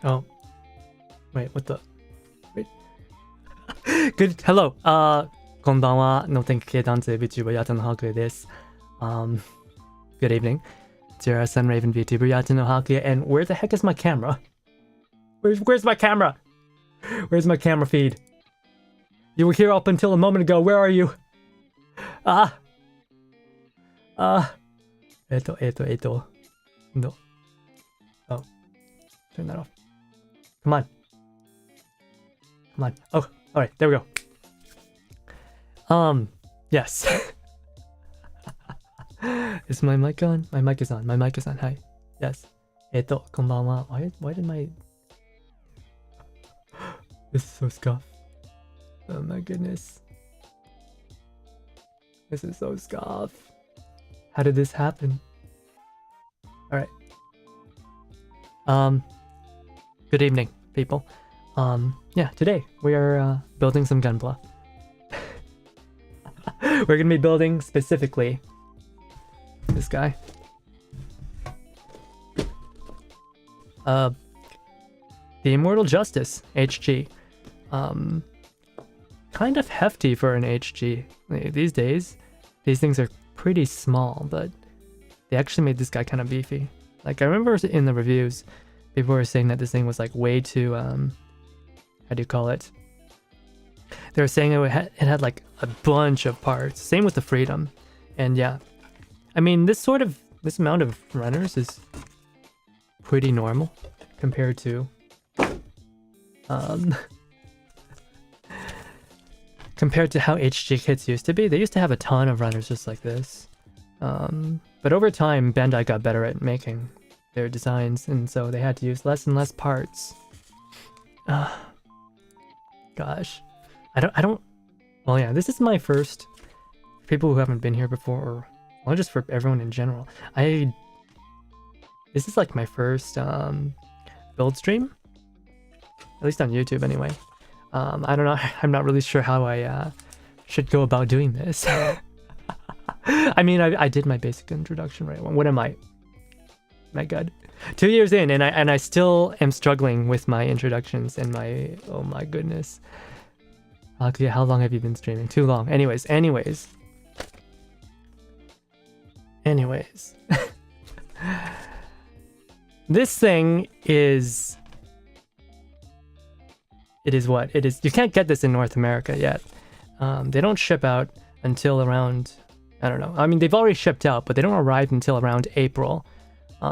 Oh, wait, what the? Wait. Good. Hello. こんばんは。の天気系男性 VTuber ヤトのHakuyaです。Good evening. It's your Sun Raven VTuber Yato no Hakuya, and where the heck is my camera? Where's my camera? Where's my camera feed? You were here up until a moment ago. Where are you? No. Oh. Turn that off. Come on. Oh, alright, there we go. Yes. Is my mic on? My mic is on. Hi. Yes. こんばんは. Why did my... This is so scuffed. Oh my goodness. This is so scuffed. How did this happen? Alright. Good evening, people. Yeah, today we are building some gunpla. We're gonna be building specifically this guy. The Immortal Justice HG. Kind of hefty for an HG. These days, these things are pretty small, but they actually made this guy kind of beefy. Like, I remember in the reviews, people were saying that this thing was like way too, how do you call it? They were saying it had like a bunch of parts. Same with the Freedom. And yeah, I mean, this amount of runners is pretty normal compared to, compared to how HG kits used to be. They used to have a ton of runners just like this. But over time, Bandai got better at making their designs, and so they had to use less and less parts. Gosh. I don't... Well, yeah, this is my first... For people who haven't been here before, or... Well, just for everyone in general. This is like my first build stream. At least on YouTube, anyway. I don't know. I'm not really sure how I should go about doing this. I mean, I did my basic introduction, right? What am I? My god. 2 years in, and I still am struggling with my introductions and my... Oh my goodness. Hakuya, how long have you been streaming? Too long. Anyways. This thing is... It is what? It is... You can't get this in North America yet. They don't ship out until around... I don't know. I mean, they've already shipped out, but they don't arrive until around April. They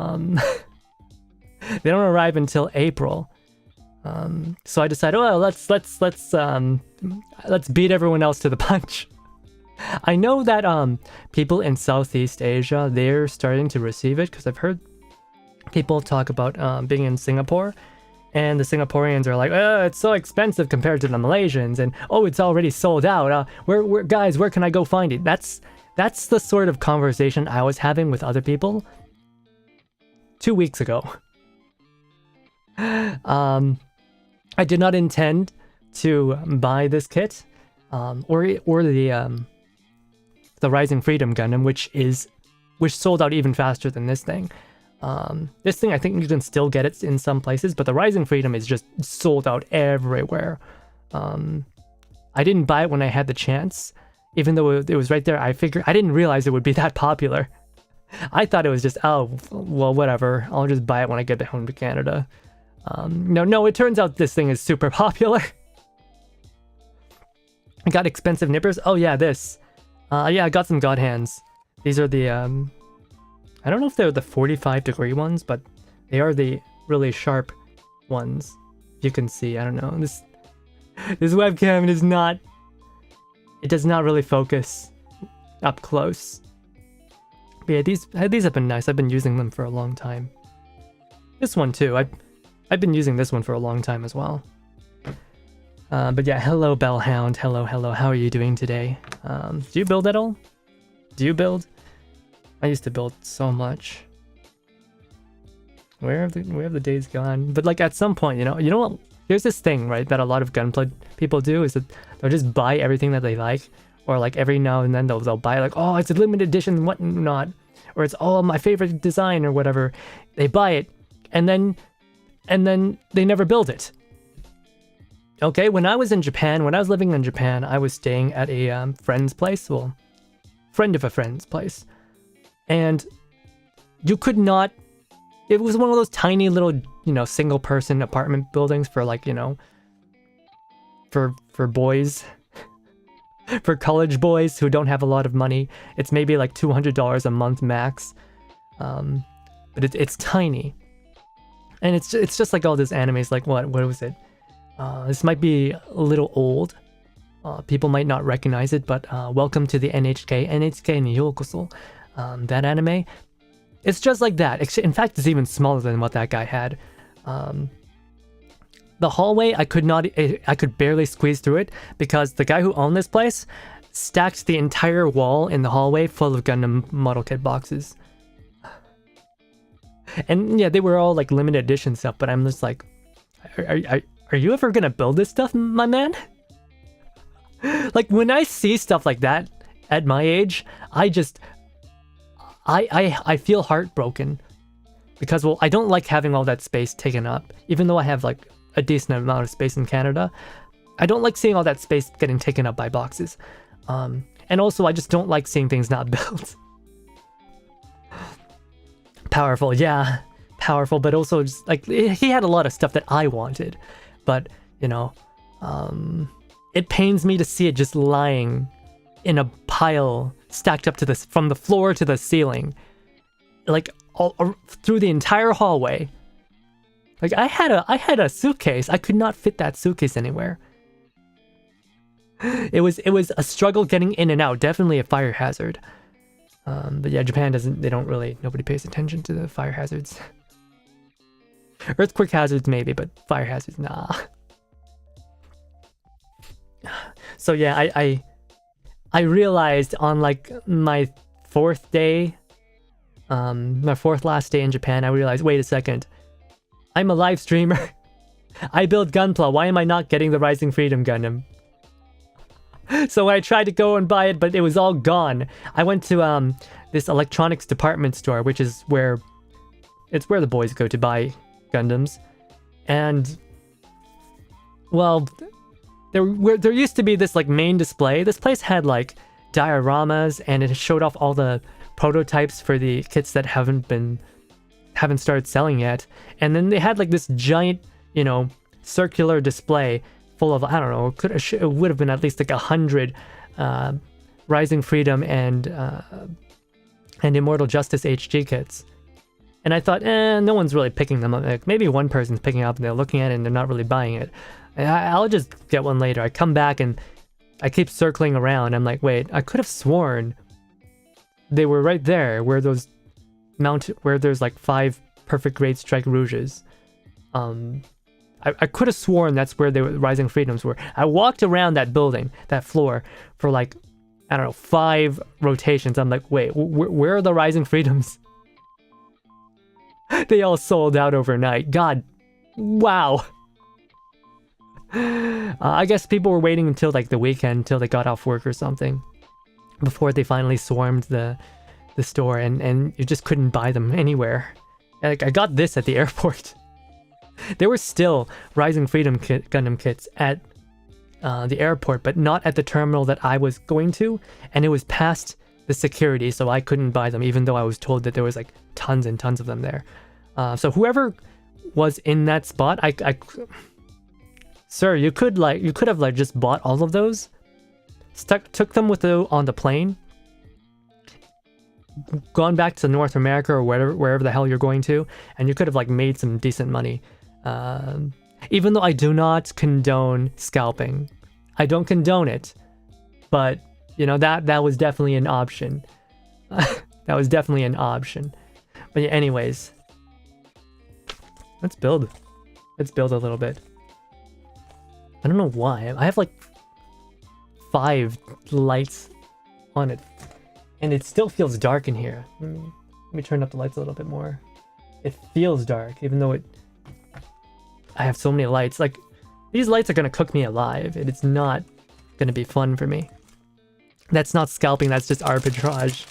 don't arrive until April. So I decided, well, let's beat everyone else to the punch. I know that people in Southeast Asia, they're starting to receive it, because I've heard people talk about being in Singapore, and the Singaporeans are like, oh, it's so expensive compared to the Malaysians, and oh, it's already sold out. Guys, where can I go find it? That's the sort of conversation I was having with other people 2 weeks ago. I did not intend to buy this kit, or the Rising Freedom Gundam, which sold out even faster than this thing. This thing, I think you can still get it in some places, but the Rising Freedom is just sold out everywhere. I didn't buy it when I had the chance, even though it was right there. I didn't realize it would be that popular. I thought it was just, oh, well, whatever. I'll just buy it when I get home to Canada. No, it turns out this thing is super popular. I got expensive nippers. Oh yeah, this. Yeah, I got some God hands. These are the, I don't know if they're the 45-degree ones, but they are the really sharp ones. You can see, I don't know. This webcam is not... It does not really focus up close. But yeah, these have been nice. I've been using them for a long time. This one too. I've been using this one for a long time as well. But yeah, hello Bellhound. Hello. How are you doing today? Do you build at all? Do you build? I used to build so much. Where have the days gone? But like at some point, you know what? There's this thing, right, that a lot of gunpla people do, is that they'll just buy everything that they like, or like every now and then they'll buy like, oh, it's a limited edition, whatnot, or it's, oh, my favorite design or whatever. They buy it, and then and then they never build it. Okay, when I was living in Japan, I was staying at a friend's place, well, friend of a friend's place, and you could not, it was one of those tiny little, single person apartment buildings for like, for boys, for college boys who don't have a lot of money. It's maybe like $200 a month max, but it's tiny, and it's just like all these animes, like what was it? This might be a little old. People might not recognize it, but welcome to the NHK ni Yokoso. That anime, it's just like that. In fact, it's even smaller than what that guy had. The hallway, I could barely squeeze through it because the guy who owned this place stacked the entire wall in the hallway full of Gundam model kit boxes. And yeah, they were all like limited edition stuff, but I'm just like, are you ever gonna build this stuff, my man? Like, when I see stuff like that at my age, I feel heartbroken. Because, well, I don't like having all that space taken up. Even though I have, like, a decent amount of space in Canada, I don't like seeing all that space getting taken up by boxes. And also, I just don't like seeing things not built. Powerful, yeah. Powerful, but also, just, like, he had a lot of stuff that I wanted. But, it pains me to see it just lying in a pile, stacked up to this, from the floor to the ceiling. Like, through the entire hallway. Like, I had a suitcase. I could not fit that suitcase anywhere. It was a struggle getting in and out. Definitely a fire hazard. But yeah, Japan nobody pays attention to the fire hazards. Earthquake hazards maybe, but fire hazards, nah. So yeah, I realized on like my fourth last day in Japan, I realized, wait a second, I'm a live streamer. I build Gunpla. Why am I not getting the Rising Freedom Gundam? So I tried to go and buy it, but it was all gone. I went to this electronics department store, which is where the boys go to buy Gundams, and well, there used to be this like main display. This place had like dioramas, and it showed off all the prototypes for the kits that haven't started selling yet. And then they had like this giant, circular display full of, I don't know, it would have been at least like 100 Rising Freedom and Immortal Justice HG kits. And I thought, no one's really picking them up. Like, maybe one person's picking up and they're looking at it and they're not really buying it. I'll just get one later. I come back and I keep circling around. I'm like, wait, I could have sworn they were right there where there's like 5 perfect grade Strike Rouges. I could have sworn that's where the Rising Freedoms were. I walked around that building, that floor, for like, I don't know, 5 rotations. I'm like, wait, where are the Rising Freedoms? They all sold out overnight. God, wow. I guess people were waiting until like the weekend, until they got off work or something, before they finally swarmed the store, and you just couldn't buy them anywhere. Like, I got this at the airport. There were still Rising Freedom Gundam kits at the airport, but not at the terminal that I was going to, and it was past the security, so I couldn't buy them, even though I was told that there was like tons and tons of them there. So whoever was in that spot, sir, you could have like just bought all of those, took them on the plane, gone back to North America or wherever the hell you're going to, and you could have like made some decent money. Even though I do not condone scalping, I don't condone it, but that was definitely an option. That was definitely an option. But yeah, anyways, let's build a little bit. I don't know why I have like 5 lights on it, and it still feels dark in here. Let me turn up the lights a little bit more. It feels dark, even though I have so many lights. Like, these lights are gonna cook me alive, and it's not gonna be fun for me. That's not scalping, that's just arbitrage.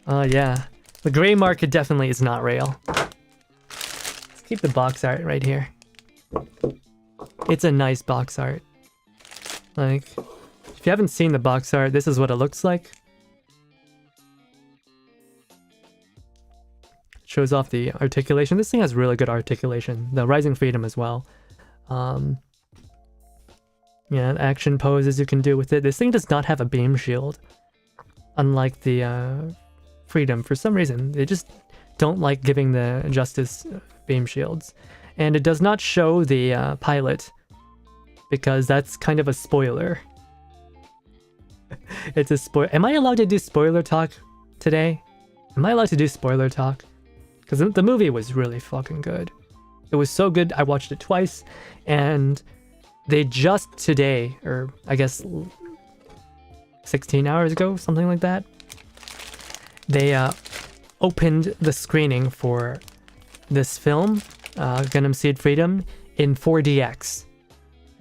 Yeah. The gray market definitely is not real. keep the box art right here. It's a nice box art. Like, if you haven't seen the box art, this is what it looks like. Shows off the articulation. This thing has really good articulation. The Rising Freedom as well. Yeah, action poses you can do with it. This thing does not have a beam shield. Unlike the Freedom. For some reason, they just don't like giving the Justice beam shields. And it does not show the pilot. Because that's kind of a spoiler. It's a spoiler. Am I allowed to do spoiler talk today? Am I allowed to do spoiler talk? Because the movie was really fucking good. It was so good, I watched it twice, and they just today, or I guess 16 hours ago, something like that, they opened the screening for this film, Gundam Seed Freedom, in 4DX.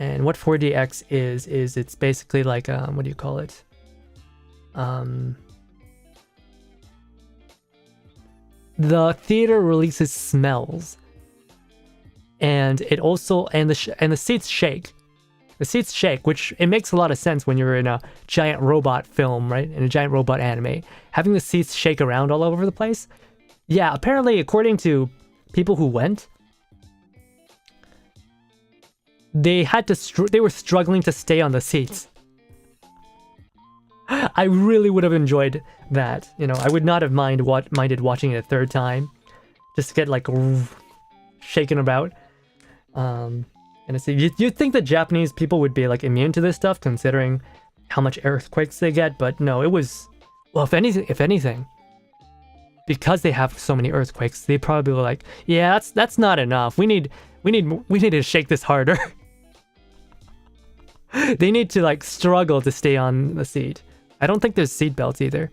And what 4DX is it's basically like, what do you call it? The theater releases smells, and it also the seats shake. The seats shake, which it makes a lot of sense when you're in a giant robot film, right? In a giant robot anime, having the seats shake around all over the place. Yeah, apparently, according to people who went, they had to they were struggling to stay on the seats. I really would have enjoyed that. You know, I would not have minded watching it a third time, just to get like shaken about. And it's, you'd think that Japanese people would be like immune to this stuff, considering how much earthquakes they get, but no, it was, well, if anything, because they have so many earthquakes, they probably were like, yeah, that's not enough. We need to shake this harder. They need to like struggle to stay on the seat. I don't think there's seat belts either.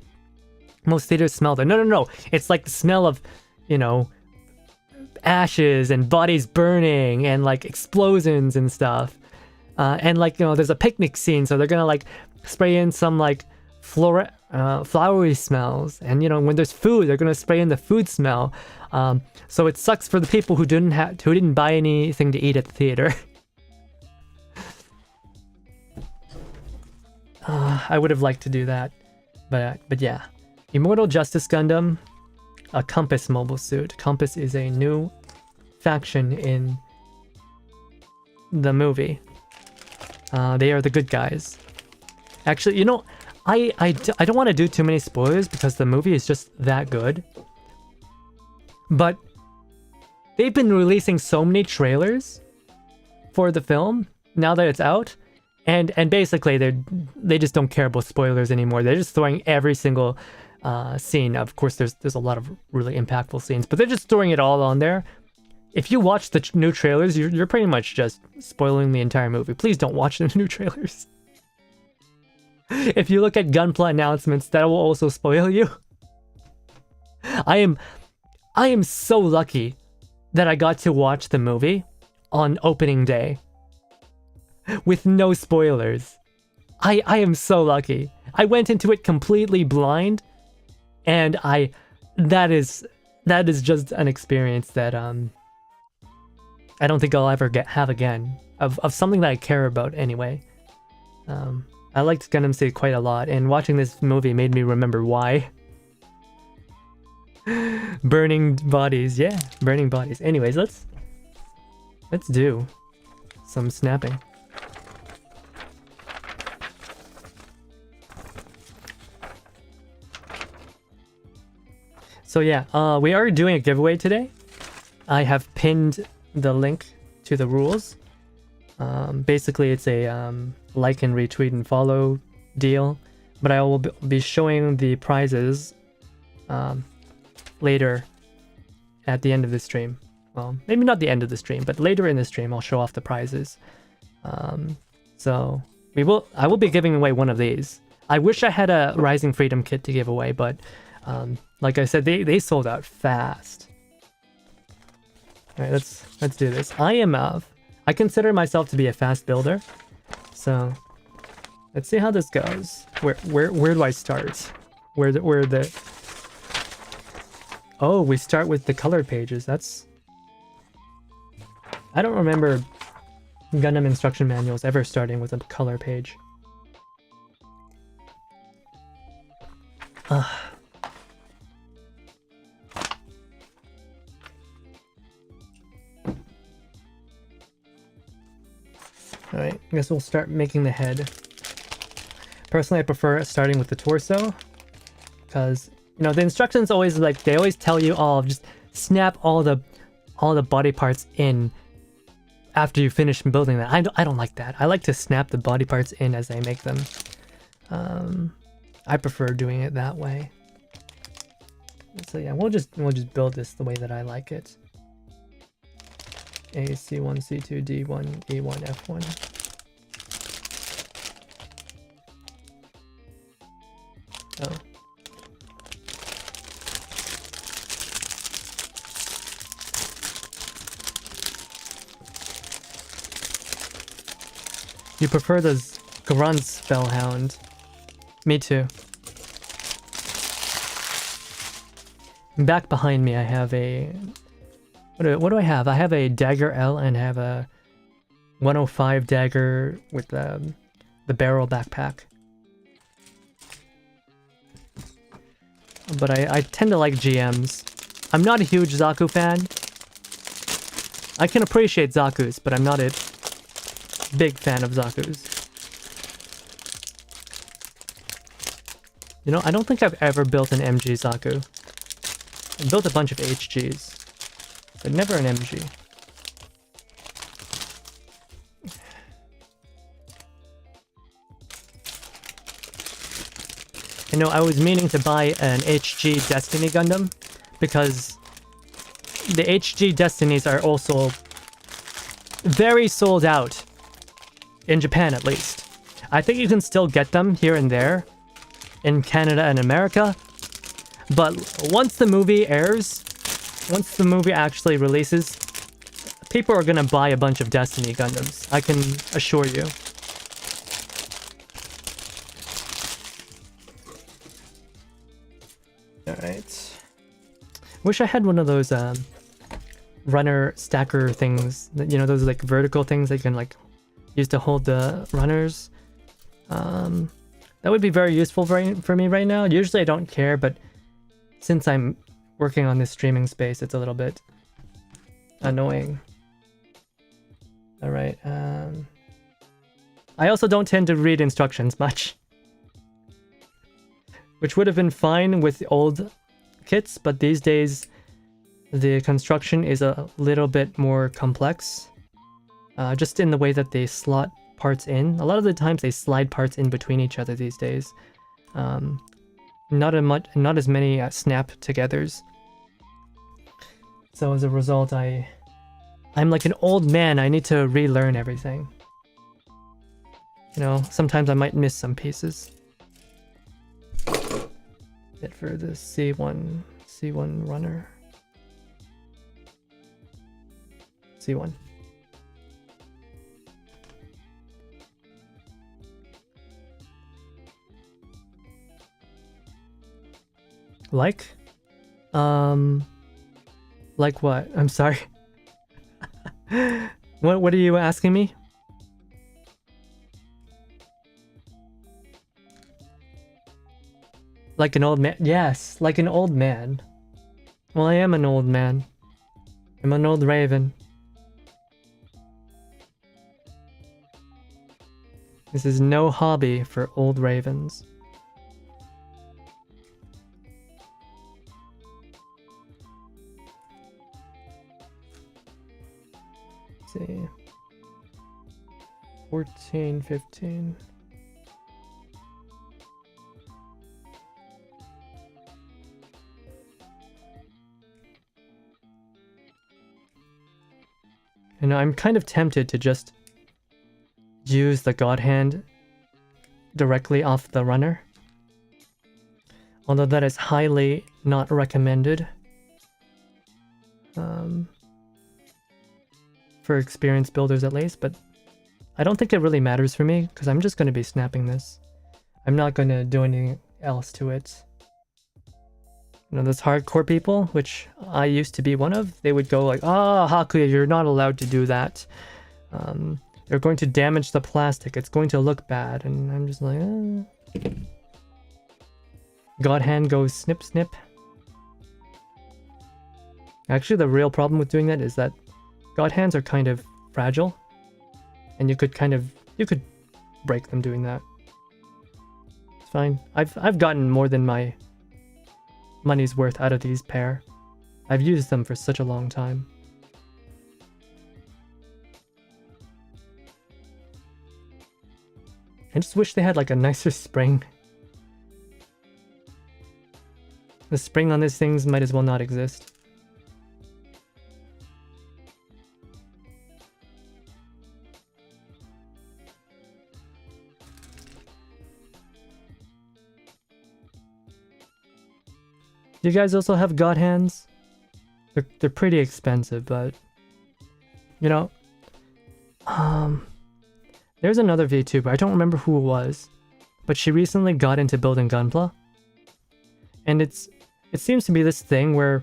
Most theaters smell there. No. It's like the smell of, you know, ashes and bodies burning and like explosions and stuff. And like, you know, there's a picnic scene, so they're gonna like spray in some like flowery smells. And you know, when there's food, they're gonna spray in the food smell. So it sucks for the people who didn't buy anything to eat at the theater. I would have liked to do that, but yeah. Immortal Justice Gundam, a Compass mobile suit. Compass is a new faction in the movie. They are the good guys. Actually, you know, I don't want to do too many spoilers because the movie is just that good. But they've been releasing so many trailers for the film now that it's out. And basically they just don't care about spoilers anymore. They're just throwing every single scene. Of course, there's a lot of really impactful scenes, but they're just throwing it all on there. If you watch the new trailers, you're pretty much just spoiling the entire movie. Please don't watch the new trailers. If you look at Gunpla announcements, that will also spoil you. I am so lucky that I got to watch the movie on opening day. With no spoilers. I am so lucky. I went into it completely blind, and that is just an experience that I don't think I'll ever have again of something that I care about anyway. I liked Gundam Seed quite a lot, and watching this movie made me remember why. Burning bodies, yeah, burning bodies. Anyways, let's do some snapping. So yeah, we are doing a giveaway today. I have pinned the link to the rules. Basically, it's a like and retweet and follow deal, but I will be showing the prizes later at the end of the stream. Well, maybe not the end of the stream, but later in the stream I'll show off the prizes. So I will be giving away one of these. I wish I had a Rising Freedom kit to give away, but like I said, they sold out fast. All right, let's do this. I consider myself to be a fast builder, so let's see how this goes. Where do I start? Oh, we start with the colored pages. That's I don't remember Gundam instruction manuals ever starting with a color page. Alright, I guess we'll start making the head. Personally, I prefer starting with the torso, because, you know, the instructions always, like, they always tell you, oh, just snap all the body parts in after you finish building that. I don't like that. I like to snap the body parts in as I make them. I prefer doing it that way. So yeah, we'll just build this the way that I like it. A, C1, C2, D1, E1, F1. Oh. You prefer the grunt spellhound? Me too. Back behind me I have a... What do I have? I have a dagger L and have a 105 dagger with the barrel backpack. But I tend to like GMs. I'm not a huge Zaku fan. I can appreciate Zaku's, but I'm not a big fan of Zaku's. You know, I don't think I've ever built an MG Zaku. I built a bunch of HGs. But never an MG. You know, I was meaning to buy an HG Destiny Gundam, because the HG Destinies are also very sold out. In Japan, at least. I think you can still get them here and there in Canada and America. But once the movie airs, once the movie actually releases, people are gonna buy a bunch of Destiny Gundams. I can assure you. Alright. Wish I had one of those runner stacker things. You know, those like vertical things that you can like use to hold the runners. That would be very useful for me right now. Usually I don't care, but since I'm working on this streaming space, it's a little bit annoying. Alright, I also don't tend to read instructions much. Which would have been fine with old kits, but these days the construction is a little bit more complex. Just in the way that they slot parts in. A lot of the times they slide parts in between each other these days. Not as many snap togethers. So as a result, I'm like an old man. I need to relearn everything. You know, sometimes I might miss some pieces. Bit for the C1 runner. C1. Like? Like what? I'm sorry. What are you asking me? Like an old man? Yes, like an old man. Well, I am an old man. I'm an old raven. This is no hobby for old ravens. Let's see. 14, 15. You know, I'm kind of tempted to just use the God Hand directly off the runner. Although that is highly not recommended. For experienced builders at least, but I don't think it really matters for me, because I'm just going to be snapping this. I'm not going to do anything else to it. You know, those hardcore people, which I used to be one of, they would go like, "Ah, Hakuya, you're not allowed to do that. You're going to damage the plastic. It's going to look bad." And I'm just like, God hand goes snip snip. Actually, the real problem with doing that is that God hands are kind of fragile, and you could break them doing that. It's fine. I've gotten more than my money's worth out of these pair. I've used them for such a long time. I just wish they had like a nicer spring. The spring on these things might as well not exist. Do you guys also have God hands? They're pretty expensive, but you know, there's another VTuber. I don't remember who it was, but she recently got into building gunpla, and it seems to be this thing where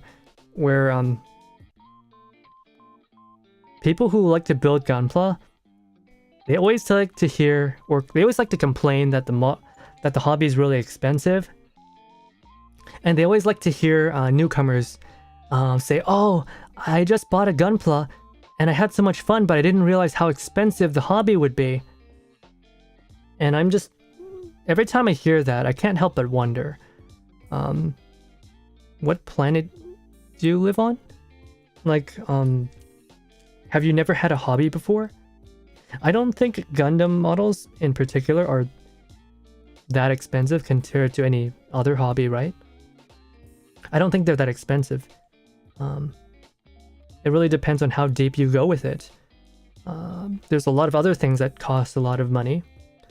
people who like to build gunpla, they always like to hear, or they always like to complain that the hobby is really expensive. And they always like to hear newcomers say, "Oh, I just bought a gunpla and I had so much fun, but I didn't realize how expensive the hobby would be." And I'm just, every time I hear that, I can't help but wonder, what planet do you live on? Like, have you never had a hobby before? I don't think Gundam models in particular are that expensive compared to any other hobby, right? I don't think they're that expensive. It really depends on how deep you go with it. There's a lot of other things that cost a lot of money.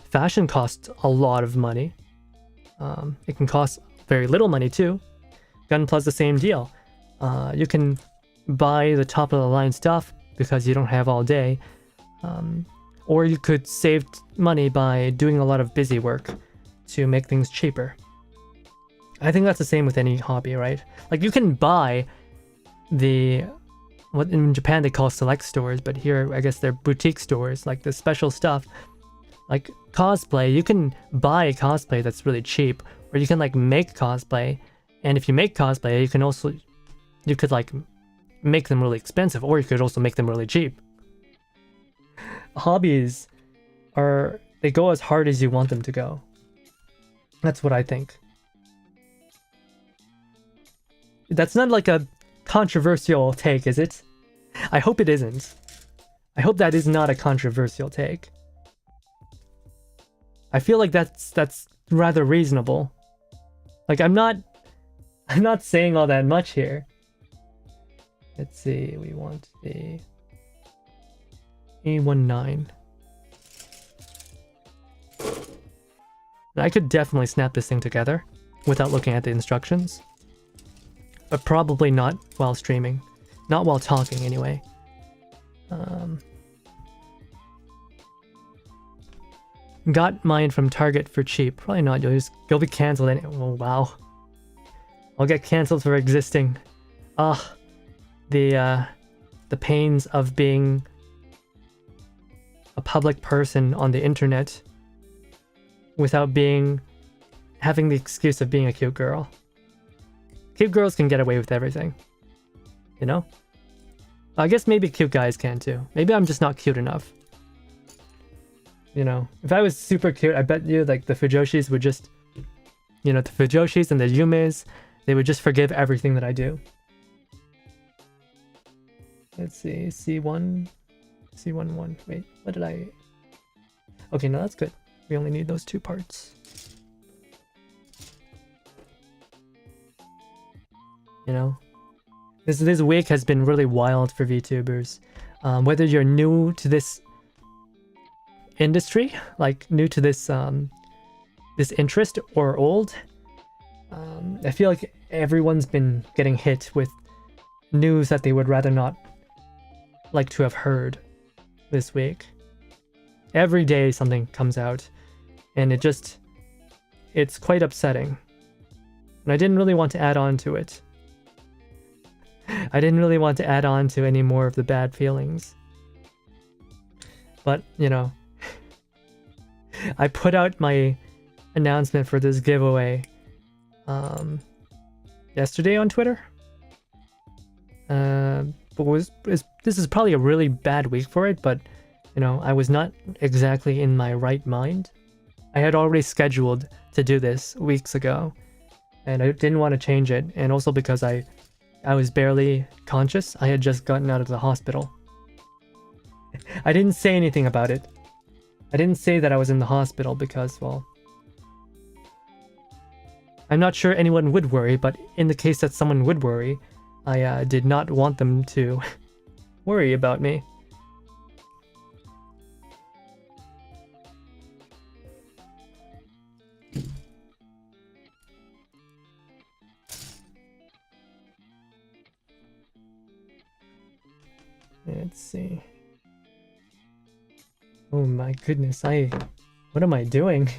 Fashion costs a lot of money. It can cost very little money too. Gunpla's the same deal. You can buy the top of the line stuff because you don't have all day. Or you could save money by doing a lot of busy work to make things cheaper. I think that's the same with any hobby, right? Like, you can buy what in Japan they call select stores, but here I guess they're boutique stores, like the special stuff. Like cosplay, you can buy cosplay that's really cheap, or you can like make cosplay, and if you make cosplay, you could like make them really expensive, or you could also make them really cheap. Hobbies they go as hard as you want them to go. That's what I think. That's not like a controversial take, is it? I hope it isn't. I hope that is not a controversial take. I feel like that's rather reasonable. Like, I'm not saying all that much here. Let's see, we want the A19. I could definitely snap this thing together without looking at the instructions. But probably not while streaming. Not while talking, anyway. Got mine from Target for cheap. Probably not. You'll be cancelled anyway. Oh, wow. I'll get cancelled for existing. The pains of being a public person on the internet without having the excuse of being a cute girl. Cute girls can get away with everything, you know? I guess maybe cute guys can too. Maybe I'm just not cute enough. You know, if I was super cute, I bet you like the Fujoshis would just, you know, the Fujoshis and the Yumes, they would just forgive everything that I do. Let's see, C11. Wait, what did I... Okay, no, that's good. We only need those two parts. You know, this week has been really wild for VTubers. Whether you're new to this industry, like new to this this interest, or old, I feel like everyone's been getting hit with news that they would rather not like to have heard this week. Every day something comes out, and it's quite upsetting. And I didn't really want to add on to it. I didn't really want to add on to any more of the bad feelings. But, you know, I put out my announcement for this giveaway yesterday on Twitter. But this is probably a really bad week for it, but, you know, I was not exactly in my right mind. I had already scheduled to do this weeks ago, and I didn't want to change it, and also because I was barely conscious. I had just gotten out of the hospital. I didn't say anything about it. I didn't say that I was in the hospital because, well, I'm not sure anyone would worry, but in the case that someone would worry, I did not want them to worry about me. Let's see. Oh my goodness, what am I doing?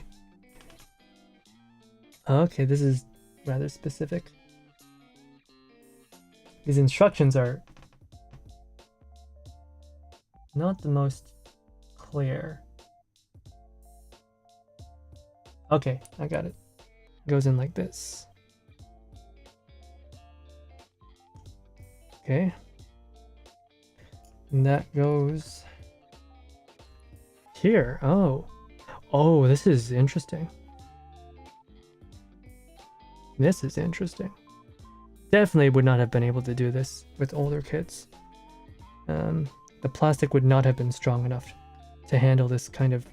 Okay, this is rather specific. These instructions are not the most clear. Okay, I got it. It goes in like this. Okay. And that goes here. Oh, this is interesting. This is interesting. Definitely would not have been able to do this with older kids. The plastic would not have been strong enough to handle this kind of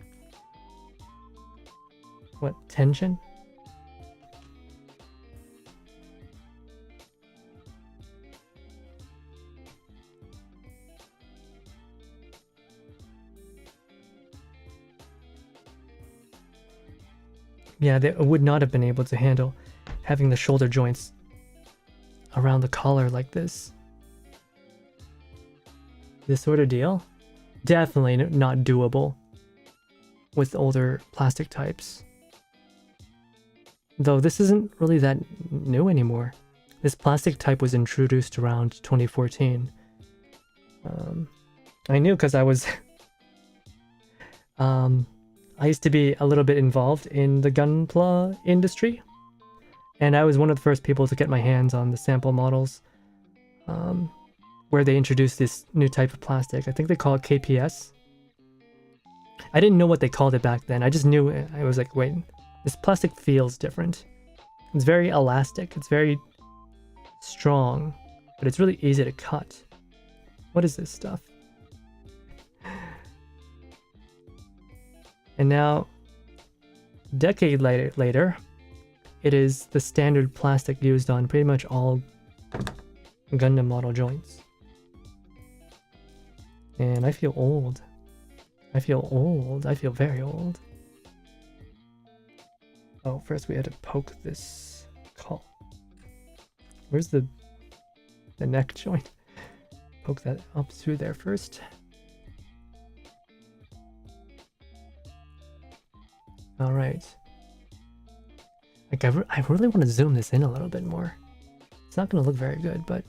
tension? Yeah, they would not have been able to handle having the shoulder joints around the collar like this. This sort of deal? Definitely not doable with older plastic types. Though this isn't really that new anymore. This plastic type was introduced around 2014. I knew because I was... I used to be a little bit involved in the gunpla industry, and I was one of the first people to get my hands on the sample models where they introduced this new type of plastic. I think they call it KPS. I didn't know what they called it back then. I just knew it. I was like, wait, this plastic feels different. It's very elastic. It's very strong, but it's really easy to cut. What is this stuff? And now, a decade later, it is the standard plastic used on pretty much all Gundam model joints. And I feel old. I feel old. I feel very old. Oh, first we had to poke this call. Where's the neck joint? Poke that up through there first. All right. Like I really want to zoom this in a little bit more. It's not going to look very good, but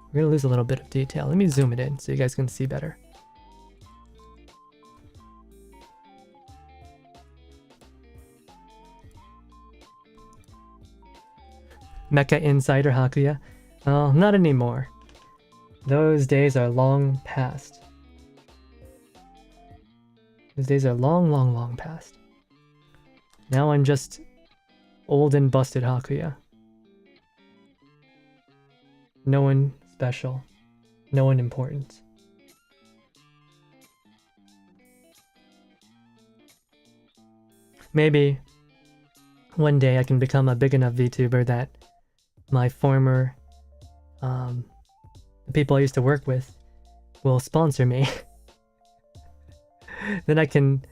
we're going to lose a little bit of detail. Let me zoom it in so you guys can see better. Mecha Insider Hakuya? Oh, not anymore. Those days are long past. Those days are long, long, long past. Now I'm just old and busted Hakuya. No one special. No one important. Maybe one day I can become a big enough VTuber that my former the people I used to work with will sponsor me. Then I can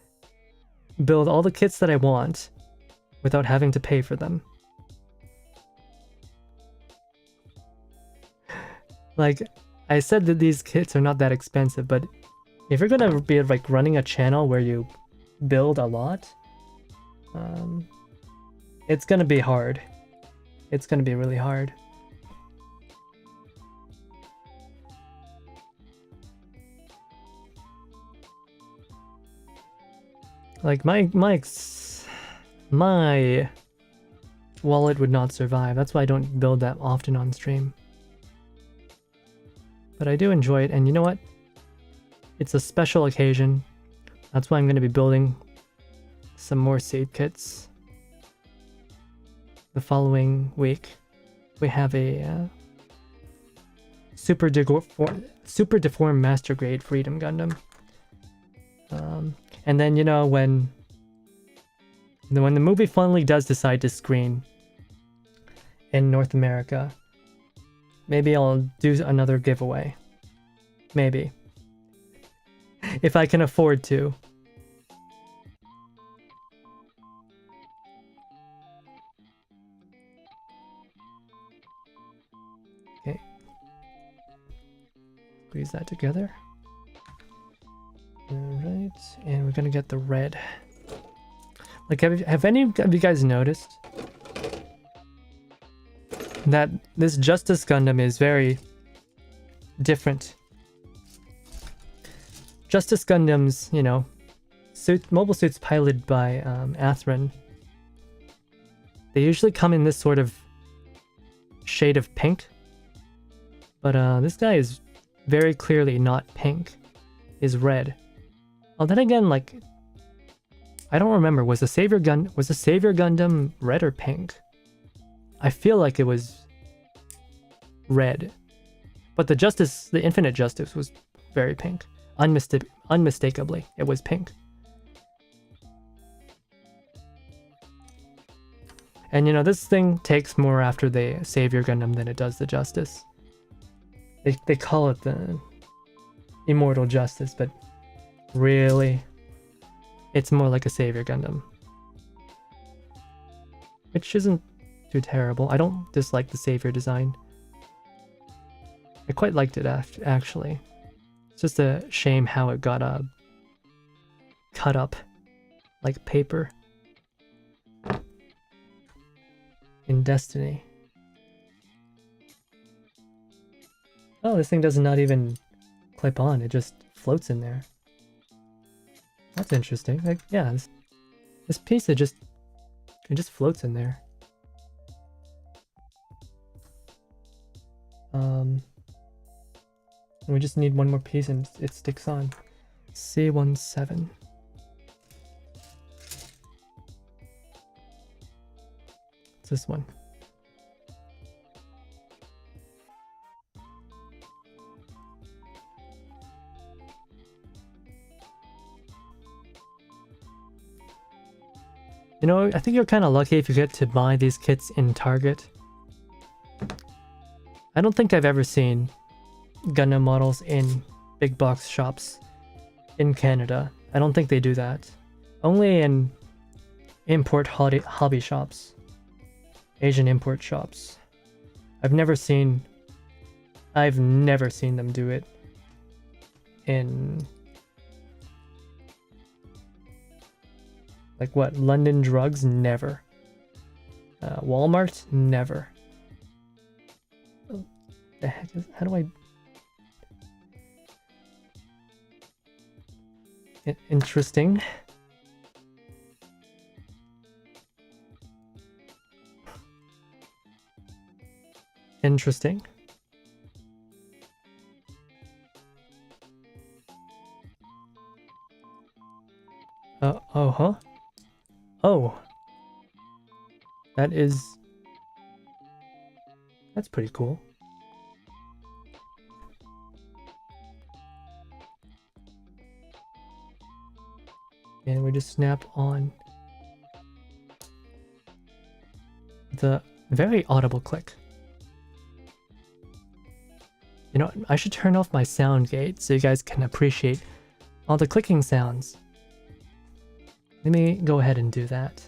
build all the kits that I want without having to pay for them. Like, I said that these kits are not that expensive, but if you're gonna be like running a channel where you build a lot, it's gonna be hard. It's gonna be really hard. Like my wallet would not survive. That's why I don't build that often on stream. But I do enjoy it, and you know what? It's a special occasion. That's why I'm going to be building some more seed kits. The following week, we have a super deformed master grade Freedom Gundam. And then, you know, when the movie finally does decide to screen in North America, maybe I'll do another giveaway. Maybe. If I can afford to. Okay. Squeeze that together. Alright, and we're gonna get the red. Like, have any of you guys noticed that this Justice Gundam is very different? Justice Gundams, you know, mobile suits piloted by Atherin, they usually come in this sort of shade of pink. But this guy is very clearly not pink, is red. Oh, then again, like, I don't remember, was the Savior Gundam red or pink? I feel like it was red. But the Infinite Justice was very pink. Unmistakably, it was pink. And you know, this thing takes more after the Savior Gundam than it does the Justice. They call it the Immortal Justice, but really, it's more like a Savior Gundam. Which isn't too terrible. I don't dislike the Savior design. I quite liked it actually. It's just a shame how it got cut up like paper in Destiny. Oh, this thing does not even clip on, it just floats in there. That's interesting. Like, yeah, this piece, it just floats in there. And we just need one more piece and it sticks on. C17. It's this one. You know, I think you're kind of lucky if you get to buy these kits in Target. I don't think I've ever seen Gundam models in big box shops in Canada. I don't think they do that. Only in import hobby shops. Asian import shops. I've never seen them do it in, like, what, London Drugs? Never. Walmart? Never. What the heck is, how do I... Interesting. Interesting. Oh. That's pretty cool. And we just snap on the very audible click. You know, I should turn off my sound gate so you guys can appreciate all the clicking sounds. Let me go ahead and do that.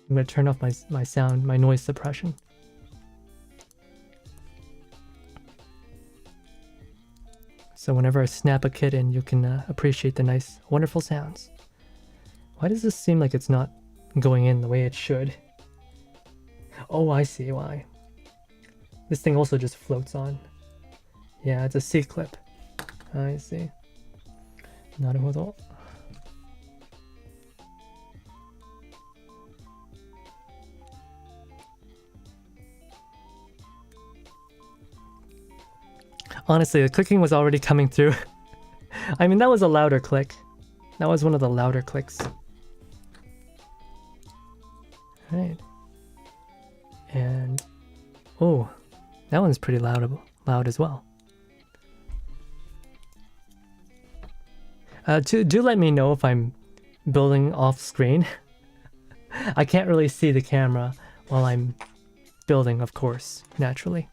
I'm going to turn off my noise suppression. So whenever I snap a kit in, you can appreciate the nice, wonderful sounds. Why does this seem like it's not going in the way it should? Oh, I see why. This thing also just floats on. Yeah, it's a C-clip. I see. Naruhodo. Honestly, the clicking was already coming through. I mean, that was a louder click. That was one of the louder clicks. Right. And oh, that one's pretty loud as well. Do let me know if I'm building off screen. I can't really see the camera while I'm building, of course, naturally.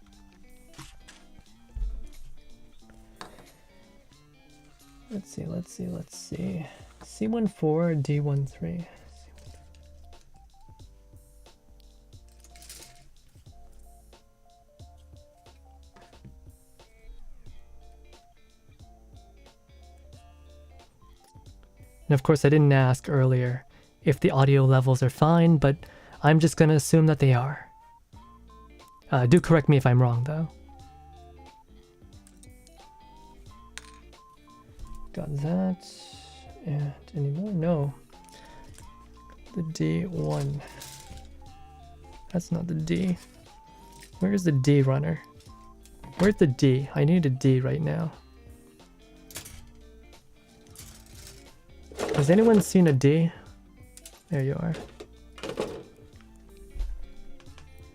Let's see. C14, D13. And of course, I didn't ask earlier if the audio levels are fine, but I'm just gonna assume that they are. Do correct me if I'm wrong, though. Got that. And any more? No. The D1. That's not the D. Where's the D runner? Where's the D? I need a D right now. Has anyone seen a D? There you are.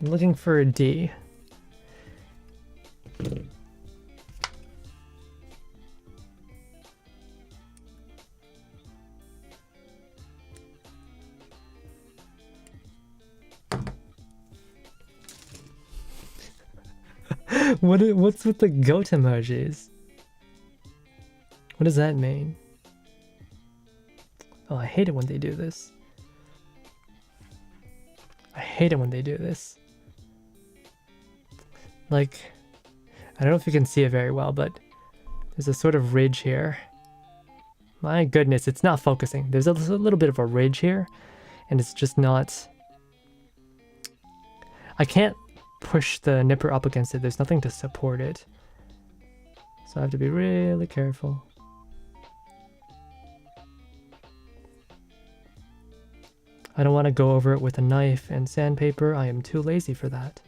I'm looking for a D. What's with the goat emojis? What does that mean? Oh, I hate it when they do this. I hate it when they do this. Like, I don't know if you can see it very well, but there's a sort of ridge here. My goodness, it's not focusing. There's a little bit of a ridge here, and it's just not... I can't push the nipper up against it. There's nothing to support it. So I have to be really careful. I don't want to go over it with a knife and sandpaper. I am too lazy for that.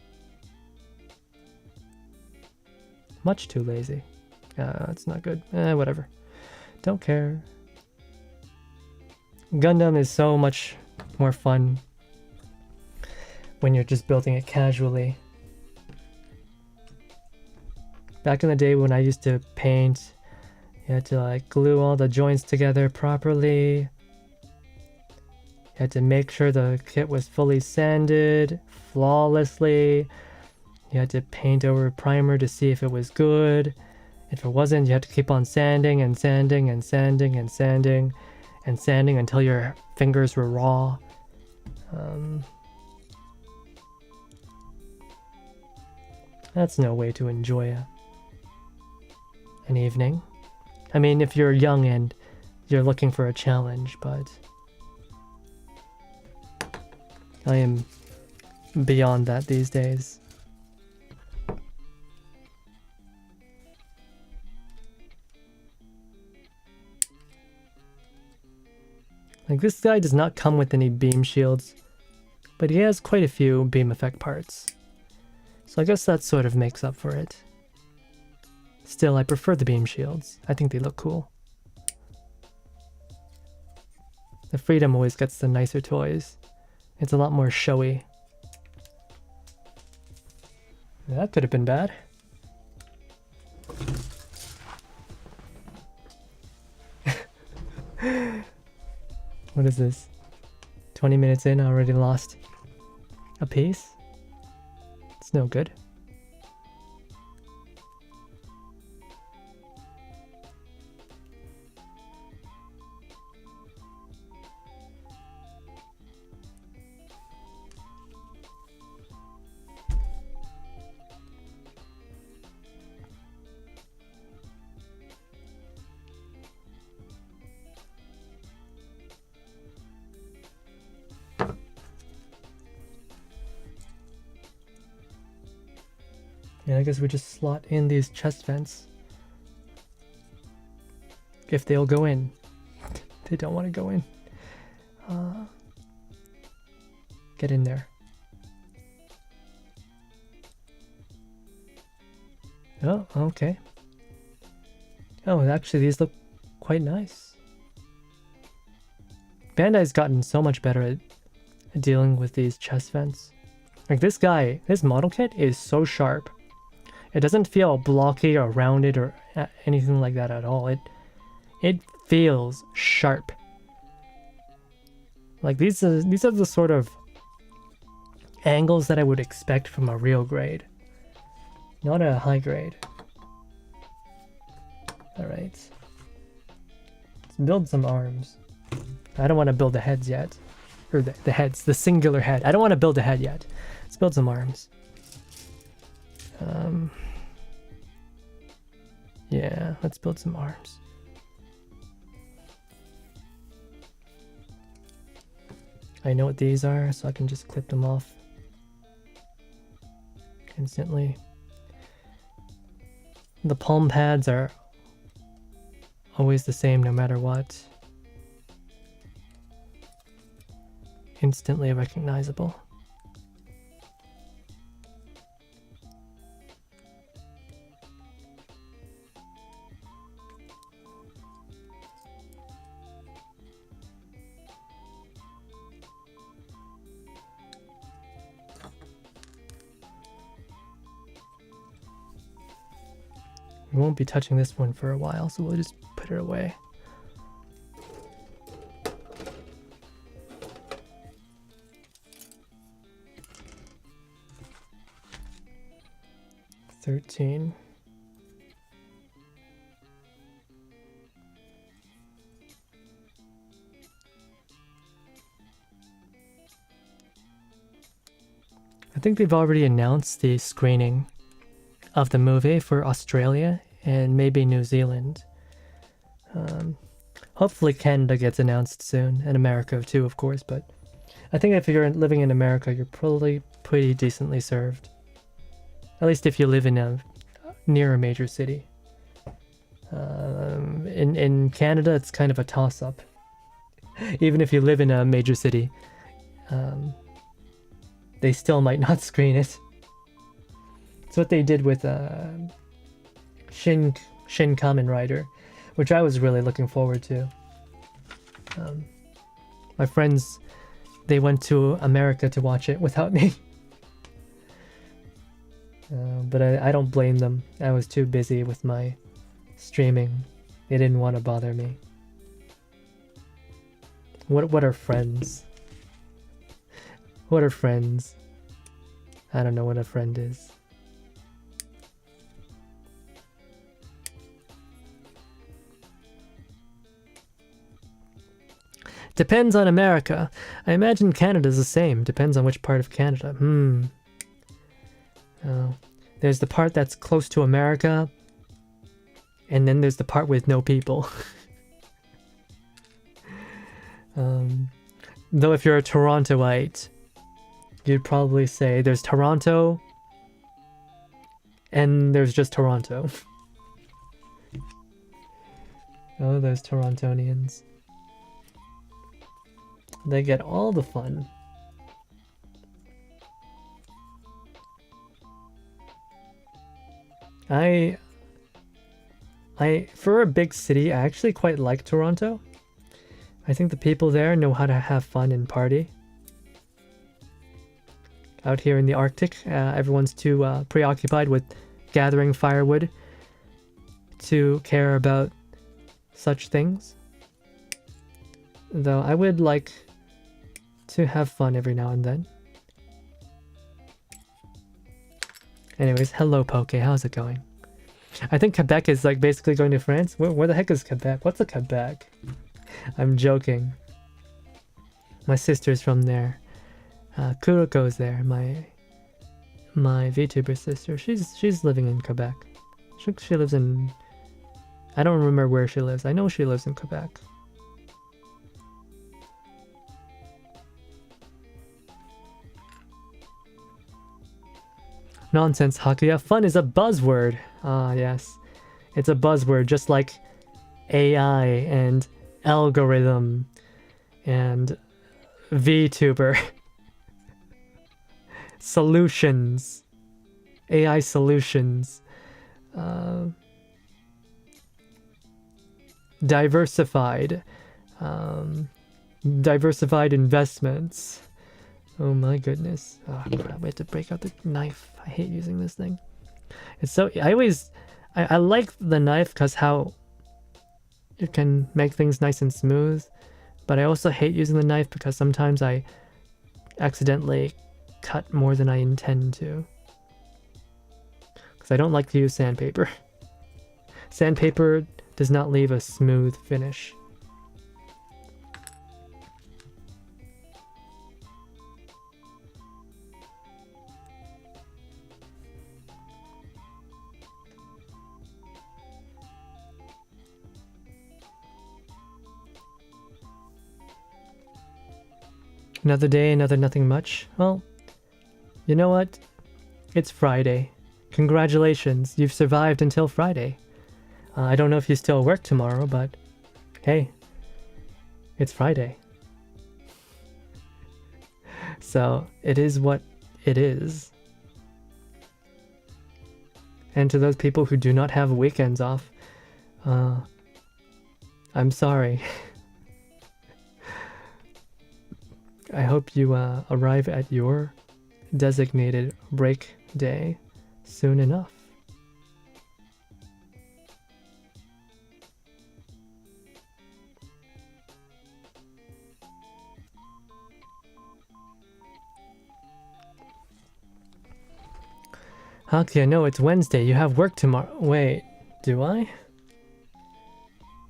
Much too lazy. That's not good. Whatever. Don't care. Gundam is so much more fun when you're just building it casually. Back in the day when I used to paint, you had to like glue all the joints together properly. You had to make sure the kit was fully sanded flawlessly. You had to paint over primer to see if it was good. If it wasn't, you had to keep on sanding and sanding and sanding and sanding and sanding until your fingers were raw. That's no way to enjoy an evening. I mean, if you're young and you're looking for a challenge, but I am beyond that these days. Like, this guy does not come with any beam shields, but he has quite a few beam effect parts. So I guess that sort of makes up for it. Still, I prefer the beam shields. I think they look cool. The Freedom always gets the nicer toys. It's a lot more showy. That could have been bad. What is this? 20 minutes in, I already lost a piece? It's no good. And I guess we just slot in these chest vents. If they'll go in. They don't want to go in. Get in there. Oh, okay. Oh, actually these look quite nice. Bandai's gotten so much better at dealing with these chest vents. Like this guy, this model kit is so sharp. It doesn't feel blocky or rounded or anything like that at all. It feels sharp. Like these are the sort of angles that I would expect from a real grade. Not a high grade. Alright. Let's build some arms. I don't want to build the heads yet. Or the heads, the singular head. I don't want to build a head yet. Let's build some arms. Yeah, let's build some arms. I know what these are, so I can just clip them off instantly. The palm pads are always the same no matter what. Instantly recognizable. We won't be touching this one for a while, so we'll just put it away. $13. I think they've already announced the screening of the movie for Australia and maybe New Zealand. Hopefully Canada gets announced soon, and America too, of course, but I think if you're living in America, you're probably pretty decently served. At least if you live in near a major city. In Canada, it's kind of a toss-up. Even if you live in a major city, they still might not screen it. It's what they did with Shin Kamen Rider, which I was really looking forward to. My friends, they went to America to watch it without me. But I don't blame them. I was too busy with my streaming. They didn't want to bother me. What are friends? What are friends? I don't know what a friend is. Depends on America. I imagine Canada's the same. Depends on which part of Canada. Oh, there's the part that's close to America, and then there's the part with no people. Though if you're a Torontoite, you'd probably say there's Toronto, and there's just Toronto. Oh, those Torontonians. They get all the fun. For a big city, I actually quite like Toronto. I think the people there know how to have fun and party. Out here in the Arctic, everyone's too preoccupied with gathering firewood to care about such things. Though I would like to have fun every now and then. Anyways, hello Poke, how's it going? I think Quebec is like basically going to France. Where the heck is Quebec? What's a Quebec? I'm joking. My sister's from there. Kuroko's there. My VTuber sister. She's living in Quebec. She lives in. I don't remember where she lives. I know she lives in Quebec. Nonsense, Hakuya. Fun is a buzzword. Ah, yes. It's a buzzword, just like AI and algorithm and Vtuber. Solutions. AI solutions. Diversified. Diversified investments. Oh my goodness. Oh crap, we have to break out the knife. I hate using this thing. It's so... I like the knife because how it can make things nice and smooth. But I also hate using the knife because sometimes I accidentally cut more than I intend to. Because I don't like to use sandpaper. Sandpaper does not leave a smooth finish. Another day, another nothing much. Well, you know what? It's Friday. Congratulations, you've survived until Friday. I don't know if you still work tomorrow, but hey, it's Friday. So it is what it is. And to those people who do not have weekends off, I'm sorry. I hope you arrive at your designated break day soon enough. Hakuya, no, it's Wednesday. You have work tomorrow. Wait, do I?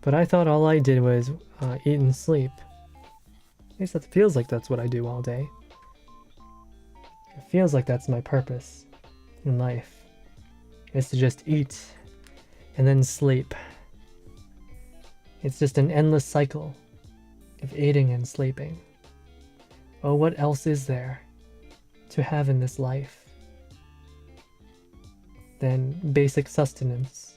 But I thought all I did was eat and sleep. At least that feels like that's what I do all day. It feels like that's my purpose in life. Is to just eat and then sleep. It's just an endless cycle of eating and sleeping. Oh, what else is there to have in this life than basic sustenance?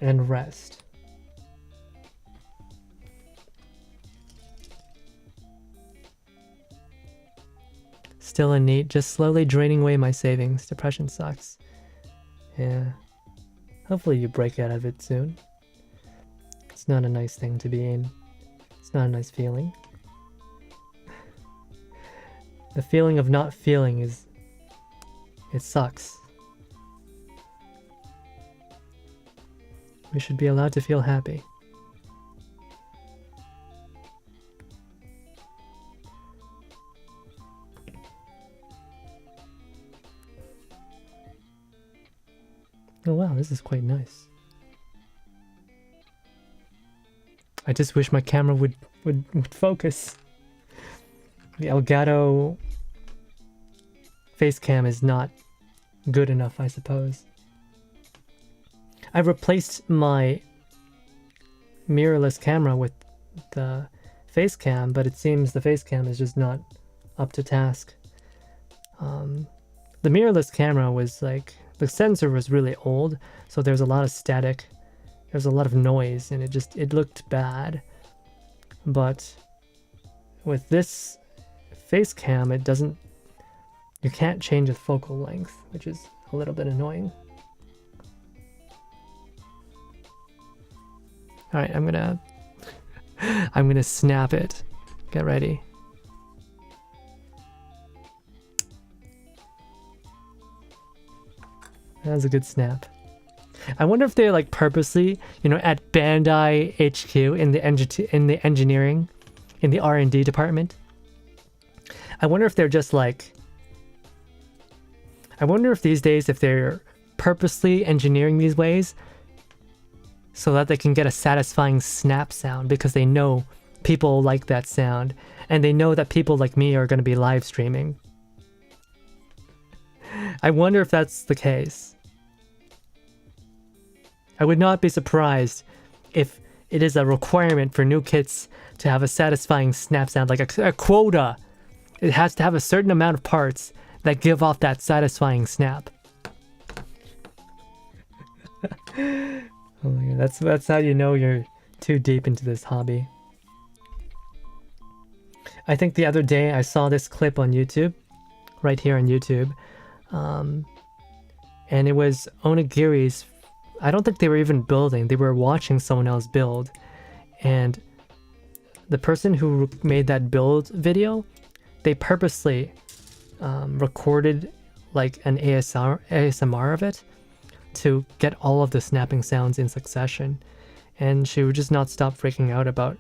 And rest. Still in need, just slowly draining away my savings. Depression sucks. Yeah. Hopefully you break out of it soon. It's not a nice thing to be in. It's not a nice feeling. The feeling of not feeling is... it sucks. We should be allowed to feel happy. Oh wow, this is quite nice. I just wish my camera would focus. The Elgato face cam is not good enough, I suppose. I replaced my mirrorless camera with the face cam, but it seems the face cam is just not up to task. The mirrorless camera was like, the sensor was really old, so there's a lot of static, there's a lot of noise, and it looked bad. But with this face cam, it doesn't, you can't change the focal length, which is a little bit annoying. Alright, I'm gonna snap it. Get ready. That was a good snap. I wonder if they're like purposely, you know, at Bandai HQ in the engineering, in the R&D department. I wonder if they're just like, I wonder if these days if they're purposely engineering these ways so that they can get a satisfying snap sound because they know people like that sound and they know that people like me are going to be live streaming. I wonder if that's the case. I would not be surprised if it is a requirement for new kits to have a satisfying snap sound, like a quota. It has to have a certain amount of parts that give off that satisfying snap. Oh my god, that's how you know you're too deep into this hobby. I think the other day I saw this clip on YouTube, right here on YouTube, and it was Onigiri's. I don't think they were even building, they were watching someone else build, and the person who made that build video, they purposely recorded like an ASMR of it to get all of the snapping sounds in succession, and she would just not stop freaking out about,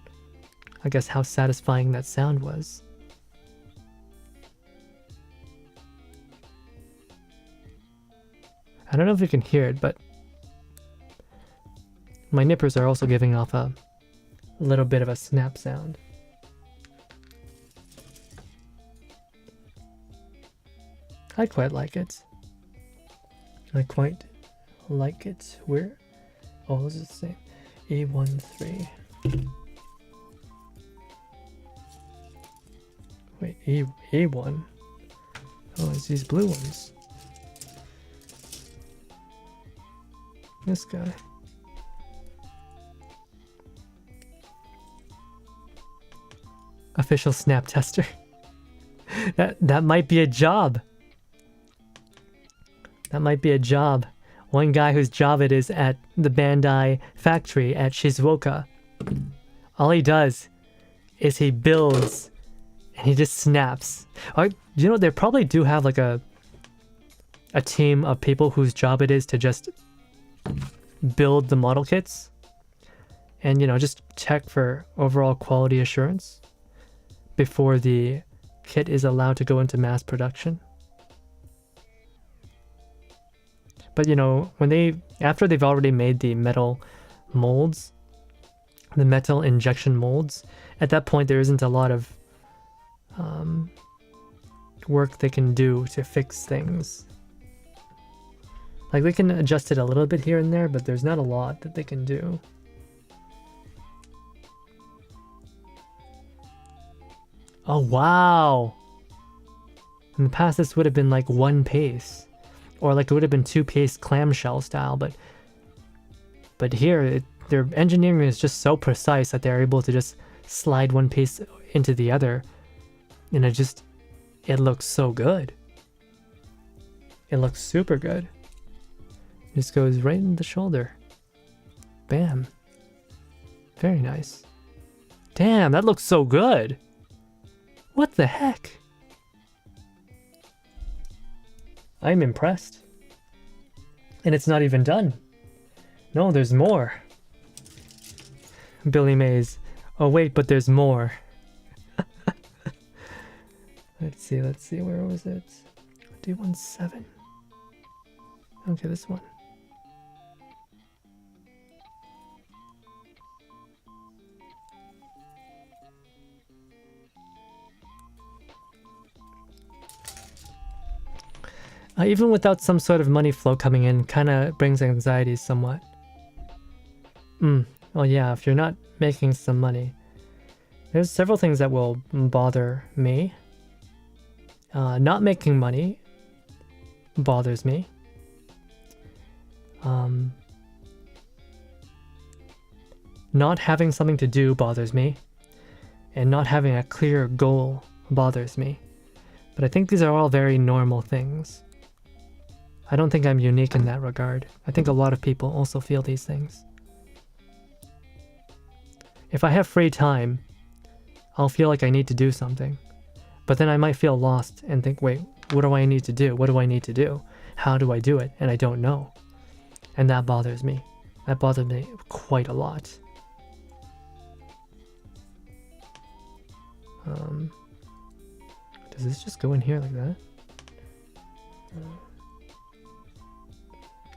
I guess, how satisfying that sound was. I don't know if you can hear it, but my nippers are also giving off a little bit of a snap sound. I quite like it. I quite like it. Where? Oh, this is the same. E13. Wait, E1. Oh, it's these blue ones. This guy. Official snap tester. That might be a job. That might be a job. One guy whose job it is at the Bandai factory at Shizuoka. All he does is he builds and he just snaps. You know, they probably do have like a team of people whose job it is to just build the model kits and, you know, just check for overall quality assurance before the kit is allowed to go into mass production. But, you know, after they've already made the metal molds, the metal injection molds, at that point there isn't a lot of work they can do to fix things. Like, they can adjust it a little bit here and there, but there's not a lot that they can do. Oh, wow! In the past, this would have been like one pace. Or like it would have been two pace clamshell style, but here, their engineering is just so precise that they're able to just slide one piece into the other. And it looks so good. It looks super good. Just goes right in the shoulder. Bam. Very nice. Damn, that looks so good. What the heck? I'm impressed. And it's not even done. No, there's more. Billy Mays. Oh wait, but there's more. Let's see, where was it? D17. Okay, this one. Even without some sort of money flow coming in, kind of brings anxiety somewhat. Well, yeah, if you're not making some money. There's several things that will bother me. Not making money bothers me. Not having something to do bothers me. And not having a clear goal bothers me. But I think these are all very normal things. I don't think I'm unique in that regard. I think a lot of people also feel these things. If I have free time, I'll feel like I need to do something. But then I might feel lost and think, wait, what do I need to do? What do I need to do? How do I do it? And I don't know. And that bothers me. That bothers me quite a lot. Does this just go in here like that?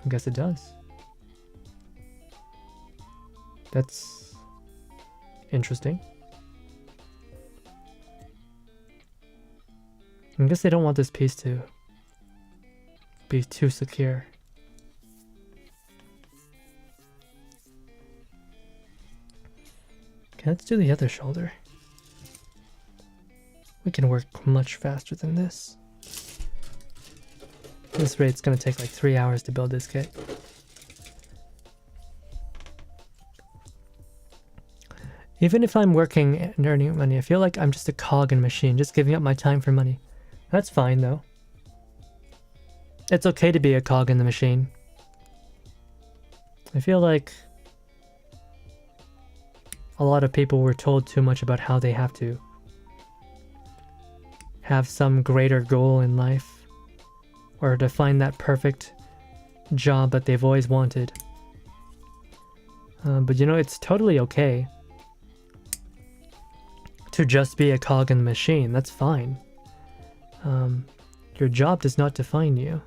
I guess it does. That's interesting. I guess they don't want this piece to be too secure. Okay, let's do the other shoulder. We can work much faster than this. This rate's gonna take like 3 hours to build this kit. Even if I'm working and earning money, I feel like I'm just a cog in a machine, just giving up my time for money. That's fine though. It's okay to be a cog in the machine. I feel like a lot of people were told too much about how they have to have some greater goal in life, or to find that perfect job that they've always wanted. But you know, it's totally okay to just be a cog in the machine. That's fine. Your job does not define you.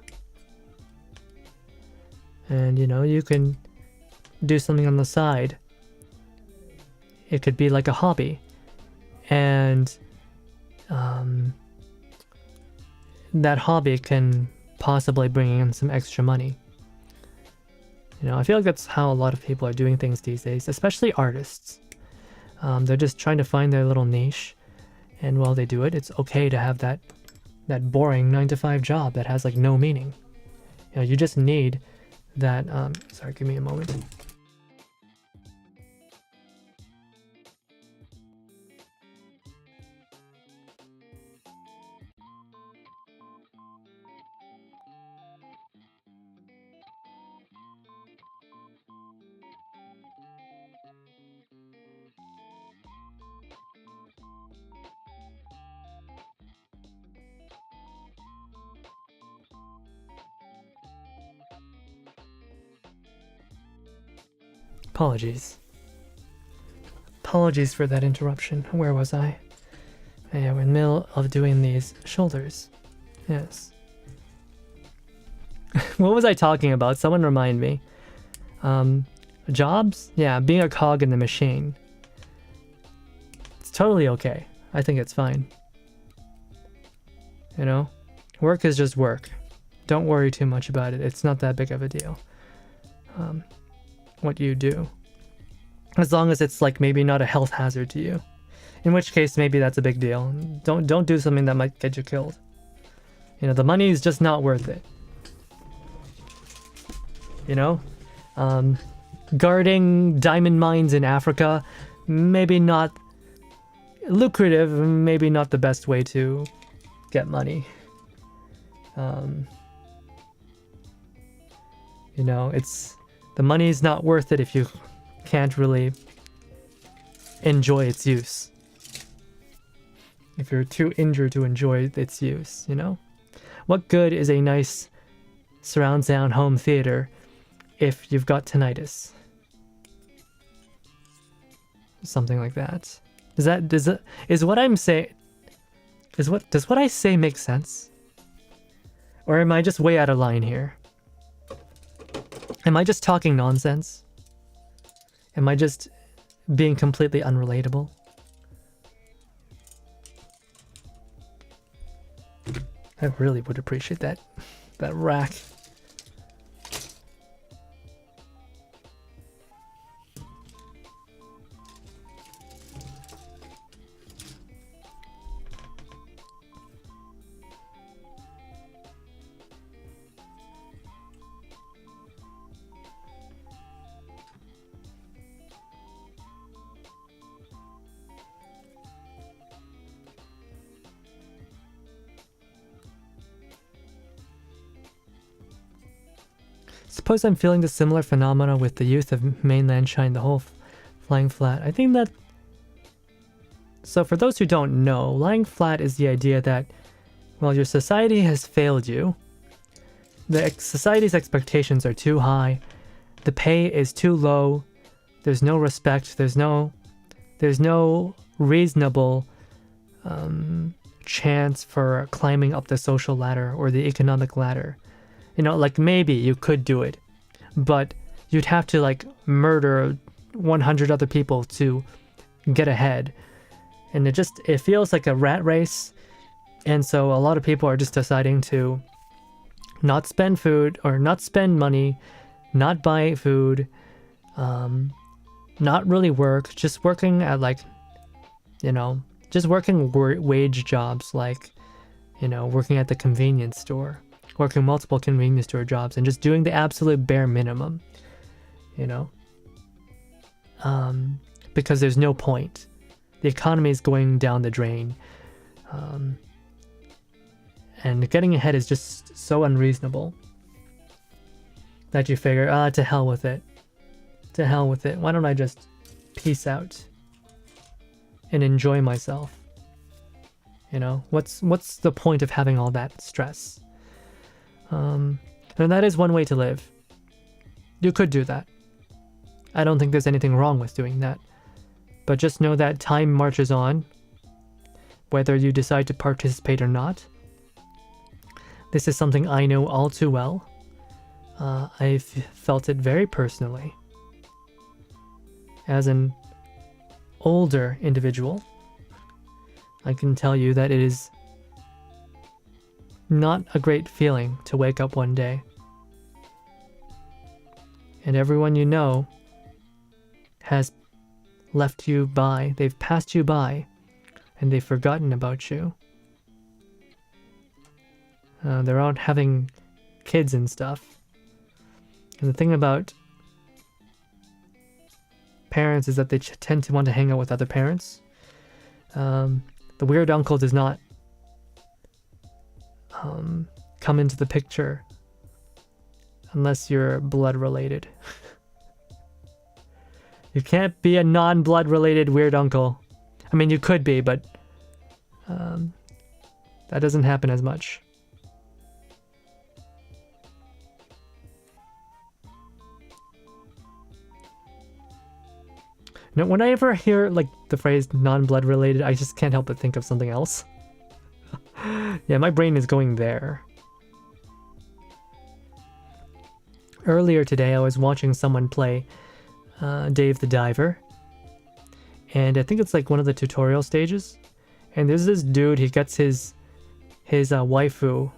And you know, you can do something on the side. It could be like a hobby. And that hobby can possibly bring in some extra money. You know, I feel like that's how a lot of people are doing things these days, especially artists. They're just trying to find their little niche, and while they do it, it's okay to have that boring 9-to-5 job that has like no meaning. You know, you just need that. Sorry, give me a moment. Apologies. Apologies for that interruption. Where was I? Yeah, we're in the middle of doing these shoulders. Yes. What was I talking about? Someone remind me. Jobs? Yeah, being a cog in the machine. It's totally okay. I think it's fine. You know? Work is just work. Don't worry too much about it. It's not that big of a deal. What you do, as long as it's like maybe not a health hazard to you, in which case maybe that's a big deal. Don't do something that might get you killed. You know, the money is just not worth it. You know, guarding diamond mines in Africa, maybe not lucrative, maybe not the best way to get money. You know, the money's not worth it if you can't really enjoy its use. If you're too injured to enjoy its use, you know? What good is a nice surround sound home theater if you've got tinnitus? Something like that. Does what I say make sense? Or am I just way out of line here? Am I just talking nonsense? Am I just being completely unrelatable? I really would appreciate that rack. Suppose I'm feeling the similar phenomena with the youth of mainland China, the whole lying flat. I think that... So for those who don't know, lying flat is the idea that, well, your society has failed you. The society's expectations are too high. The pay is too low. There's no respect. There's no reasonable chance for climbing up the social ladder or the economic ladder. You know, like maybe you could do it, but you'd have to like murder 100 other people to get ahead. And it feels like a rat race. And so a lot of people are just deciding to not spend food or not spend money, not buy food, not really work, just working at like, you know, just working wage jobs like, you know, working at the convenience store, working multiple convenience store jobs and just doing the absolute bare minimum, you know, because there's no point. The economy is going down the drain. And getting ahead is just so unreasonable that you figure, to hell with it. To hell with it. Why don't I just peace out and enjoy myself? You know, what's the point of having all that stress? And that is one way to live. You could do that. I don't think there's anything wrong with doing that. But just know that time marches on, whether you decide to participate or not. This is something I know all too well. I've felt it very personally. As an older individual, I can tell you that it is not a great feeling to wake up one day and everyone you know has left you by, they've passed you by, and they've forgotten about you. They're out having kids and stuff. And the thing about parents is that they tend to want to hang out with other parents. The weird uncle does not come into the picture unless you're blood related. You can't be a non-blood related weird uncle. I mean, you could be, but that doesn't happen as much. No, when I ever hear like the phrase non-blood related, I just can't help but think of something else. Yeah, my brain is going there. Earlier today, I was watching someone play Dave the Diver, and I think it's like one of the tutorial stages. And there's this dude. He gets his waifu.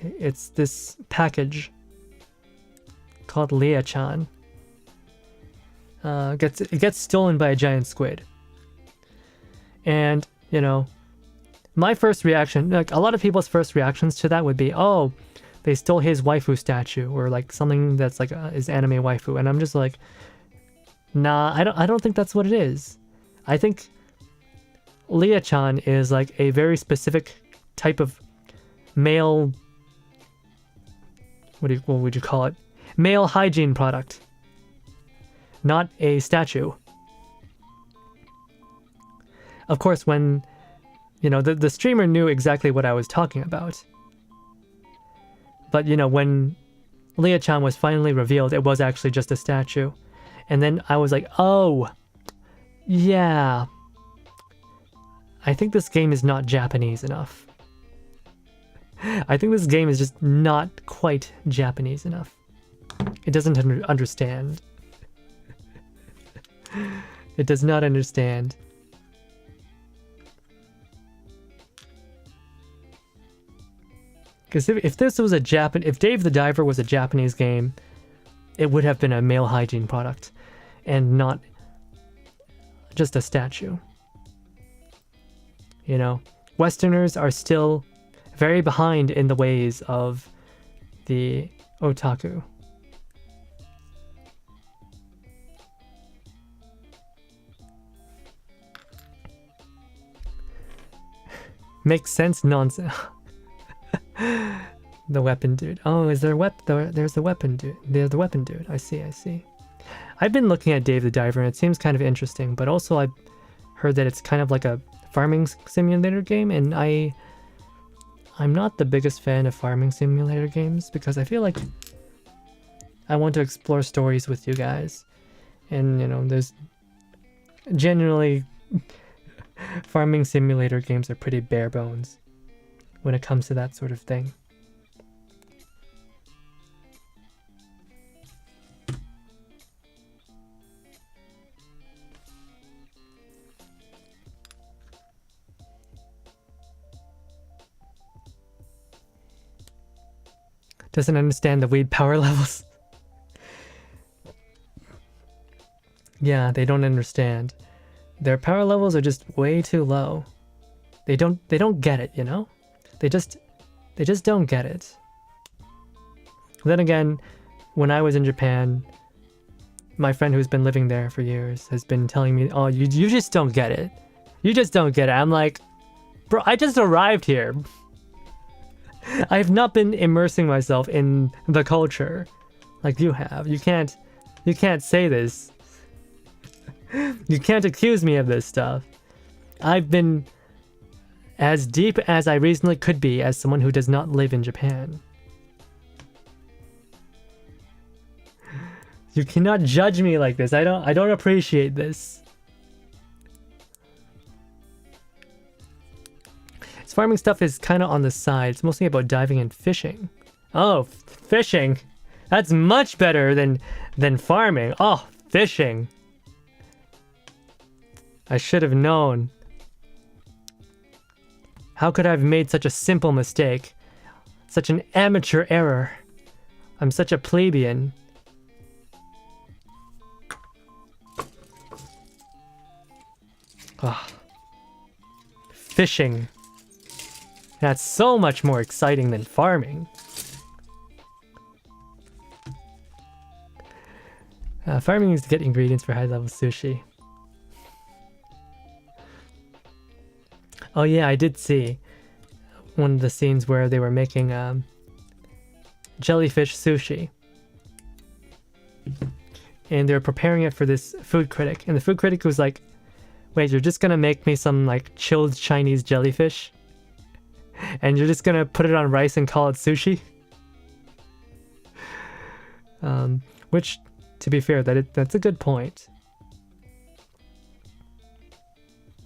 It's this package called Leah-chan. It gets stolen by a giant squid. And, you know, my first reaction, like a lot of people's first reactions to that would be, oh, they stole his waifu statue, or like something that's like his anime waifu. And I'm just like, nah, I don't think that's what it is. I think Leah-chan is like a very specific type of male, what would you call it? Male hygiene product. Not a statue. Of course, when, you know, the streamer knew exactly what I was talking about. But, you know, when Leah-chan was finally revealed, it was actually just a statue. And then I was like, oh, yeah. I think this game is not Japanese enough. I think this game is just not quite Japanese enough. It doesn't understand. It does not understand. Because if this was if Dave the Diver was a Japanese game, it would have been a male hygiene product and not just a statue. You know, Westerners are still very behind in the ways of the otaku. Makes sense, nonsense. The weapon dude. Oh, is there there's the weapon dude. There's the weapon dude. I see. I've been looking at Dave the Diver and it seems kind of interesting, but also I've heard that it's kind of like a farming simulator game, and I'm not the biggest fan of farming simulator games because I feel like I want to explore stories with you guys. And, you know, there's generally farming simulator games are pretty bare bones when it comes to that sort of thing. Doesn't understand the weed power levels. Yeah, they don't understand. Their power levels are just way too low. They don't get it, you know? They just don't get it. Then again, when I was in Japan, my friend who's been living there for years has been telling me, "Oh, you just don't get it. You just don't get it." I'm like, "Bro, I just arrived here. I have not been immersing myself in the culture like you have. You can't say this. You can't accuse me of this stuff. I've been as deep as I reasonably could be as someone who does not live in Japan." You cannot judge me like this. I don't appreciate this. This farming stuff is kind of on the side. It's mostly about diving and fishing. Oh, fishing. That's much better than farming. Oh, fishing. I should have known. How could I have made such a simple mistake? Such an amateur error. I'm such a plebeian. Oh. Fishing. That's so much more exciting than farming. Farming is to get ingredients for high-level sushi. Oh yeah, I did see one of the scenes where they were making jellyfish sushi. And they were preparing it for this food critic. And the food critic was like, "Wait, you're just gonna make me some like chilled Chinese jellyfish? And you're just gonna put it on rice and call it sushi?" Which, to be fair, that's a good point.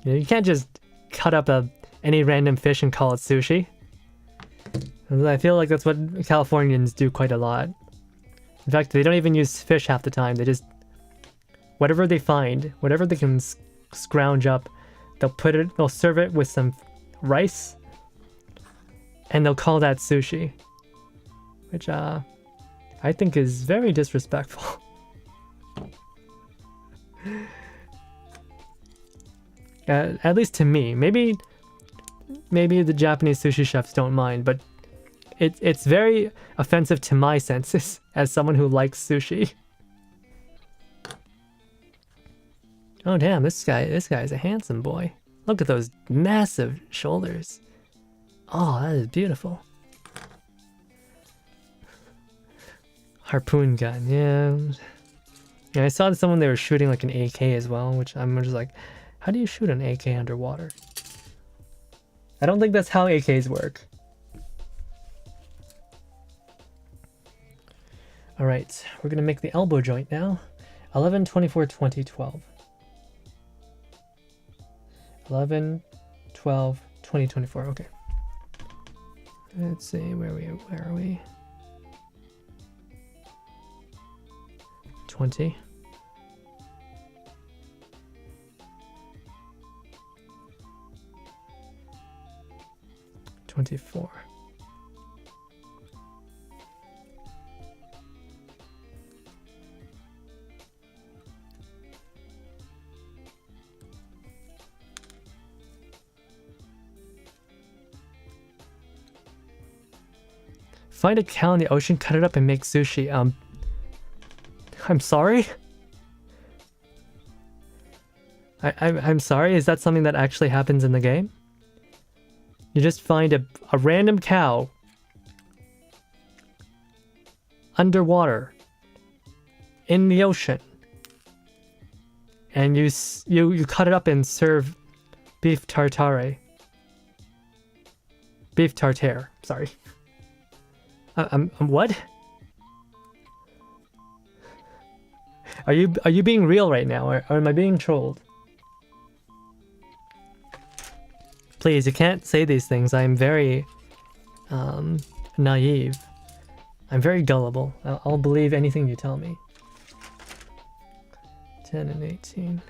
You know, you can't just cut up any random fish and call it sushi. And I feel like that's what Californians do quite a lot. In fact, they don't even use fish half the time. They just, whatever they find, whatever they can scrounge up, they'll serve it with some rice, and they'll call that sushi, which I think is very disrespectful. At least to me. Maybe the Japanese sushi chefs don't mind, but it's very offensive to my senses as someone who likes sushi. Oh damn, this guy is a handsome boy. Look at those massive shoulders. Oh, that is beautiful. Harpoon gun, yeah. Yeah, I saw someone they were shooting like an AK as well, which I'm just like, how do you shoot an AK underwater? I don't think that's how AKs work. Alright, we're gonna make the elbow joint now. 11, 24, 20, 12. 11, 12, 20, 24, okay. Let's see, where are we? 20. 24. Find a cow in the ocean, cut it up, and make sushi. I'm sorry? I'm sorry? Is that something that actually happens in the game? You just find a random cow underwater in the ocean, and you cut it up and serve beef tartare. Beef tartare, sorry. What? Are you being real right now, or am I being trolled? Please, you can't say these things. I'm very naive. I'm very gullible. I'll believe anything you tell me. 10 and 18.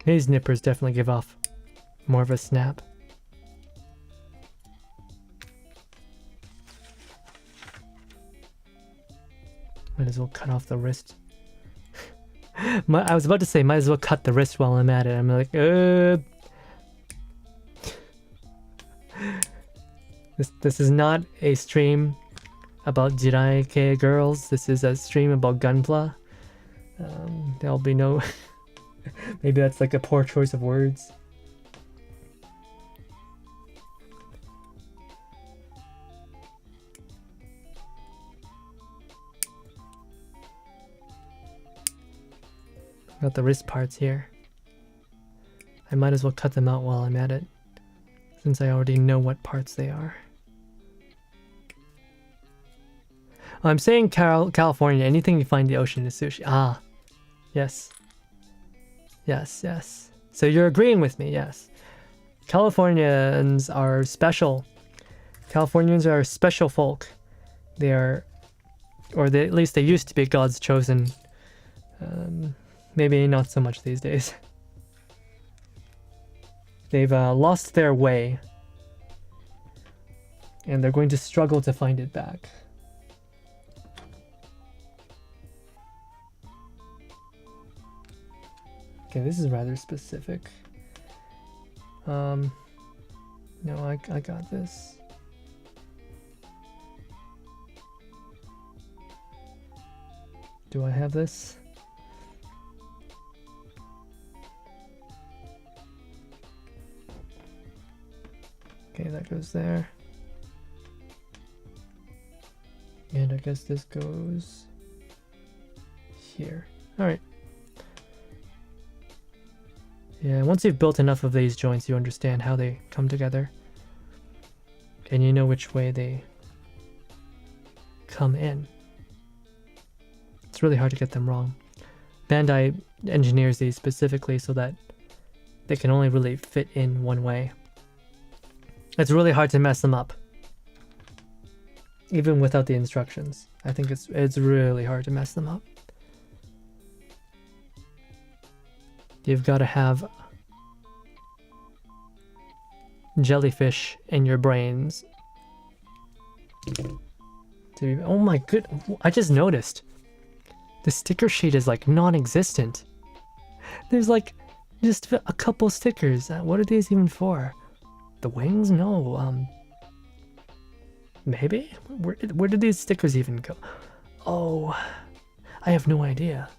These nippers definitely give off more of a snap. Might as well cut off the wrist. I was about to say, might as well cut the wrist while I'm at it. I'm like, This is not a stream about Jiraike girls. This is a stream about gunpla. There'll be no... Maybe that's like a poor choice of words. Got the wrist parts here. I might as well cut them out while I'm at it, since I already know what parts they are. I'm saying California, anything you find in the ocean is sushi. Ah, yes. Yes, yes. So you're agreeing with me, yes. Californians are special. Californians are special folk. They are, or they, at least they used to be God's chosen. Maybe not so much these days. They've lost their way. And they're going to struggle to find it back. Okay, this is rather specific. No, I got this. Do I have this? Okay, that goes there. And I guess this goes here. Alright. Yeah, once you've built enough of these joints, you understand how they come together. And you know which way they come in. It's really hard to get them wrong. Bandai engineers these specifically so that they can only really fit in one way. It's really hard to mess them up. Even without the instructions. I think it's really hard to mess them up. You've got to have jellyfish in your brains. Oh my good, I just noticed. The sticker sheet is like non-existent. There's like just a couple stickers. What are these even for? The wings? No, maybe? Where did these stickers even go? Oh, I have no idea.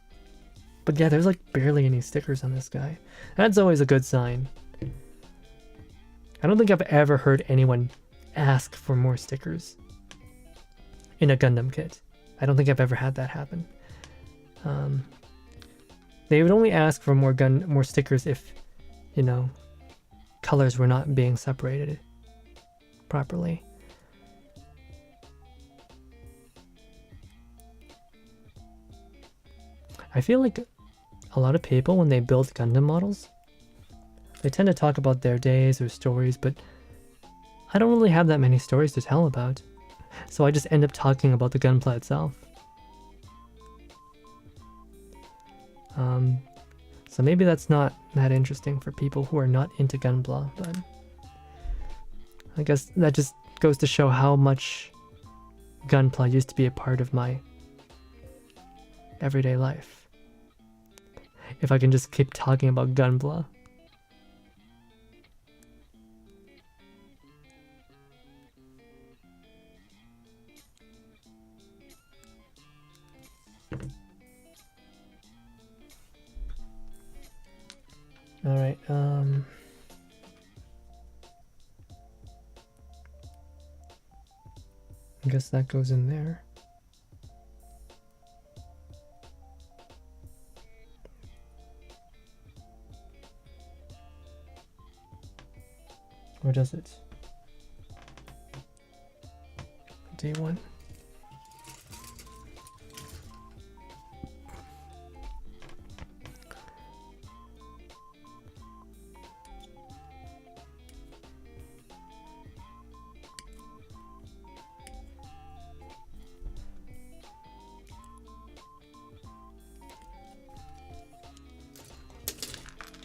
But yeah, there's like barely any stickers on this guy. That's always a good sign. I don't think I've ever heard anyone ask for more stickers in a Gundam kit. I don't think I've ever had that happen. They would only ask for more stickers if, you know, colors were not being separated properly. I feel like a lot of people, when they build Gundam models, they tend to talk about their days or stories, but I don't really have that many stories to tell about. So I just end up talking about the gunpla itself. So maybe that's not that interesting for people who are not into gunpla, but I guess that just goes to show how much gunpla used to be a part of my everyday life. If I can just keep talking about gunpla. Alright, I guess that goes in there. Or does it? D1.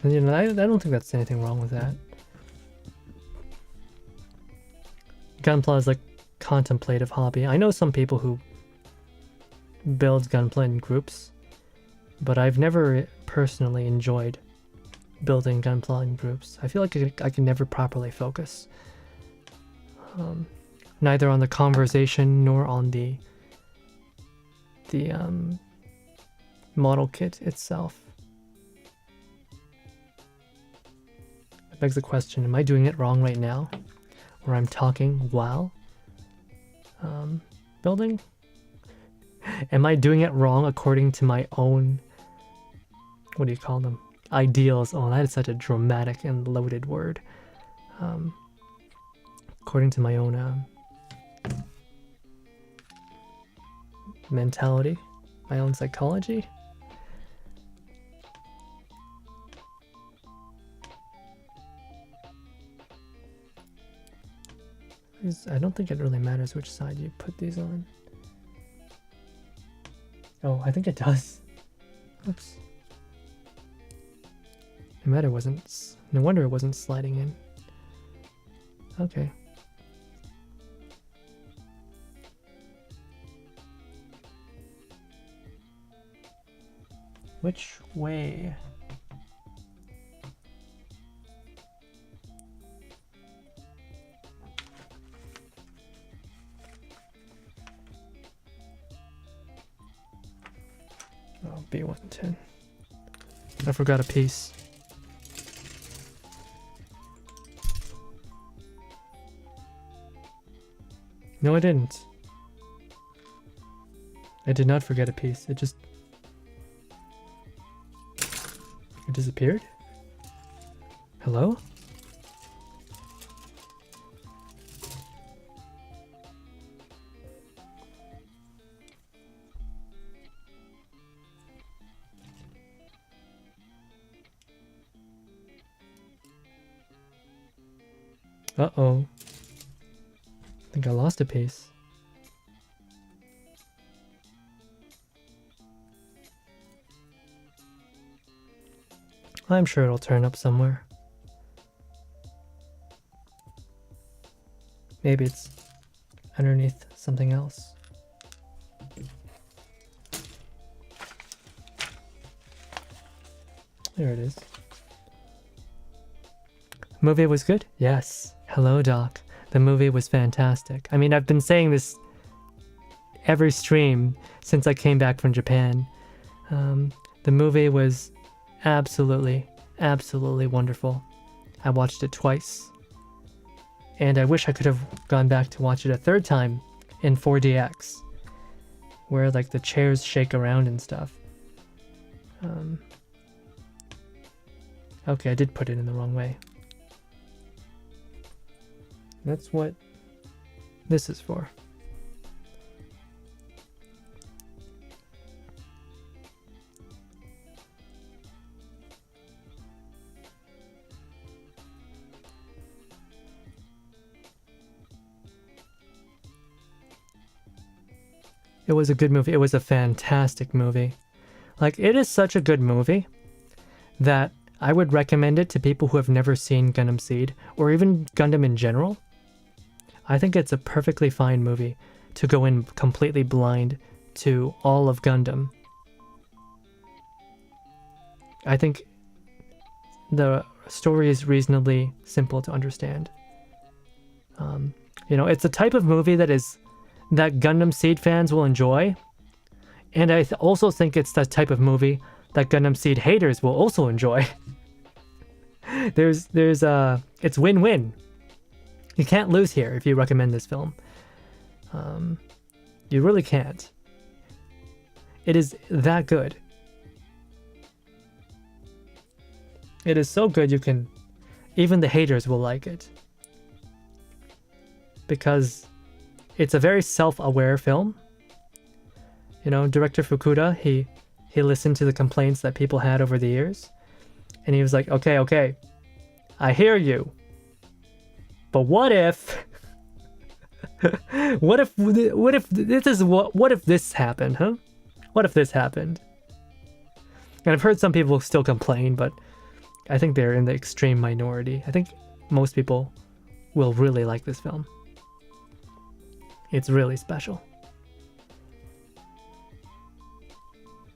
And you know, I don't think that's anything wrong with that. Gunpla is like contemplative hobby. I know some people who build gunpla in groups, but I've never personally enjoyed building gunpla in groups. I feel like I can never properly focus. Neither on the conversation nor on the model kit itself. It begs the question, am I doing it wrong right now? Or I'm talking while building? Am I doing it wrong according to my own, what do you call them? Ideals. Oh, that is such a dramatic and loaded word. According to my own mentality, my own psychology. I don't think it really matters which side you put these on. Oh, I think it does. Oops. No wonder it wasn't sliding in. Okay. Which way? Oh, B110. I forgot a piece. No, I didn't. I did not forget a piece. It disappeared? Hello? Uh-oh. I think I lost a piece. I'm sure it'll turn up somewhere. Maybe it's underneath something else. There it is. Movie was good? Yes. Hello, Doc. The movie was fantastic. I mean, I've been saying this every stream since I came back from Japan. The movie was absolutely wonderful. I watched it twice. And I wish I could have gone back to watch it a third time in 4DX, where like the chairs shake around and stuff. Okay, I did put it in the wrong way. That's what this is for. It was a good movie. It was a fantastic movie. Like, it is such a good movie that I would recommend it to people who have never seen Gundam Seed or even Gundam in general. I think it's a perfectly fine movie to go in completely blind to all of Gundam. I think the story is reasonably simple to understand. You know, it's a type of movie that Gundam Seed fans will enjoy, and I also think it's the type of movie that Gundam Seed haters will also enjoy. It's win-win. You can't lose here if you recommend this film. You really can't. It is that good. It is so good even the haters will like it. Because it's a very self-aware film. You know, director Fukuda, he listened to the complaints that people had over the years. And he was like, okay, I hear you. But what if what if this happened, huh? What if this happened? And I've heard some people still complain, but I think they're in the extreme minority. I think most people will really like this film. It's really special.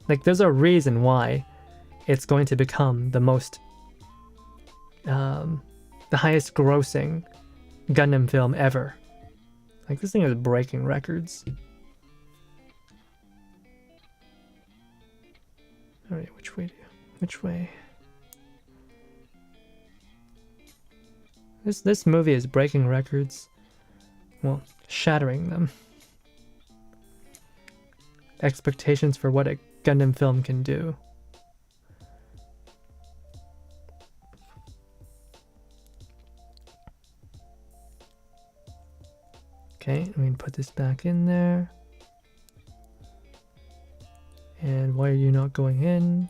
Like, there's a reason why it's going to become the most, the highest grossing Gundam film ever. Like, this thing is breaking records. Alright, which way? This movie is breaking records. Well, shattering them. Expectations for what a Gundam film can do. Okay, I'm gonna put this back in there. And why are you not going in?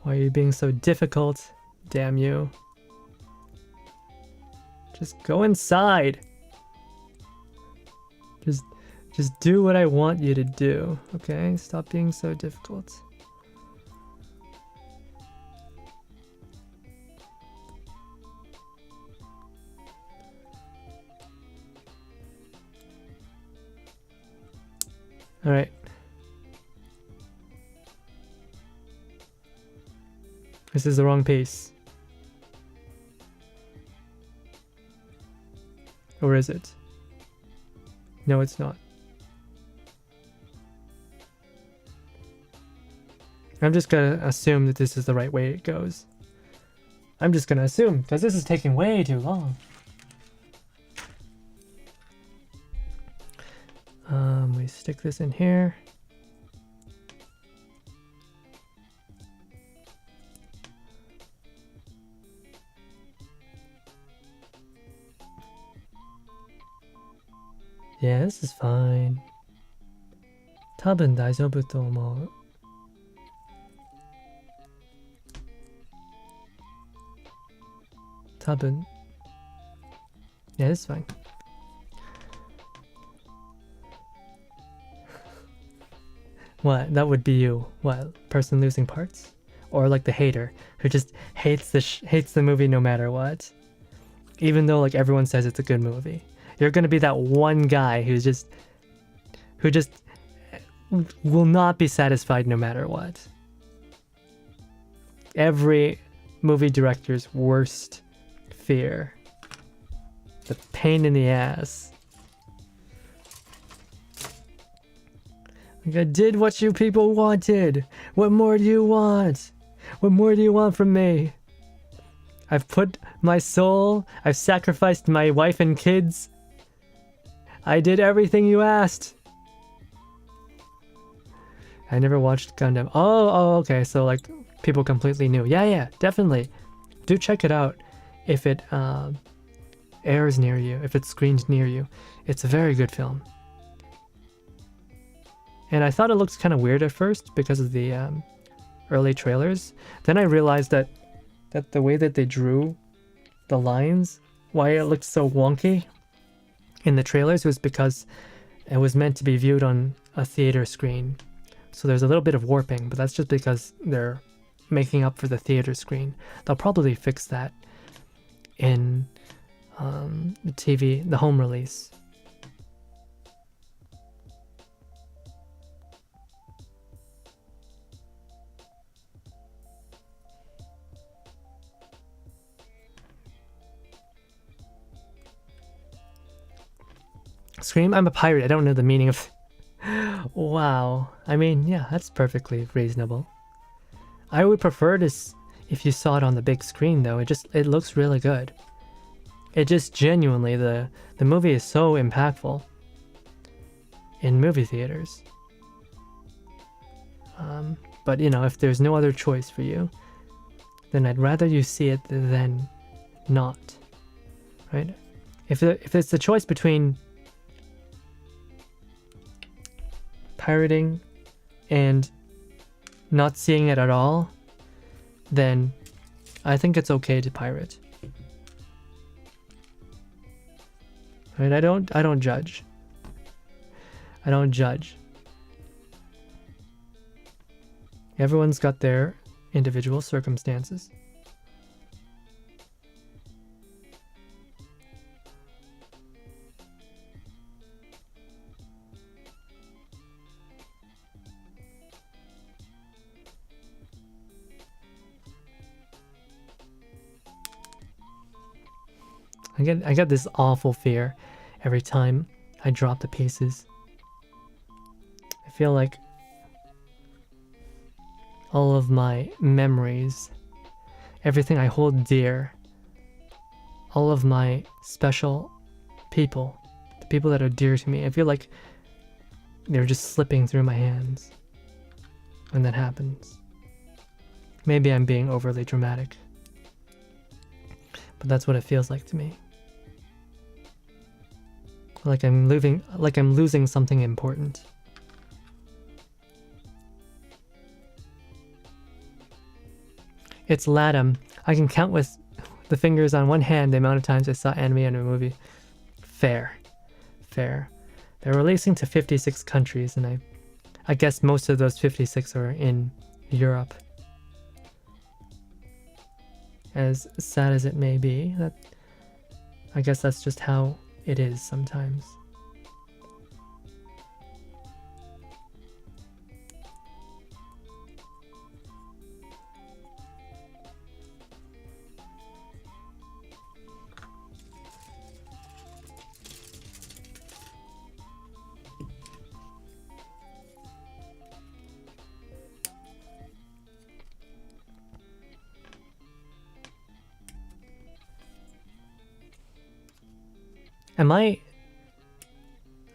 Why are you being so difficult? Damn you. Just go inside. Just do what I want you to do, okay? Stop being so difficult. All right. This is the wrong piece. Or is it? No, it's not. I'm just gonna assume that this is the right way it goes. I'm just gonna assume, because this is taking way too long. We stick this in here. Yeah, this is fine. 多分大丈夫と思う. Yeah, this is fine. What? That would be you. What? Person losing parts? Or like the hater who just hates the movie no matter what, even though like everyone says it's a good movie. You're gonna be that one guy who just will not be satisfied no matter what. Every movie director's worst fear. The pain in the ass. Like, I did what you people wanted. What more do you want? What more do you want from me? I've put my soul, I've sacrificed my wife and kids. I did everything you asked. I never watched Gundam. Oh, okay. So like people completely new. Yeah, definitely. Do check it out if it airs near you, if it's screened near you. It's a very good film. And I thought it looked kind of weird at first because of the early trailers. Then I realized that the way that they drew the lines, why it looked so wonky in the trailers, was because it was meant to be viewed on a theater screen. So there's a little bit of warping, but that's just because they're making up for the theater screen. They'll probably fix that in the TV, the home release. Scream, I'm a pirate. I don't know the meaning of... Wow. I mean, yeah, that's perfectly reasonable. I would prefer this if you saw it on the big screen, though. It looks really good. It just genuinely, the movie is so impactful in movie theaters. But, you know, if there's no other choice for you, then I'd rather you see it than not. Right? If it's the choice between pirating and not seeing it at all, then I think it's okay to pirate. Right? I don't judge. I don't judge. Everyone's got their individual circumstances. I get this awful fear every time I drop the pieces. I feel like all of my memories, everything I hold dear, all of my special people, the people that are dear to me, I feel like they're just slipping through my hands when that happens. Maybe I'm being overly dramatic, but that's what it feels like to me. Like I'm losing something important. It's Latam. I can count with the fingers on one hand the amount of times I saw anime in a movie. Fair. Fair. They're releasing to 56 countries, and I guess most of those 56 are in Europe. As sad as it may be, I guess that's just how it is sometimes.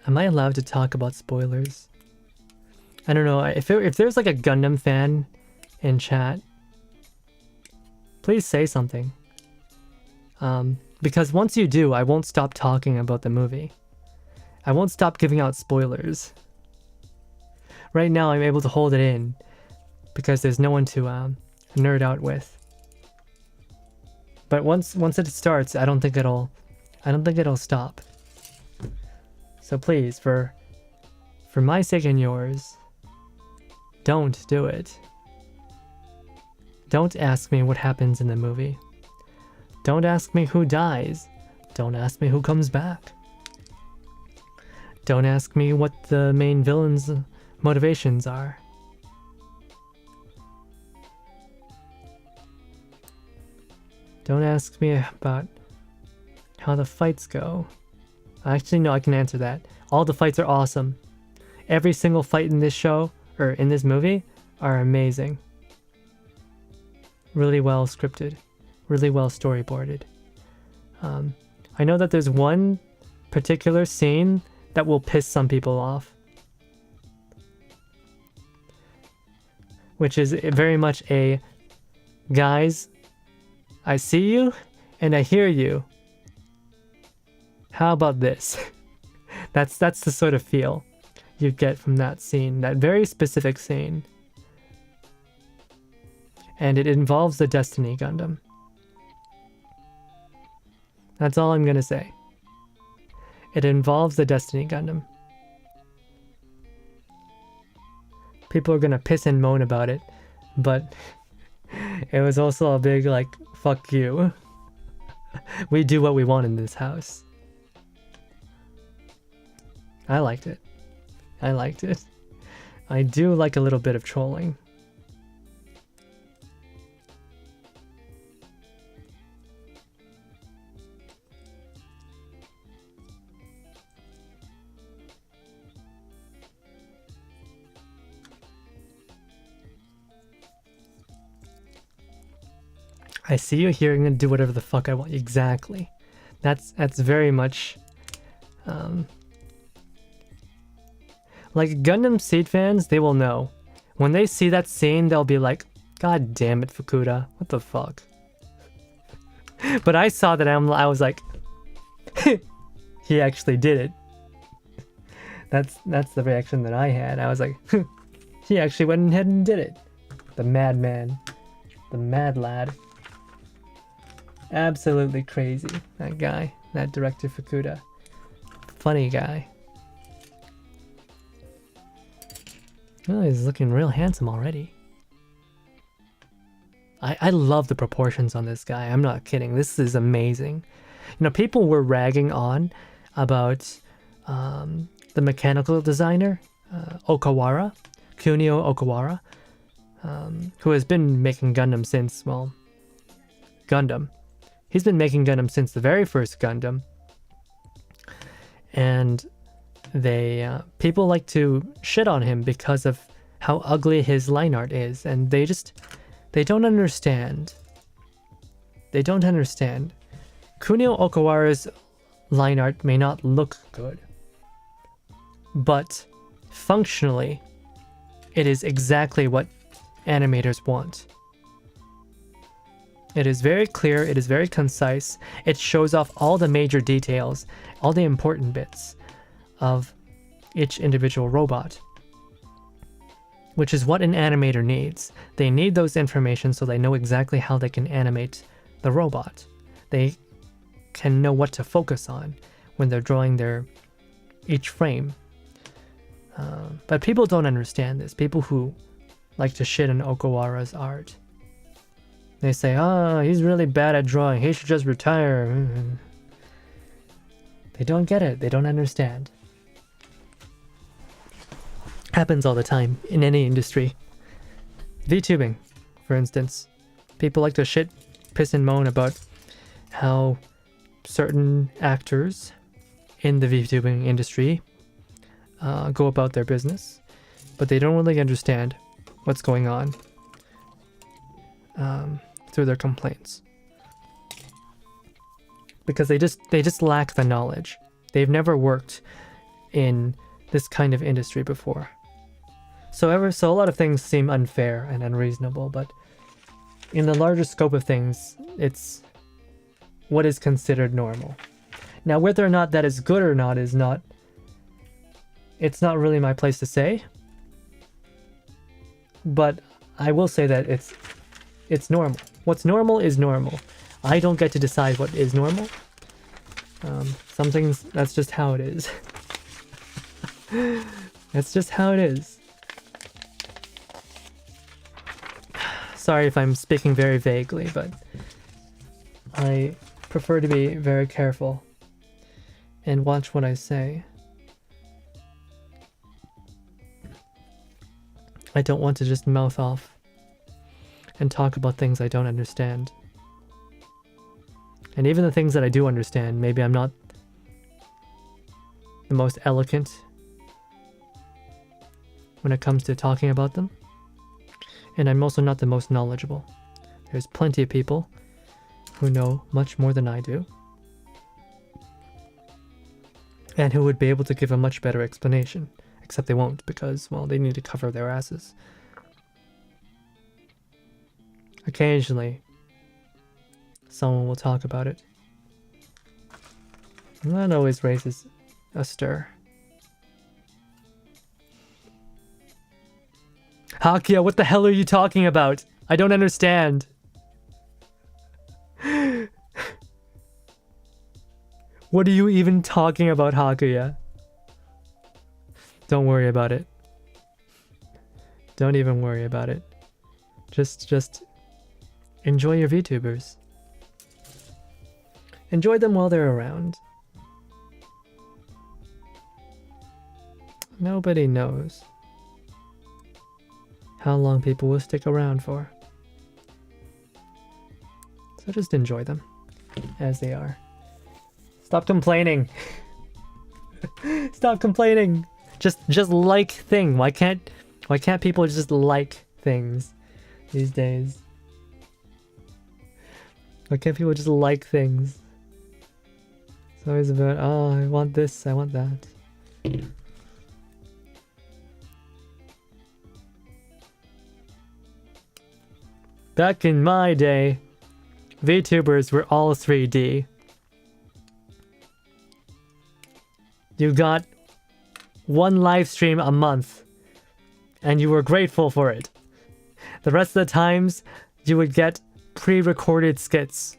Am I allowed to talk about spoilers? I don't know. If there's like a Gundam fan in chat, please say something. Because once you do, I won't stop talking about the movie. I won't stop giving out spoilers. Right now, I'm able to hold it in because there's no one to nerd out with. But once it starts, I don't think it'll stop. So please, for my sake and yours, don't do it. Don't ask me what happens in the movie. Don't ask me who dies. Don't ask me who comes back. Don't ask me what the main villain's motivations are. Don't ask me about how the fights go. Actually, no, I can answer that. All the fights are awesome. Every single fight in this show, or in this movie, are amazing. Really well scripted. Really well storyboarded. I know that there's one particular scene that will piss some people off. Which is very much a, guys, I see you and I hear you. How about this? That's the sort of feel you get from that scene, that very specific scene. And it involves the Destiny Gundam. That's all I'm gonna say. It involves the Destiny Gundam. People are gonna piss and moan about it, but it was also a big, like, fuck you. We do what we want in this house. I liked it. I liked it. I do like a little bit of trolling. I see you here and do whatever the fuck I want. Exactly. That's very much like Gundam Seed fans, they will know. When they see that scene, they'll be like, God damn it, Fukuda. What the fuck? But I saw that I was like, he actually did it. That's the reaction that I had. I was like, he actually went ahead and did it. The madman. The mad lad. Absolutely crazy. That guy. That director Fukuda. Funny guy. Oh, he's looking real handsome already. I love the proportions on this guy. I'm not kidding. This is amazing. You know, people were ragging on about the mechanical designer, Okawara, Kunio Okawara, who has been making Gundam since, well, Gundam. He's been making Gundam since the very first Gundam. And people like to shit on him because of how ugly his line art is. And they don't understand. They don't understand. Kunio Okawara's line art may not look good, but functionally, it is exactly what animators want. It is very clear, it is very concise, it shows off all the major details, all the important bits of each individual robot, which is what an animator needs. They need those information so they know exactly how they can animate the robot. They can know what to focus on when they're drawing each frame. But people don't understand this. People who like to shit on Okawara's art. They say, oh, he's really bad at drawing. He should just retire. They don't get it. They don't understand. Happens all the time in any industry. VTubing, for instance. People like to shit, piss and moan about how certain actors in the VTubing industry go about their business, but they don't really understand what's going on through their complaints, because they just lack the knowledge. They've never worked in this kind of industry before. So a lot of things seem unfair and unreasonable, but in the larger scope of things, it's what is considered normal. Now, whether or not that is good or not is not, it's not really my place to say, but I will say that it's normal. What's normal is normal. I don't get to decide what is normal. Some things, that's just how it is. That's just how it is. Sorry if I'm speaking very vaguely, but I prefer to be very careful and watch what I say. I don't want to just mouth off and talk about things I don't understand. And even the things that I do understand, maybe I'm not the most eloquent when it comes to talking about them. And I'm also not the most knowledgeable. There's plenty of people who know much more than I do, and who would be able to give a much better explanation, except they won't because, well, they need to cover their asses. Occasionally, someone will talk about it. And that always raises a stir. Hakuya, what the hell are you talking about? I don't understand. What are you even talking about, Hakuya? Don't worry about it. Don't even worry about it. Just enjoy your VTubers. Enjoy them while they're around. Nobody knows how long people will stick around for. So just enjoy them as they are. Stop complaining. Stop complaining. Just like thing. Why can't people just like things these days? Why can't people just like things? It's always about, oh, I want this, I want that. Back in my day, VTubers were all 3D. You got one live stream a month, and you were grateful for it. The rest of the times, you would get pre-recorded skits.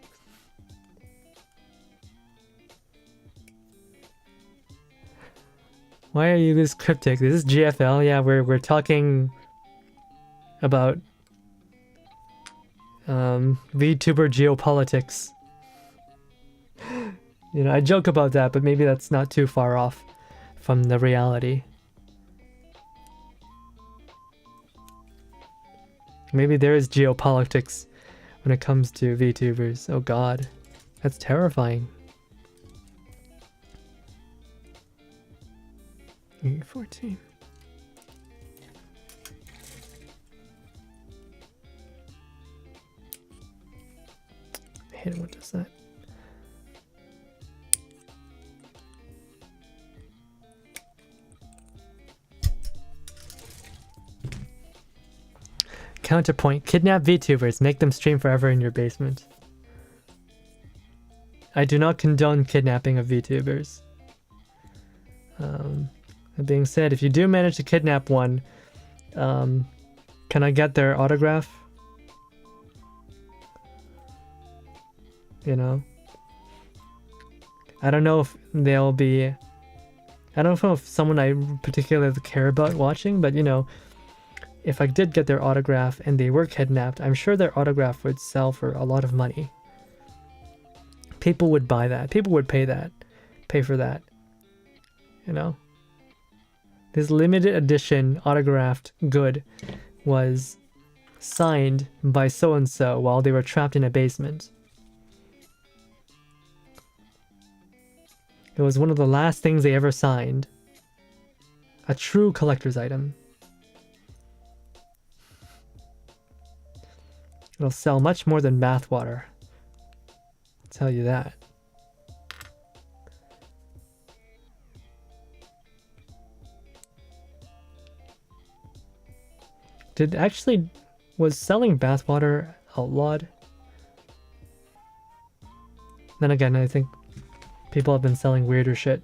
Why are you this cryptic? This is GFL. Yeah, we're talking about VTuber geopolitics. You know, I joke about that, but maybe that's not too far off from the reality. Maybe there is geopolitics when it comes to VTubers. Oh god, that's terrifying. 14. I hate it. What does that? Counterpoint. Kidnap VTubers. Make them stream forever in your basement. I do not condone kidnapping of VTubers. That being said, if you do manage to kidnap one, can I get their autograph? You know? I don't know if they'll be... I don't know if someone I particularly care about watching, but you know, if I did get their autograph and they were kidnapped, I'm sure their autograph would sell for a lot of money. People would buy that. People would pay for that. You know? This limited edition autographed good was signed by so-and-so while they were trapped in a basement. It was one of the last things they ever signed. A true collector's item. It'll sell much more than bathwater. I'll tell you that. Was selling bathwater outlawed? Then again, I think people have been selling weirder shit.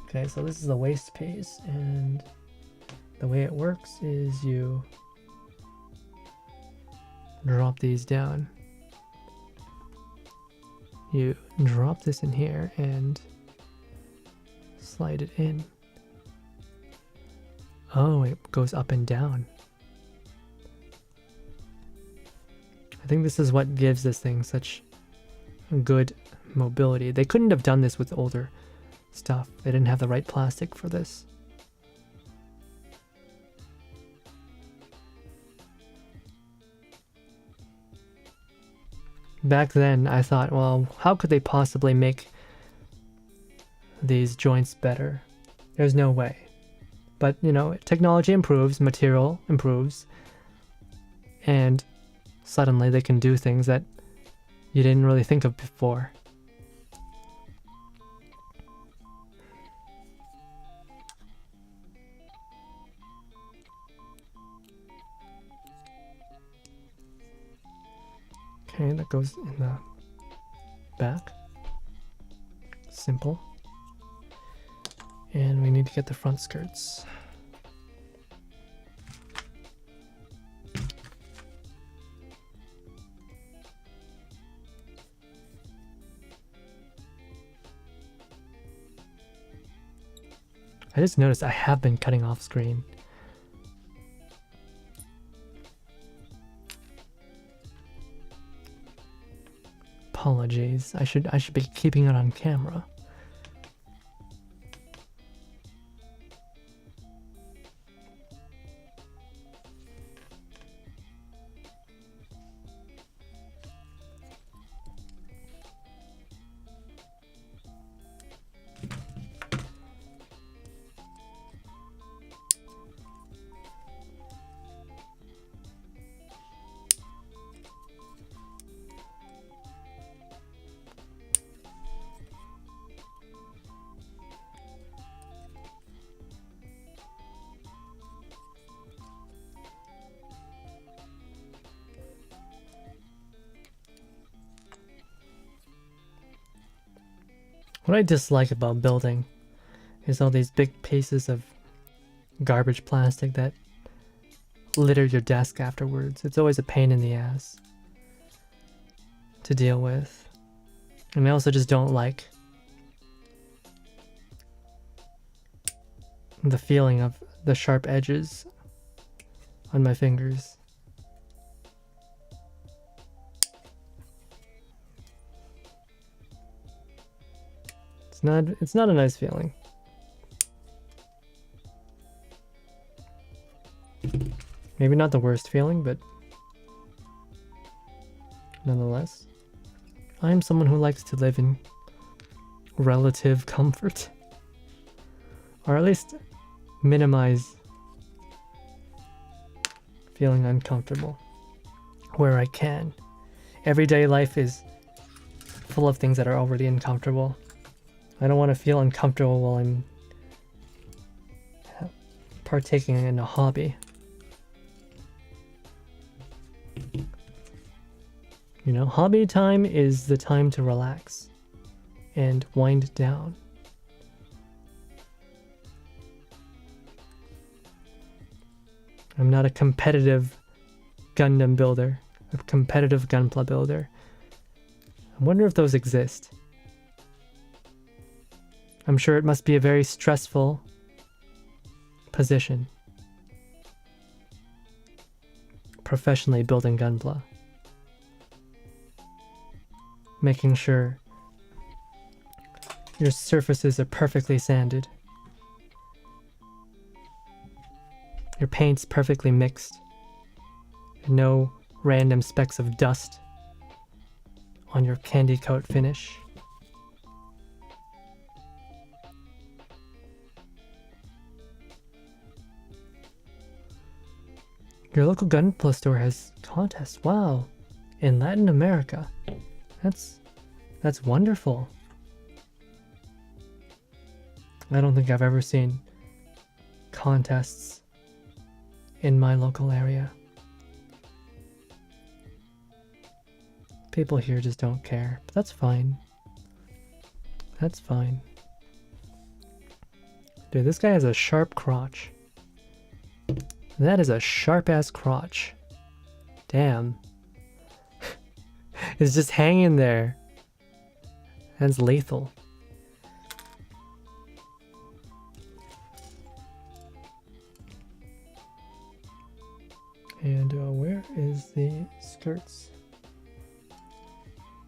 Okay, so this is the waste piece, and the way it works is you drop these down. You drop this in here and slide it in. Oh, it goes up and down. I think this is what gives this thing such good mobility. They couldn't have done this with older stuff. They didn't have the right plastic for this. Back then, I thought, well, how could they possibly make these joints better? There's no way. But, you know, technology improves, material improves, and suddenly they can do things that you didn't really think of before. Okay, that goes in the back. Simple. And we need to get the front skirts. I just noticed I have been cutting off screen. Apologies. I should be keeping it on camera. What I dislike about building is all these big pieces of garbage plastic that litter your desk afterwards. It's always a pain in the ass to deal with. And I also just don't like the feeling of the sharp edges on my fingers. It's not a nice feeling. Maybe not the worst feeling, but nonetheless. I am someone who likes to live in relative comfort. Or at least minimize feeling uncomfortable where I can. Everyday life is full of things that are already uncomfortable. I don't want to feel uncomfortable while I'm partaking in a hobby. You know, hobby time is the time to relax and wind down. I'm not a competitive Gundam builder, a competitive gunpla builder. I wonder if those exist. I'm sure it must be a very stressful position. Professionally building gunpla. Making sure your surfaces are perfectly sanded. Your paint's perfectly mixed. No random specks of dust on your candy coat finish. Your local gunpla store has contests. Wow. In Latin America. That's wonderful. I don't think I've ever seen contests in my local area. People here just don't care, but that's fine. That's fine. Dude, this guy has a sharp crotch. That is a sharp-ass crotch. Damn. It's just hanging there. That's lethal. And where is the skirts?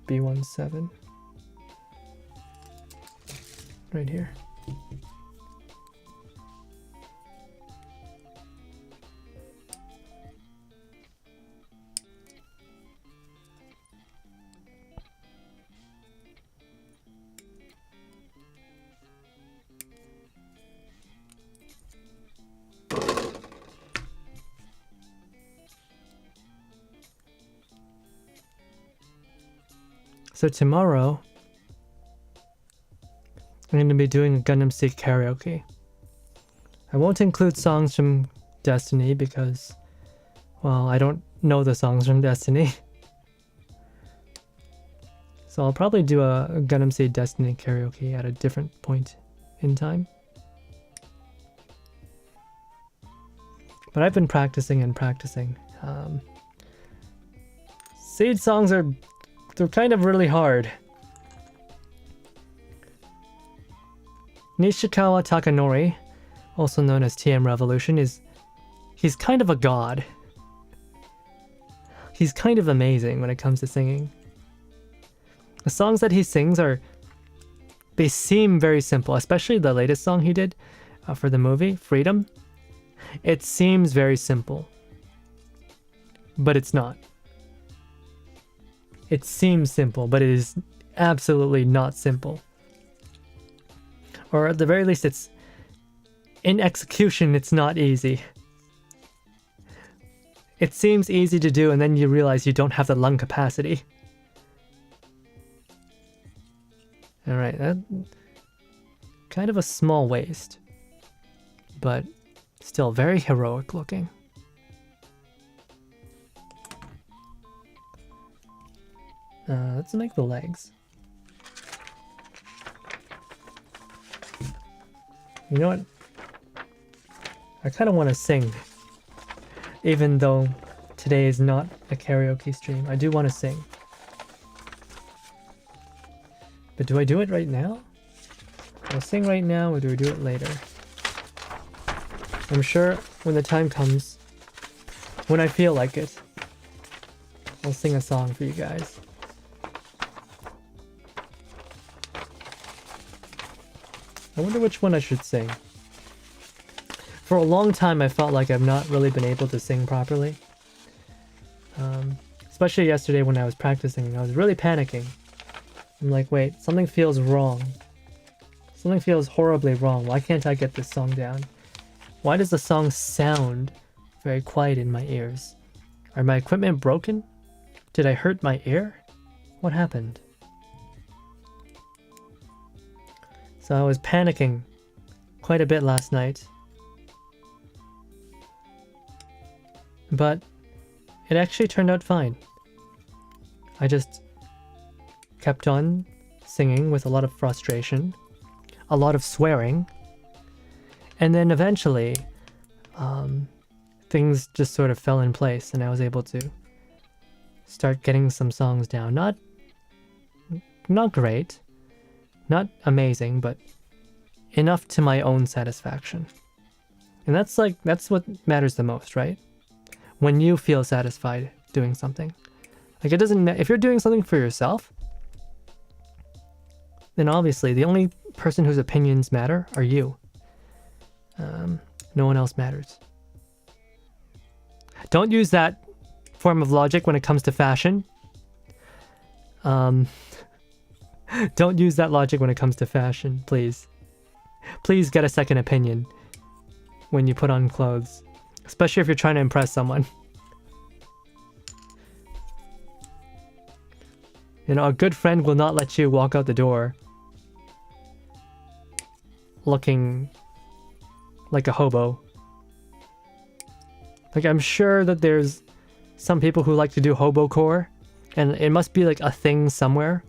B17. Right here. So tomorrow, I'm going to be doing a Gundam Seed karaoke. I won't include songs from Destiny because, well, I don't know the songs from Destiny. So I'll probably do a Gundam Seed Destiny karaoke at a different point in time. But I've been practicing and practicing. Seed songs they're kind of really hard. Nishikawa Takanori, also known as TM Revolution, he's kind of a god. He's kind of amazing when it comes to singing. The songs that he sings they seem very simple, especially the latest song he did for the movie, Freedom. It seems very simple, but it's not. It seems simple, but it is absolutely not simple. Or at the very least, it's in execution, it's not easy. It seems easy to do, and then you realize you don't have the lung capacity. Alright, that kind of a small waist, but still very heroic looking. Let's make the legs. You know what? I kind of want to sing. Even though today is not a karaoke stream. I do want to sing. But do I do it right now? Do I sing right now or do I do it later? I'm sure when the time comes, when I feel like it, I'll sing a song for you guys. I wonder which one I should sing. For a long time, I felt like I've not really been able to sing properly. Especially yesterday when I was practicing, I was really panicking. I'm like, wait, something feels wrong. Something feels horribly wrong. Why can't I get this song down? Why does the song sound very quiet in my ears? Are my equipment broken? Did I hurt my ear? What happened? So I was panicking quite a bit last night. But it actually turned out fine. I just kept on singing with a lot of frustration, a lot of swearing, and then eventually things just sort of fell in place and I was able to start getting some songs down. Not great, not amazing, but enough to my own satisfaction. And that's what matters the most, right? When you feel satisfied doing something. Like, it doesn't matter if you're doing something for yourself, then obviously the only person whose opinions matter are you. No one else matters. Don't use that form of logic when it comes to fashion. Don't use that logic when it comes to fashion, please. Please get a second opinion when you put on clothes. Especially if you're trying to impress someone. You know, a good friend will not let you walk out the door looking like a hobo. Like, I'm sure that there's some people who like to do hobo-core, and it must be like a thing somewhere,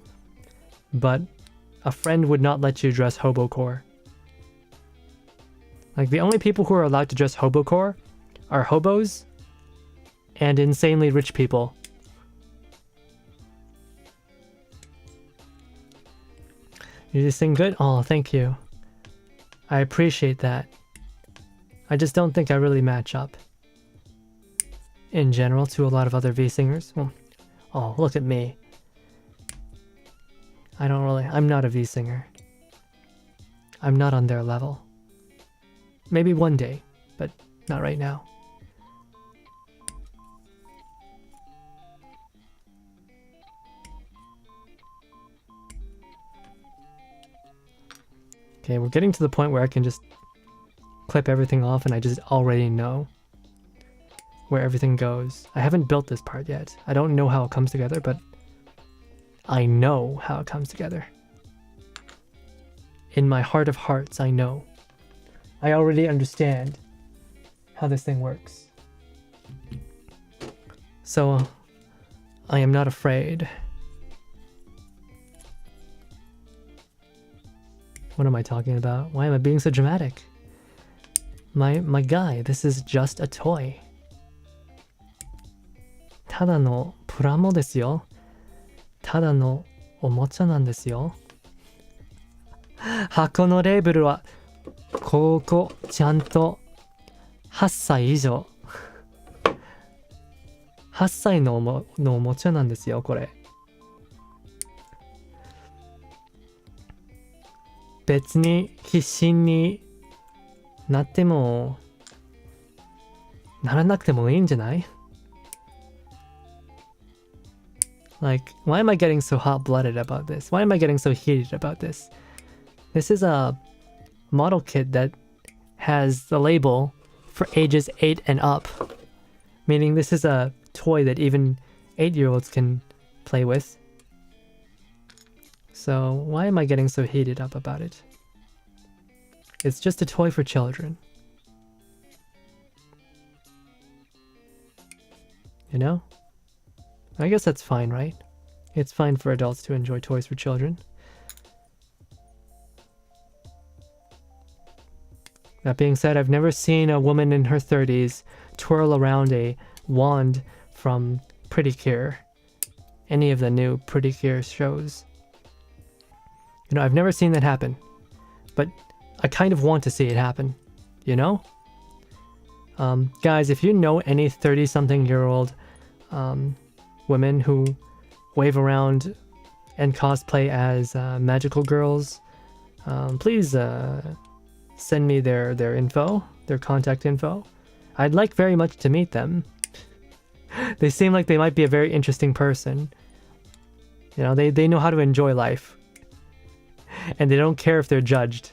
but a friend would not let you dress hobo-core. Like, the only people who are allowed to dress hobo-core are hobos and insanely rich people. You just sing good? Oh, thank you. I appreciate that. I just don't think I really match up in general to a lot of other V singers. Well, oh, look at me. I'm not a V singer. I'm not on their level. Maybe one day, but not right now. Okay, we're getting to the point where I can just clip everything off and I just already know where everything goes. I haven't built this part yet. I don't know how it comes together, but I know how it comes together. In my heart of hearts, I know. I already understand how this thing works. So, I am not afraid. What am I talking about? Why am I being so dramatic? My guy, this is just a toy. ただのプラモですよ。ただのおもちゃなんですよ。箱のレーベルはここちゃんと8歳以上。8歳のおもちゃなんですよ、これ。別に必死になってもならなくてもいいんじゃない? Like, why am I getting so hot-blooded about this? Why am I getting so heated about this? This is a model kit that has the label for ages 8 and up. Meaning this is a toy that even 8-year-olds can play with. So why am I getting so heated up about it? It's just a toy for children. You know? I guess that's fine, right? It's fine for adults to enjoy toys for children. That being said, I've never seen a woman in her 30s twirl around a wand from Pretty Cure. Any of the new Pretty Cure shows. You know, I've never seen that happen. But I kind of want to see it happen. You know? Guys, if you know any 30-something-year-old women who wave around and cosplay as magical girls, please send me their info, their contact info. I'd like very much to meet them. They seem like they might be a very interesting person. You know, they know how to enjoy life. And they don't care if they're judged.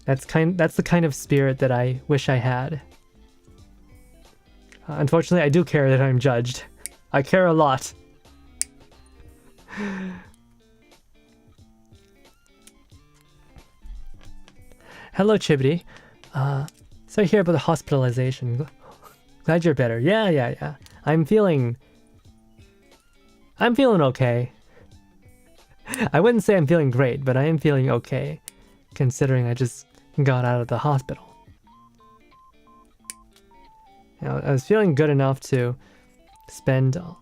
That's the kind of spirit that I wish I had. Unfortunately, I do care that I'm judged. I care a lot. Hello, Chibity. So I hear about the hospitalization. Glad you're better. Yeah. I'm feeling okay. I wouldn't say I'm feeling great, but I am feeling okay, considering I just got out of the hospital. You know, I was feeling good enough to spend a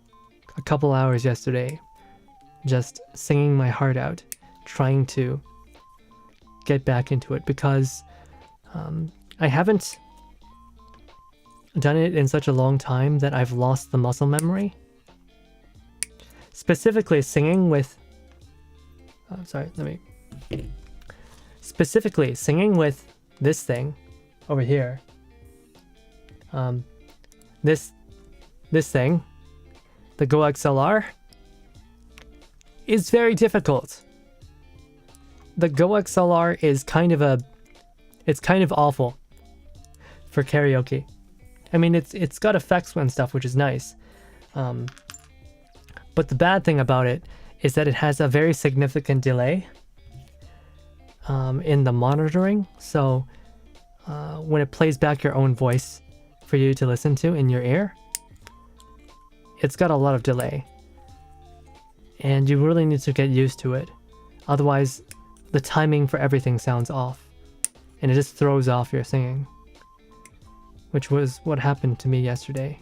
couple hours yesterday just singing my heart out, trying to get back into it, because I haven't done it in such a long time that I've lost the muscle memory. Specifically singing with specifically singing with this thing over here. This thing, the Go XLR, is very difficult. The Go XLR is kind of awful for karaoke. I mean, it's got effects and stuff, which is nice. But the bad thing about it is that it has a very significant delay in the monitoring. So when it plays back your own voice for you to listen to in your ear, it's got a lot of delay. And you really need to get used to it. Otherwise, the timing for everything sounds off. And it just throws off your singing. Which was what happened to me yesterday.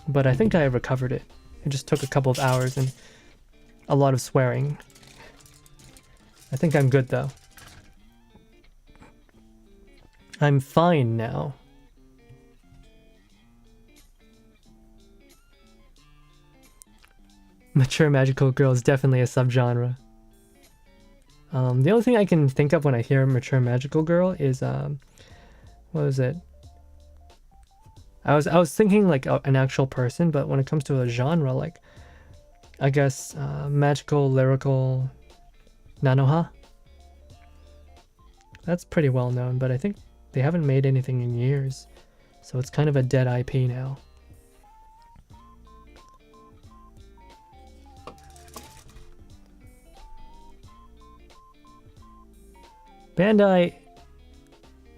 But I think I recovered it. It just took a couple of hours and a lot of swearing. I think I'm good though. I'm fine now. Mature magical girl is definitely a subgenre. The only thing I can think of when I hear mature magical girl is what was it? I was thinking like an actual person, but when it comes to a genre, like I guess magical lyrical Nanoha. That's pretty well known, but I think they haven't made anything in years, so it's kind of a dead IP now. Bandai,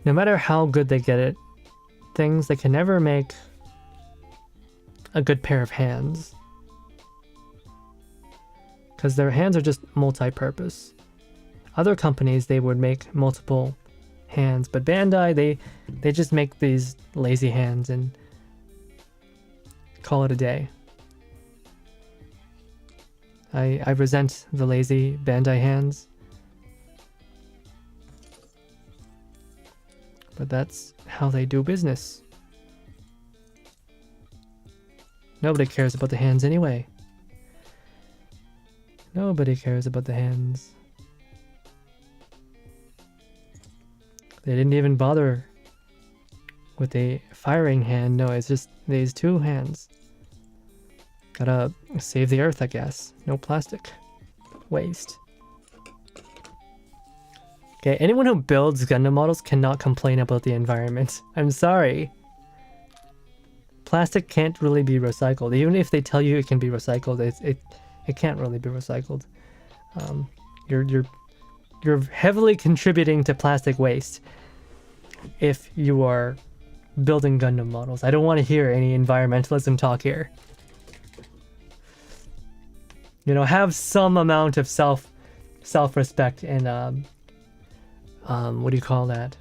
no matter how good they get at things, they can never make a good pair of hands. Because their hands are just multi-purpose. Other companies, they would make multiple hands, but Bandai, they just make these lazy hands and call it a day. I resent the lazy Bandai hands. But that's how they do business. Nobody cares about the hands anyway. Nobody cares about the hands. They didn't even bother with the firing hand. No, it's just these two hands. Gotta save the earth, I guess. No plastic waste. Okay, anyone who builds Gundam models cannot complain about the environment. I'm sorry. Plastic can't really be recycled. Even if they tell you it can be recycled, it can't really be recycled. You're heavily contributing to plastic waste if you are building Gundam models. I don't want to hear any environmentalism talk here. You know, have some amount of self-respect and what do you call that?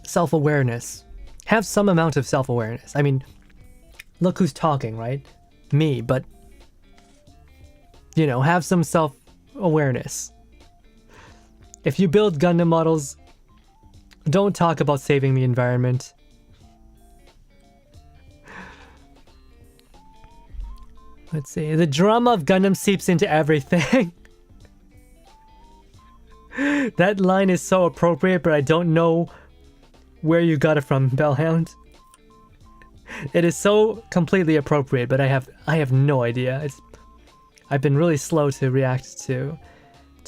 Self-awareness. Have some amount of self-awareness. I mean, look who's talking, right? Me, but you know, have some self-awareness. If you build Gundam models, don't talk about saving the environment. Let's see. The drama of Gundam seeps into everything. That line is so appropriate, but I don't know where you got it from, Bellhound. It is so completely appropriate, but I have no idea. I've been really slow to react to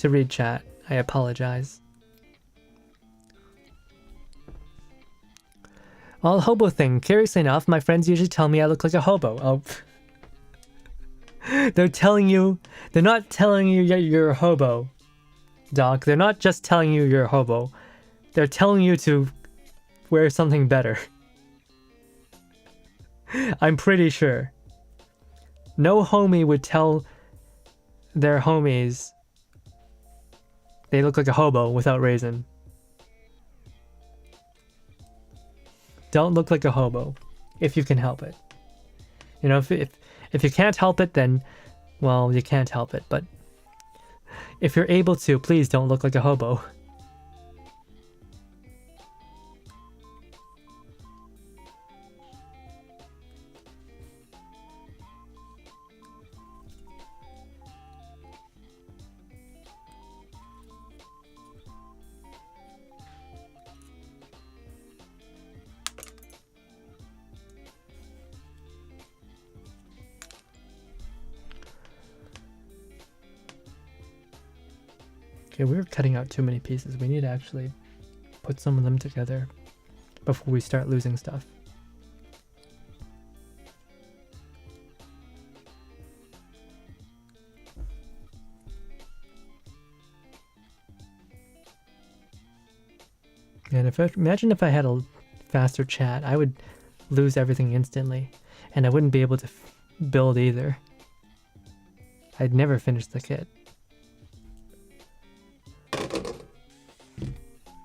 read chat. I apologize. Well, hobo thing. Curious enough, my friends usually tell me I look like a hobo. Oh. They're not telling you you're a hobo, Doc. They're not just telling you you're a hobo. They're telling you to wear something better. I'm pretty sure. No homie would tell their homies they look like a hobo without reason. Don't look like a hobo if you can help it. You know, if you can't help it, then, well, you can't help it. But if you're able to, please don't look like a hobo. Okay, we're cutting out too many pieces. We need to actually put some of them together before we start losing stuff. And imagine if I had a faster chat, I would lose everything instantly, and I wouldn't be able to build either. I'd never finish the kit.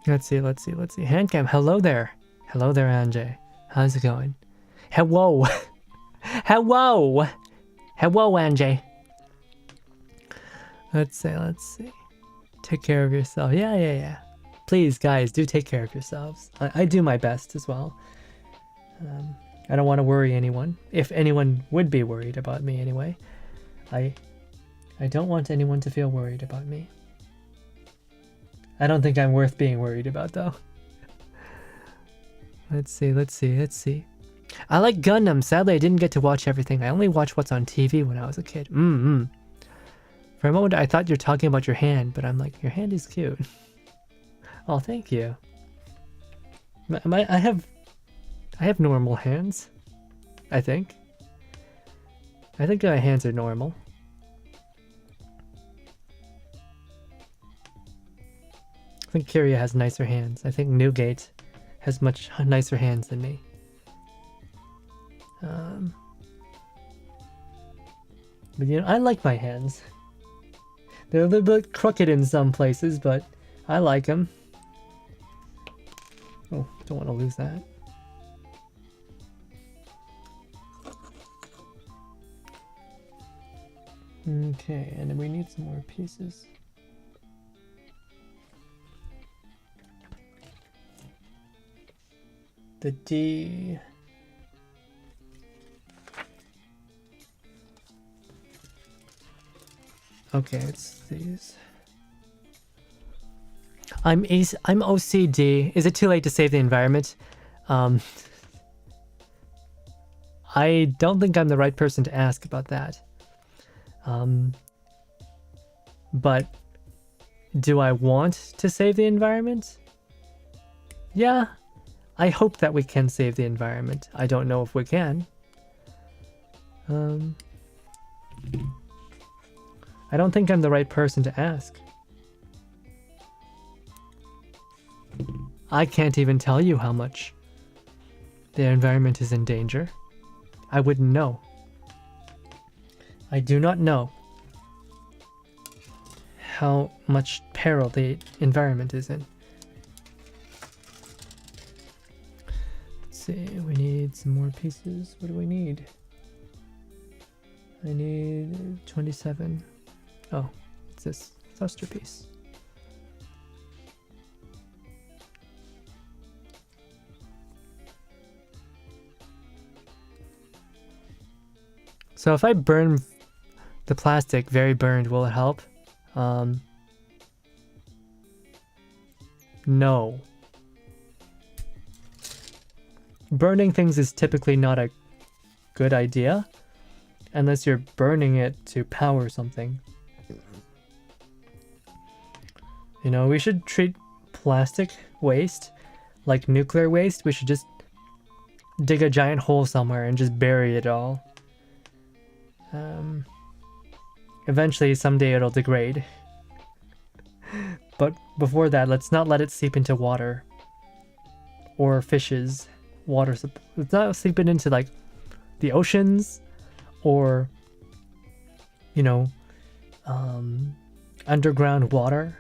Let's see. Handcam, hello there. Hello there, Anjay. How's it going? Hello. Hello, Anjay. Let's see. Take care of yourself. Yeah. Please, guys, do take care of yourselves. I do my best as well. I don't want to worry anyone. If anyone would be worried about me anyway. I don't want anyone to feel worried about me. I don't think I'm worth being worried about, though. Let's see. I like Gundam. Sadly, I didn't get to watch everything. I only watched what's on TV when I was a kid. For a moment, I thought you were talking about your hand, but I'm like, your hand is cute. Oh, thank you. I have normal hands. I think my hands are normal. I think Kiria has nicer hands. I think Newgate has much nicer hands than me. But you know, I like my hands. They're a little bit crooked in some places, but I like them. Oh, don't want to lose that. Okay, and then we need some more pieces. The D. Okay, it's these. I'm OCD. Is it too late to save the environment? I don't think I'm the right person to ask about that. But do I want to save the environment? Yeah. I hope that we can save the environment. I don't know if we can. I don't think I'm the right person to ask. I can't even tell you how much the environment is in danger. I wouldn't know. I do not know how much peril the environment is in. Let's see, we need some more pieces. What do we need? I need 27. Oh, it's this thruster piece. So if I burn the plastic very burned, will it help? No. Burning things is typically not a good idea unless you're burning it to power something. You know, we should treat plastic waste like nuclear waste. We should just dig a giant hole somewhere and just bury it all. Eventually, someday it'll degrade. But before that, let's not let it seep into water. Or fishes. Let's not seep it into, like, the oceans. Or, you know, underground water.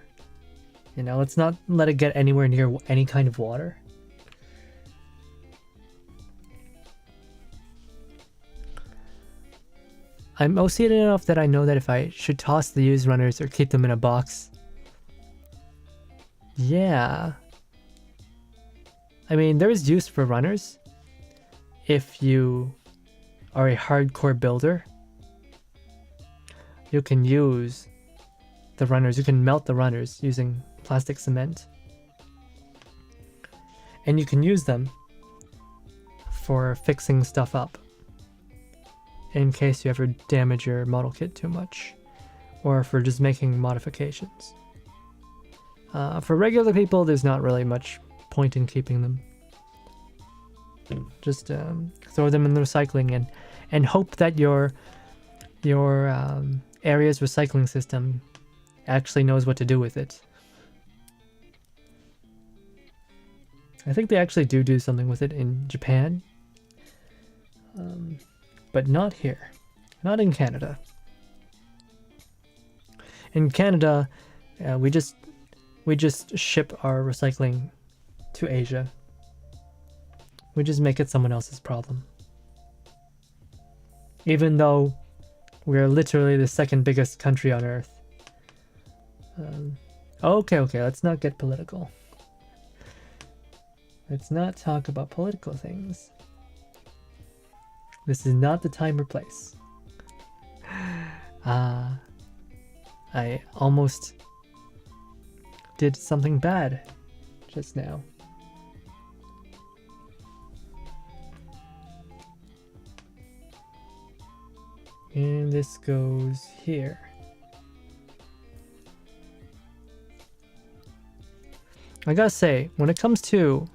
You know, let's not let it get anywhere near any kind of water. I'm OCD enough that I know that if I should toss the used runners or keep them in a box. Yeah. I mean, there is use for runners if you are a hardcore builder. You can use the runners. You can melt the runners using plastic cement. And you can use them for fixing stuff up in case you ever damage your model kit too much, or for just making modifications. For regular people, there's not really much point in keeping them. Just throw them in the recycling and hope that your area's recycling system actually knows what to do with it. I think they actually do something with it in Japan. But not here. Not in Canada. In Canada, we just ship our recycling to Asia. We just make it someone else's problem. Even though we're literally the second biggest country on Earth. Okay, let's not get political. Let's not talk about political things. This is not the time or place. I almost did something bad just now. And this goes here. I gotta say, when it comes to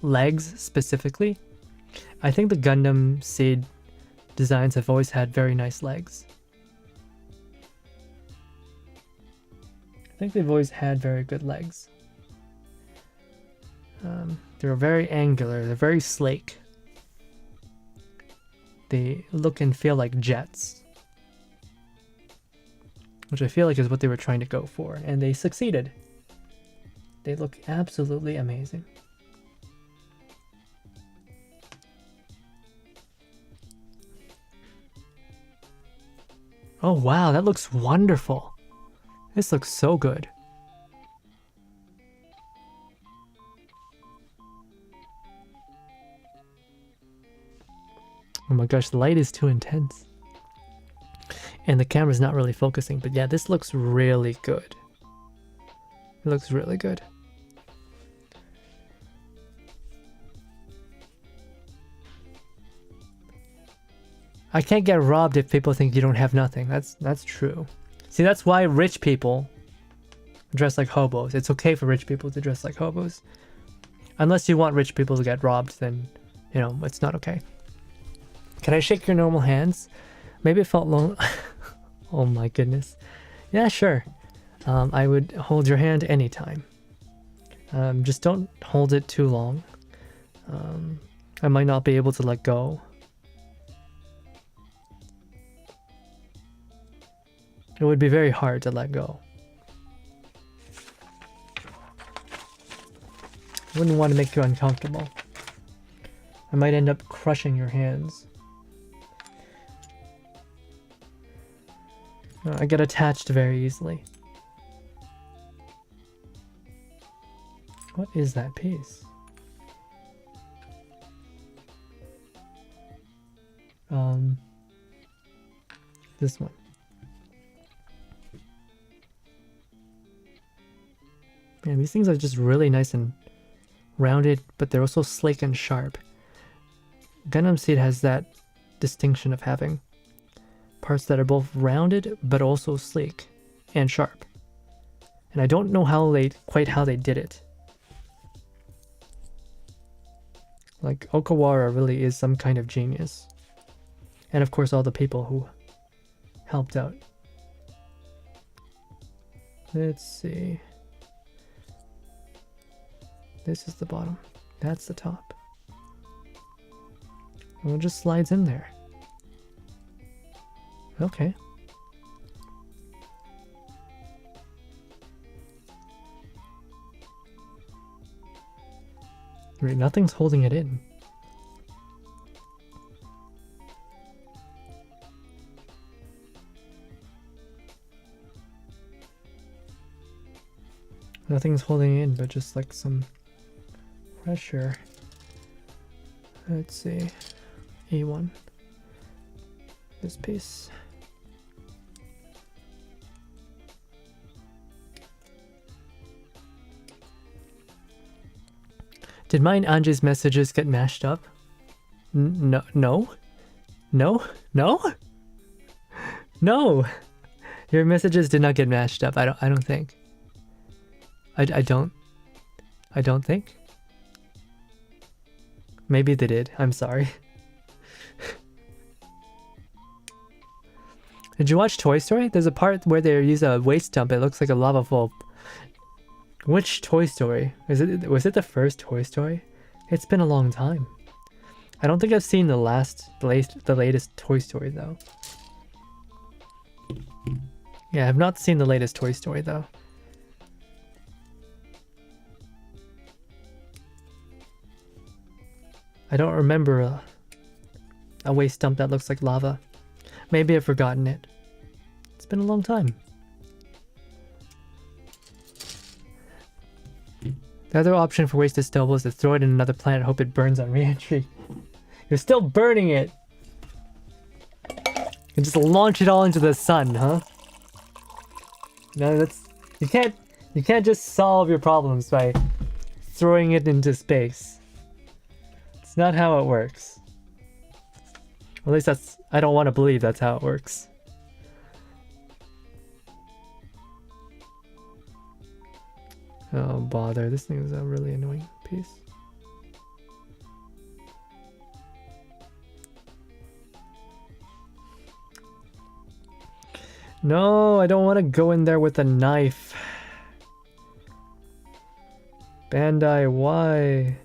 legs specifically, I think the Gundam Seed designs have always had very nice legs. I think they've always had very good legs. They're very angular, they're very slake. They look and feel like jets. Which I feel like is what they were trying to go for, and they succeeded. They look absolutely amazing. Oh wow, that looks wonderful. This looks so good. Oh my gosh, the light is too intense. And the camera's not really focusing, but yeah, this looks really good. It looks really good. I can't get robbed if people think you don't have nothing. That's true. See, that's why rich people dress like hobos. It's okay for rich people to dress like hobos. Unless you want rich people to get robbed, then, you know, it's not okay. Can I shake your normal hands? Maybe it felt long. Oh my goodness. Yeah, sure. I would hold your hand anytime. Just don't hold it too long. I might not be able to let go. It would be very hard to let go. I wouldn't want to make you uncomfortable. I might end up crushing your hands. I get attached very easily. What is that piece? This one. Man, these things are just really nice and rounded, but they're also sleek and sharp. Gundam Seed has that distinction of having parts that are both rounded but also sleek and sharp. And I don't know quite how they did it. Like, Okawara really is some kind of genius. And of course all the people who helped out. Let's see. This is the bottom. That's the top. And it just slides in there. Okay. Right, nothing's holding it in. Nothing's holding it in, but just like some pressure. Let's see. E1. This piece. Did mine Anji's messages get mashed up? No. No? No? No? No! Your messages did not get mashed up. I don't think. I don't think. Maybe they did. I'm sorry. Did you watch Toy Story? There's a part where they use a waste dump. It looks like a lava flow. Which Toy Story? Was it the first Toy Story? It's been a long time. I don't think I've seen the latest Toy Story though. Yeah, I've not seen the latest Toy Story though. I don't remember a waste dump that looks like lava. Maybe I've forgotten it. It's been a long time. The other option for waste disposal is to throw it in another planet and hope it burns on re-entry. You're still burning it! And just launch it all into the sun, huh? No, that's... You can't just solve your problems by throwing it into space. It's not how it works. At least that's... I don't want to believe that's how it works. Oh, bother. This thing is a really annoying piece. No, I don't want to go in there with a knife. Bandai, why?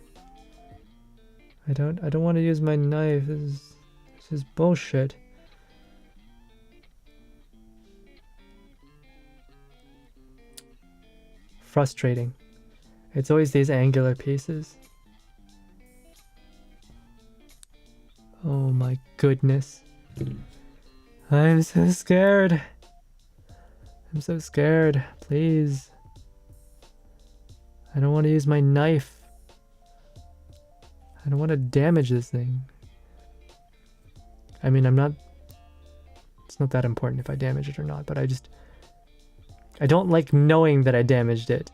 I don't want to use my knife. This is bullshit. Frustrating. It's always these angular pieces. Oh my goodness. I'm so scared. I'm so scared. Please. I don't want to use my knife. I don't want to damage this thing. I mean, it's not that important if I damage it or not, but I don't like knowing that I damaged it.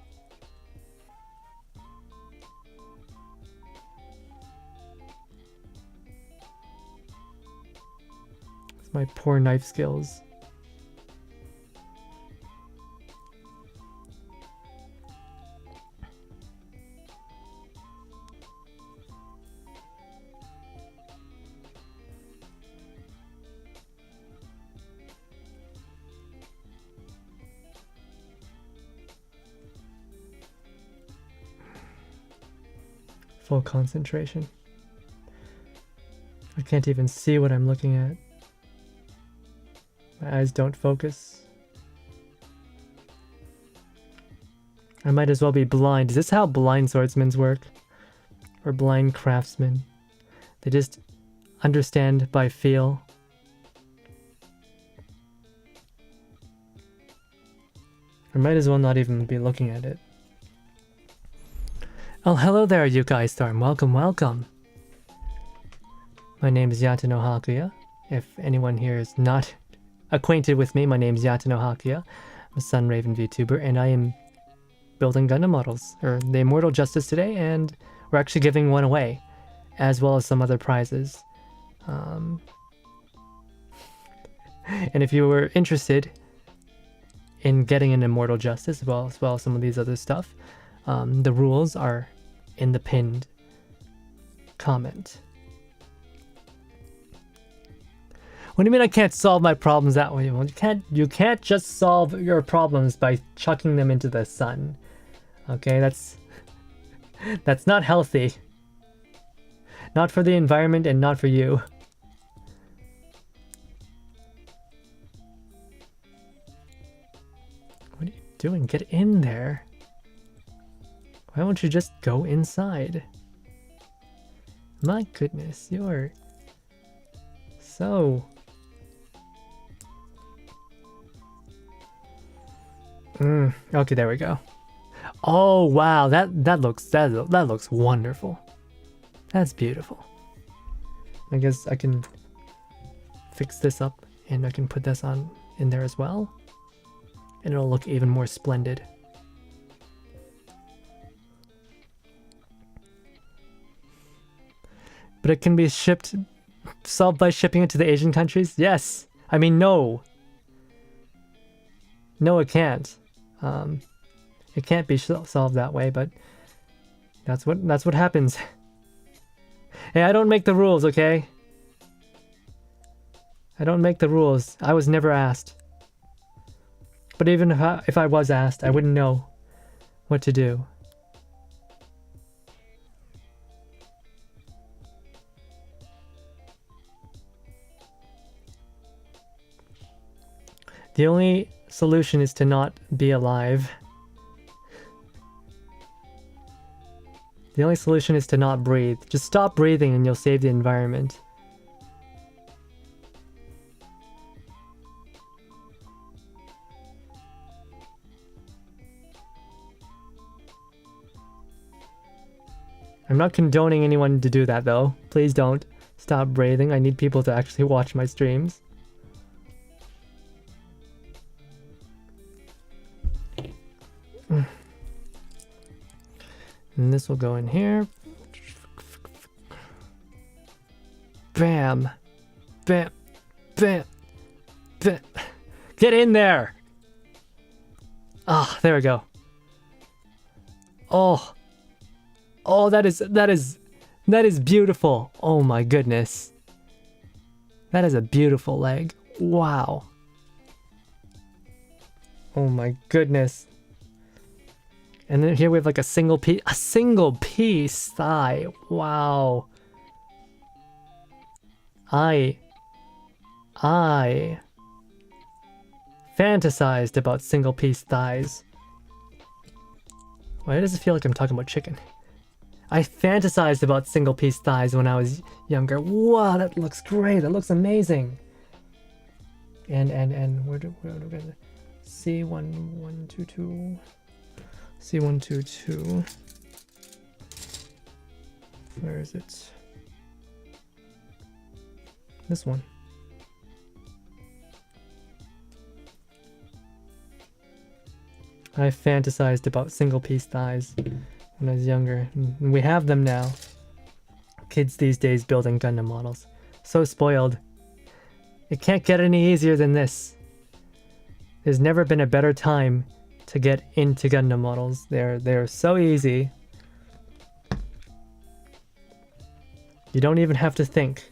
It's my poor knife skills. Full concentration. I can't even see what I'm looking at. My eyes don't focus. I might as well be blind. Is this how blind swordsmen work? Or blind craftsmen? They just understand by feel. I might as well not even be looking at it. Oh, hello there, Yukai Storm. Welcome, welcome. My name is Yatano Hakuya. If anyone here is not acquainted with me, my name is Yatano Hakuya. I'm a Sun Raven VTuber, and I am building Gundam models, or the Immortal Justice today, and we're actually giving one away, as well as some other prizes. And if you were interested in getting an Immortal Justice, as well as some of these other stuff, the rules are in the pinned comment. What do you mean I can't solve my problems that way? Well, you can't just solve your problems by chucking them into the sun. Okay, that's not healthy. Not for the environment and not for you. What are you doing? Get in there. Why won't you just go inside? My goodness, you're so... Okay, there we go. Oh wow, that looks wonderful. That's beautiful. I guess I can fix this up and I can put this on in there as well, and it'll look even more splendid. But it can be solved by shipping it to the Asian countries? Yes. I mean, no. No, it can't. It can't be solved that way, but that's what happens. Hey, I don't make the rules, okay? I don't make the rules. I was never asked. But even if I was asked, I wouldn't know what to do. The only solution is to not be alive. The only solution is to not breathe. Just stop breathing and you'll save the environment. I'm not condoning anyone to do that though. Please don't stop breathing. I need people to actually watch my streams. And this will go in here. Bam. Bam. Bam. Bam. Get in there! Ah, there we go. Oh. Oh, that is beautiful. Oh my goodness. That is a beautiful leg. Wow. Oh my goodness. And then here we have like a single piece thigh. Wow. I fantasized about single piece thighs. Why does it feel like I'm talking about chicken? I fantasized about single piece thighs when I was younger. Wow, that looks great. That looks amazing. And where do we go? C1122. C122. Where is it? This one. I fantasized about single piece thighs when I was younger. And we have them now. Kids these days building Gundam models. So spoiled. It can't get any easier than this. There's never been a better time to get into Gundam models. They're so easy. You don't even have to think.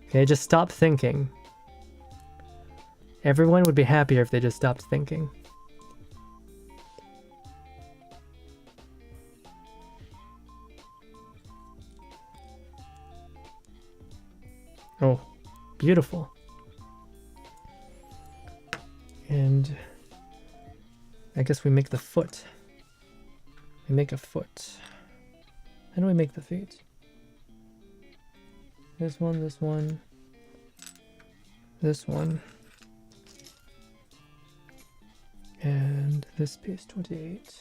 Okay, just stop thinking. Everyone would be happier if they just stopped thinking. Oh, beautiful. And I guess we make the foot. We make a foot. How do we make the feet? This one, this one, this one, and this piece, 28.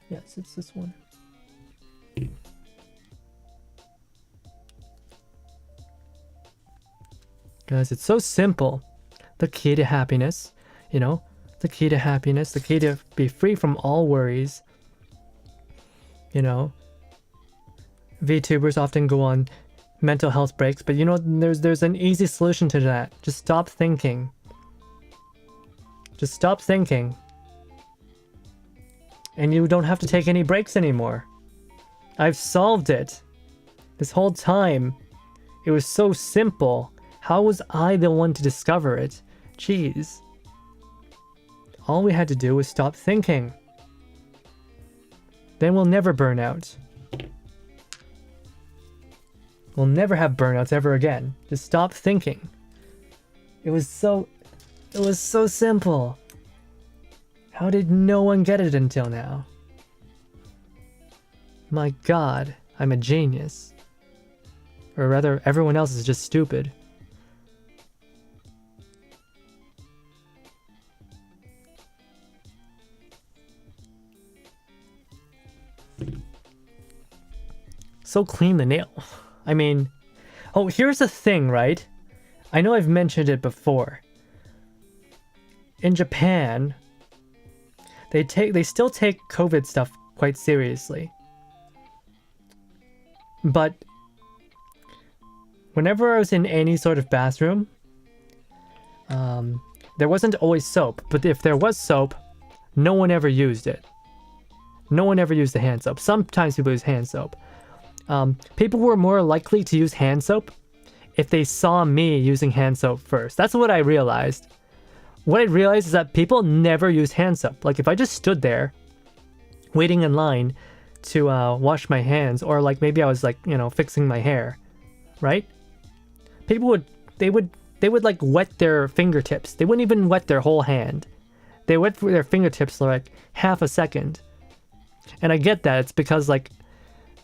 Yes, it's this one. Guys, it's so simple. The key to happiness, you know, the key to happiness, the key to be free from all worries. You know, VTubers often go on mental health breaks, but you know, there's an easy solution to that. Just stop thinking. Just stop thinking. And you don't have to take any breaks anymore. I've solved it. This whole time, it was so simple. How was I the one to discover it? Jeez. All we had to do was stop thinking. Then we'll never burn out. We'll never have burnouts ever again. Just stop thinking. It was so simple. How did no one get it until now? My God, I'm a genius. Or rather, everyone else is just stupid. So clean the nail. I mean, oh, here's the thing, right? I know I've mentioned it before. In Japan, they still take COVID stuff quite seriously. But whenever I was in any sort of bathroom, there wasn't always soap. But if there was soap, no one ever used it. No one ever used the hand soap. Sometimes people use hand soap. People were more likely to use hand soap if they saw me using hand soap first. That's what I realized. What I realized is that people never use hand soap. Like if I just stood there waiting in line to wash my hands, or like maybe I was like, you know, fixing my hair, right? People would like wet their fingertips. They wouldn't even wet their whole hand. They wet their fingertips for like half a second. And I get that. It's because like,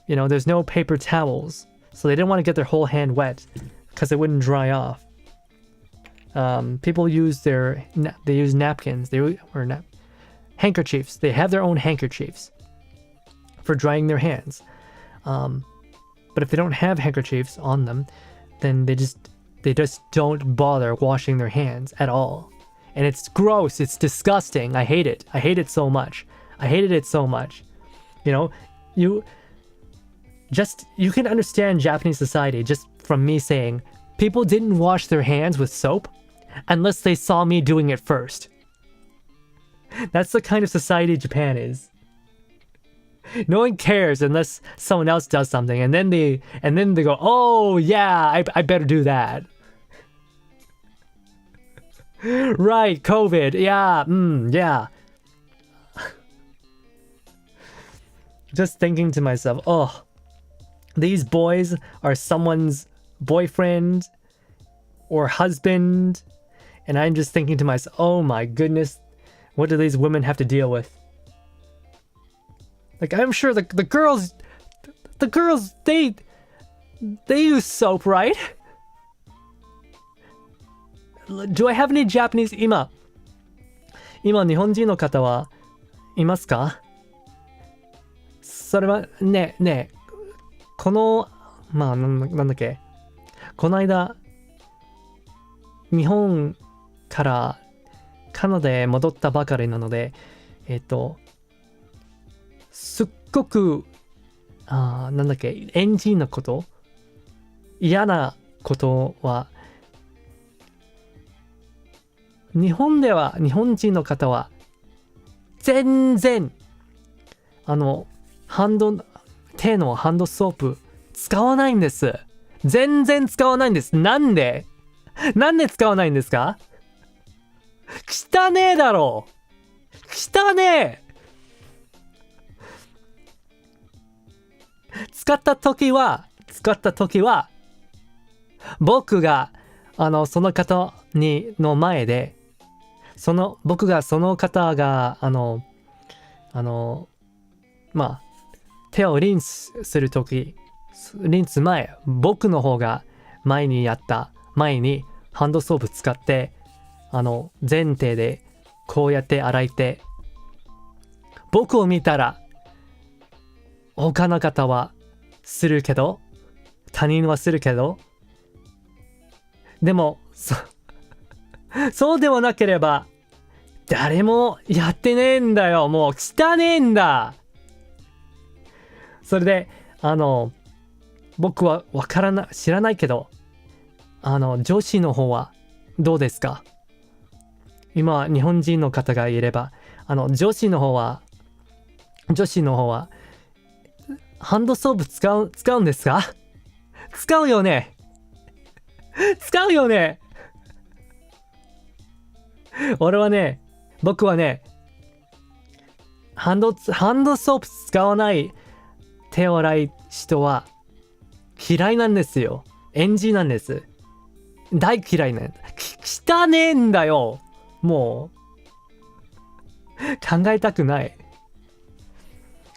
you know, there's no paper towels. So they didn't want to get their whole hand wet because it wouldn't dry off. People use they use napkins. Handkerchiefs. They have their own handkerchiefs for drying their hands. But if they don't have handkerchiefs on them, then they just don't bother washing their hands at all. And it's gross. It's disgusting. I hate it. I hate it so much. I hated it so much. You know, you can understand Japanese society just from me saying people didn't wash their hands with soap unless they saw me doing it first. That's the kind of society Japan is. No one cares unless someone else does something, and then they go, oh yeah, I better do that. Right, COVID, yeah, yeah. Just thinking to myself, oh, these boys are someone's boyfriend or husband, and I'm just thinking to myself, oh my goodness, what do these women have to deal with? Like, I'm sure the girls, they use soap, right? Do I have any Japanese 今日本人の方はいますか？それはねえこのなんだっけ、この間日本からカナダへ戻ったばかりなので、すっごくなんだっけ、NG なこと、嫌なことは日本では、日本人の方は全然手のハンドソープ使わないんです。全然使わないんです。なんで使わないんですか？汚ねえだろ。汚ねえ。使った時は僕がその方の前で、僕がその方が手をリンスする時、リンス前、僕の方が前にハンドソープ使って前提でこうやって洗いて、僕を見たら他の方はするけど、他人はするけど、でもそうではなければ誰もやってねえんだよ。もう汚ねえんだ。それで、僕は知らないけど、女子の方はどうですか？今、日本人の方がいれば、女子の方は、ハンドソープ使うんですか？使うよね。使うよね。僕はね、ハンドソープ使わない手を洗い人は嫌いなんですよ。NG なんです。大嫌いなんだ。汚ねえんだよ。もう、考えたくない。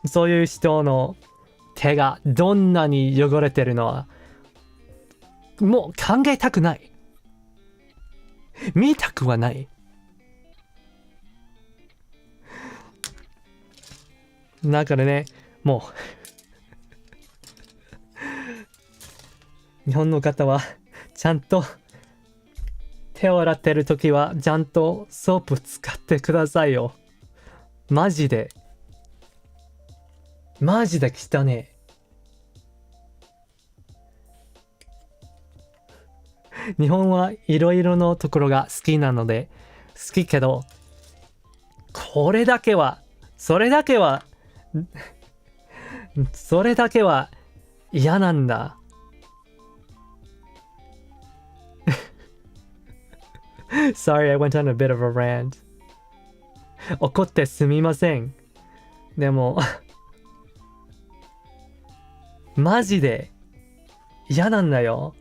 そういう人の手がどんなに汚れてるのは、もう考えたくない。見たくはない。だからね、もう日本の方はちゃんと手を洗ってる時はちゃんとソープ使ってくださいよ。マジで汚ねえ。日本はいろいろなところが好きなので好きけど、それだけは嫌なんだ。Sorry, I went on a bit of a rant. 怒ってすみません。でもマジで嫌なんだよ。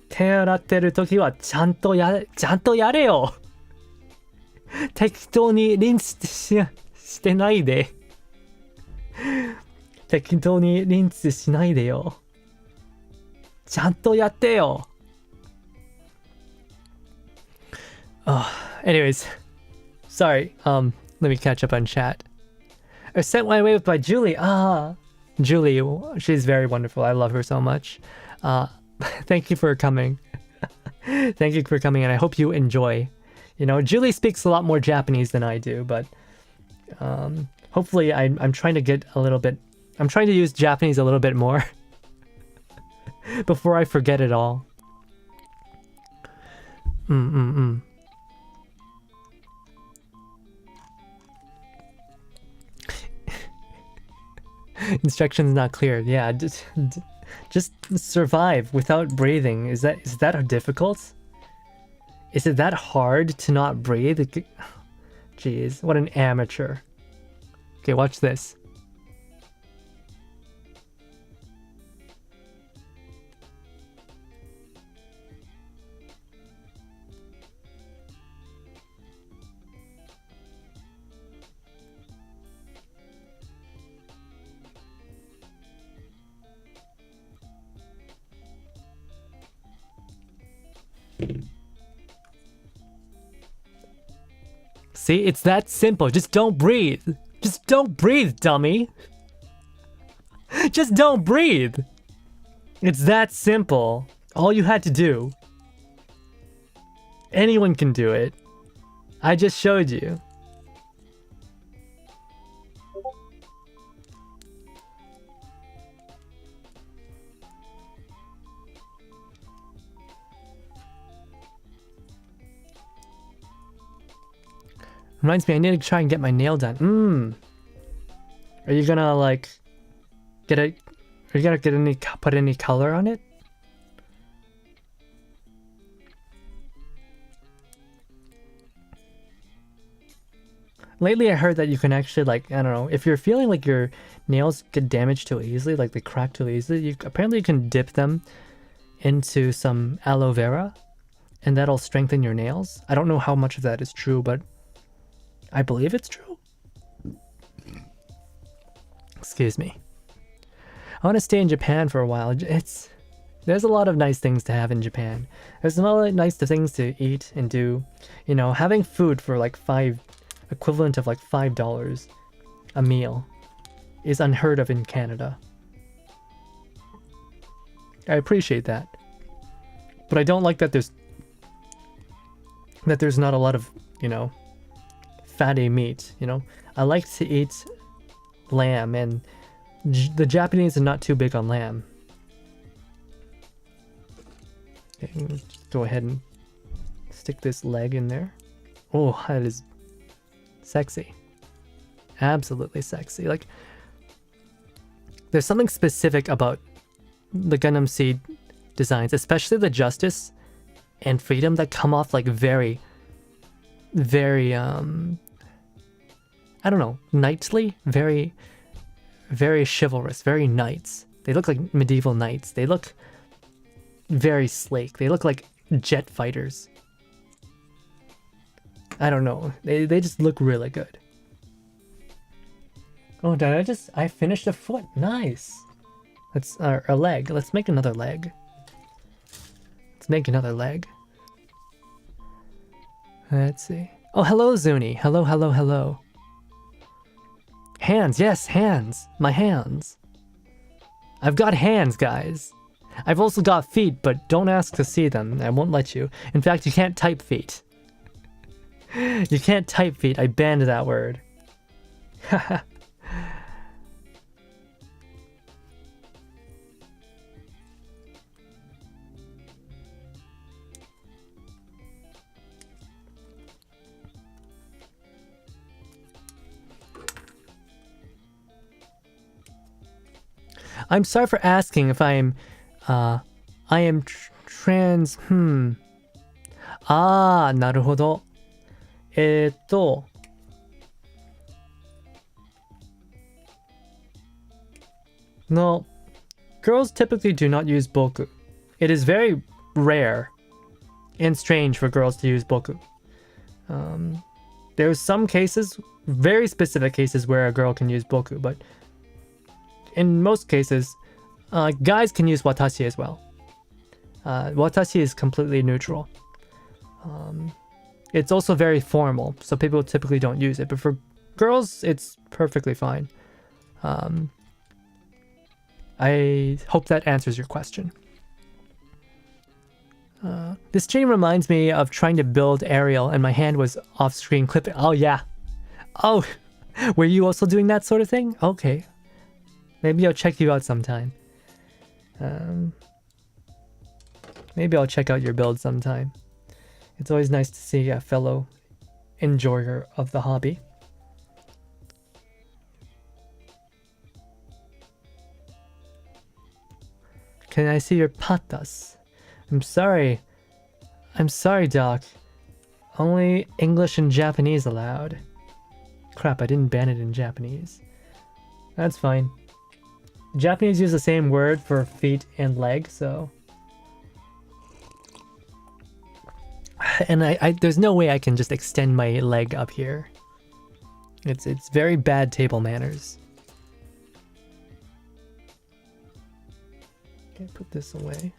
手洗ってる時はちゃんとやれよ。適当にリンスしてないで。適当にリンスしないでよ。ちゃんとやってよ。Anyways, sorry. Let me catch up on chat. I sent my way by Julie. Julie, she's very wonderful. I love her so much. Thank you for coming. Thank you for coming, and I hope you enjoy. You know, Julie speaks a lot more Japanese than I do, but hopefully I'm trying to get a little bit. I'm trying to use Japanese a little bit more before I forget it all. Instructions not clear. Yeah, just survive without breathing. Is that difficult? Is it that hard to not breathe? Jeez, what an amateur. Okay, watch this. See, it's that simple. Just don't breathe. Just don't breathe, dummy. Just don't breathe. It's that simple. All you had to do. Anyone can do it. I just showed you. Reminds me, I need to try and get my nail done. Are you gonna like get it? Are you gonna put any color on it? Lately, I heard that you can actually like, I don't know, if you're feeling like your nails get damaged too easily, like they crack too easily, apparently you can dip them into some aloe vera, and that'll strengthen your nails. I don't know how much of that is true, but I believe it's true. Excuse me. I want to stay in Japan for a while. There's a lot of nice things to have in Japan. There's a lot of nice things to eat and do. You know, having food for like equivalent of like $5 a meal is unheard of in Canada. I appreciate that. But I don't like that there's that there's not a lot of, you know, fatty meat, you know. I like to eat lamb, and the Japanese are not too big on lamb. Okay, just go ahead and stick this leg in there. Oh, that is sexy. Absolutely sexy. Like, there's something specific about the Gundam Seed designs, especially the Justice and Freedom, that come off like very, very, I don't know, knightly, very, very chivalrous, very knights. They look like medieval knights. They look very sleek. They look like jet fighters. I don't know. They just look really good. Oh, did I finished a foot. Nice. Let's, a leg. Let's make another leg. Let's make another leg. Let's see. Oh, hello, Zuni. Hello, hello, hello. Hands, yes, hands. My hands. I've got hands, guys. I've also got feet, but don't ask to see them. I won't let you. In fact, you can't type feet. You can't type feet. I banned that word. I'm sorry for asking if I am trans, Ah, なるほど。No, girls typically do not use boku. It is very rare and strange for girls to use boku. There's some cases, very specific cases, where a girl can use boku, but in most cases, guys can use watashi as well. Watashi is completely neutral. It's also very formal, so people typically don't use it. But for girls, it's perfectly fine. I hope that answers your question. This stream reminds me of trying to build Ariel, and my hand was off-screen clipping. Oh, yeah. Oh, were you also doing that sort of thing? Okay. Maybe I'll check you out sometime. Maybe I'll check out your build sometime. It's always nice to see a fellow enjoyer of the hobby. Can I see your patas? I'm sorry. I'm sorry, Doc. Only English and Japanese allowed. Crap, I didn't ban it in Japanese. That's fine. Japanese use the same word for feet and leg, so... And there's no way I can just extend my leg up here. It's very bad table manners. Okay, put this away.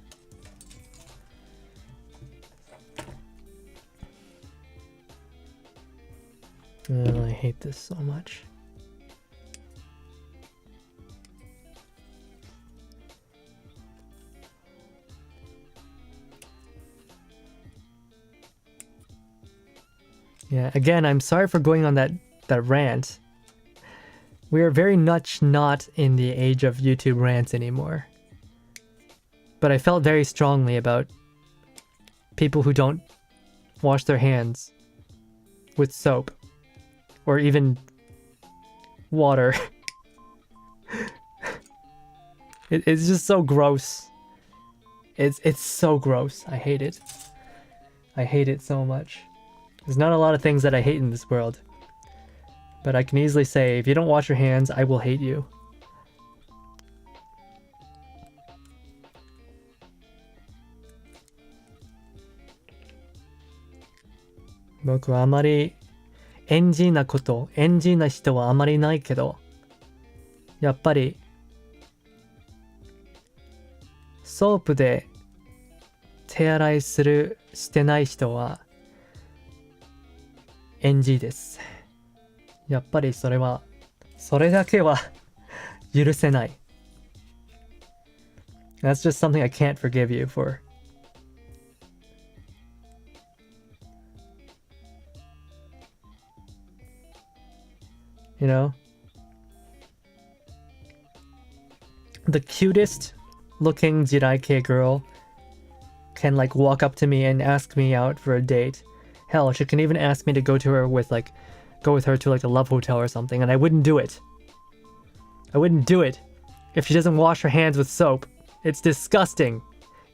Oh, I hate this so much. Yeah, again, I'm sorry for going on that rant. We are very much not in the age of YouTube rants anymore. But I felt very strongly about people who don't wash their hands with soap or even water. It's just so gross. It's so gross. I hate it. I hate it so much. There's not a lot of things that I hate in this world. But I can easily say, if you don't wash your hands, I will hate you. Boku wa amari NG なこと、NG な人はあまりないけど、やっぱりソープで手洗いしてない人はNG です。やっぱりそれだけは許せない。That's just something I can't forgive you for. You know? The cutest looking Jiraike girl can like walk up to me and ask me out for a date. Hell, she can even ask me to go with her to like a love hotel or something, and I wouldn't do it. I wouldn't do it if she doesn't wash her hands with soap. It's disgusting.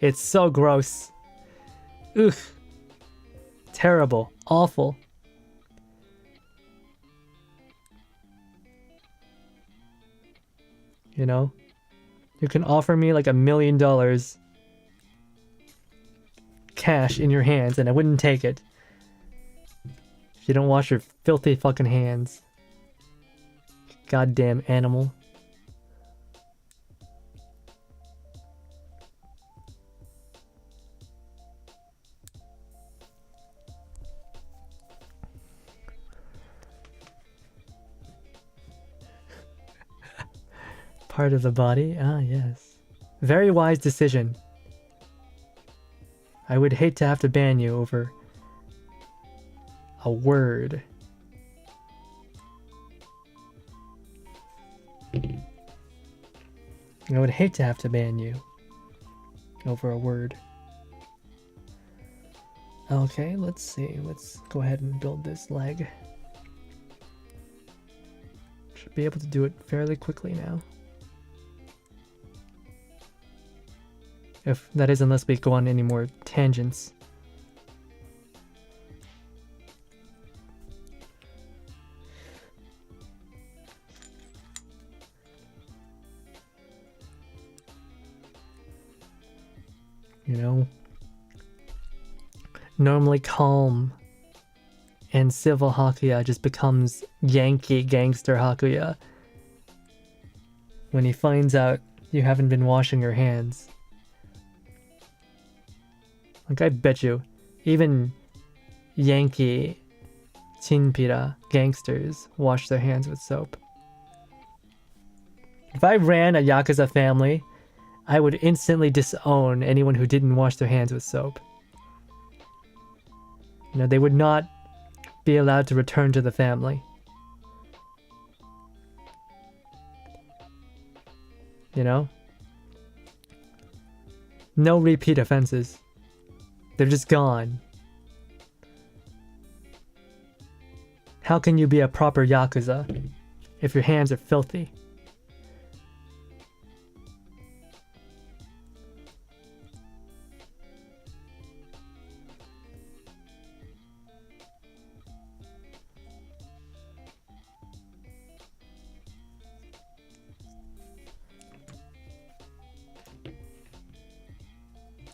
It's so gross. Ugh. Terrible. Awful. You know? You can offer me like $1 million cash in your hands and I wouldn't take it. If you don't wash your filthy fucking hands. Goddamn animal. Part of the body? Ah, yes. Very wise decision. I would hate to have to ban you over a word. I would hate to have to ban you over a word. Okay, let's see. Let's go ahead and build this leg. Should be able to do it fairly quickly now. If that is, unless we go on any more tangents. You know, normally calm and civil Hakuya just becomes Yankee gangster Hakuya when he finds out you haven't been washing your hands. Like, I bet you, even Yankee Chinpira gangsters wash their hands with soap. If I ran a Yakuza family, I would instantly disown anyone who didn't wash their hands with soap. You know, they would not be allowed to return to the family. You know? No repeat offenses. They're just gone. How can you be a proper Yakuza if your hands are filthy?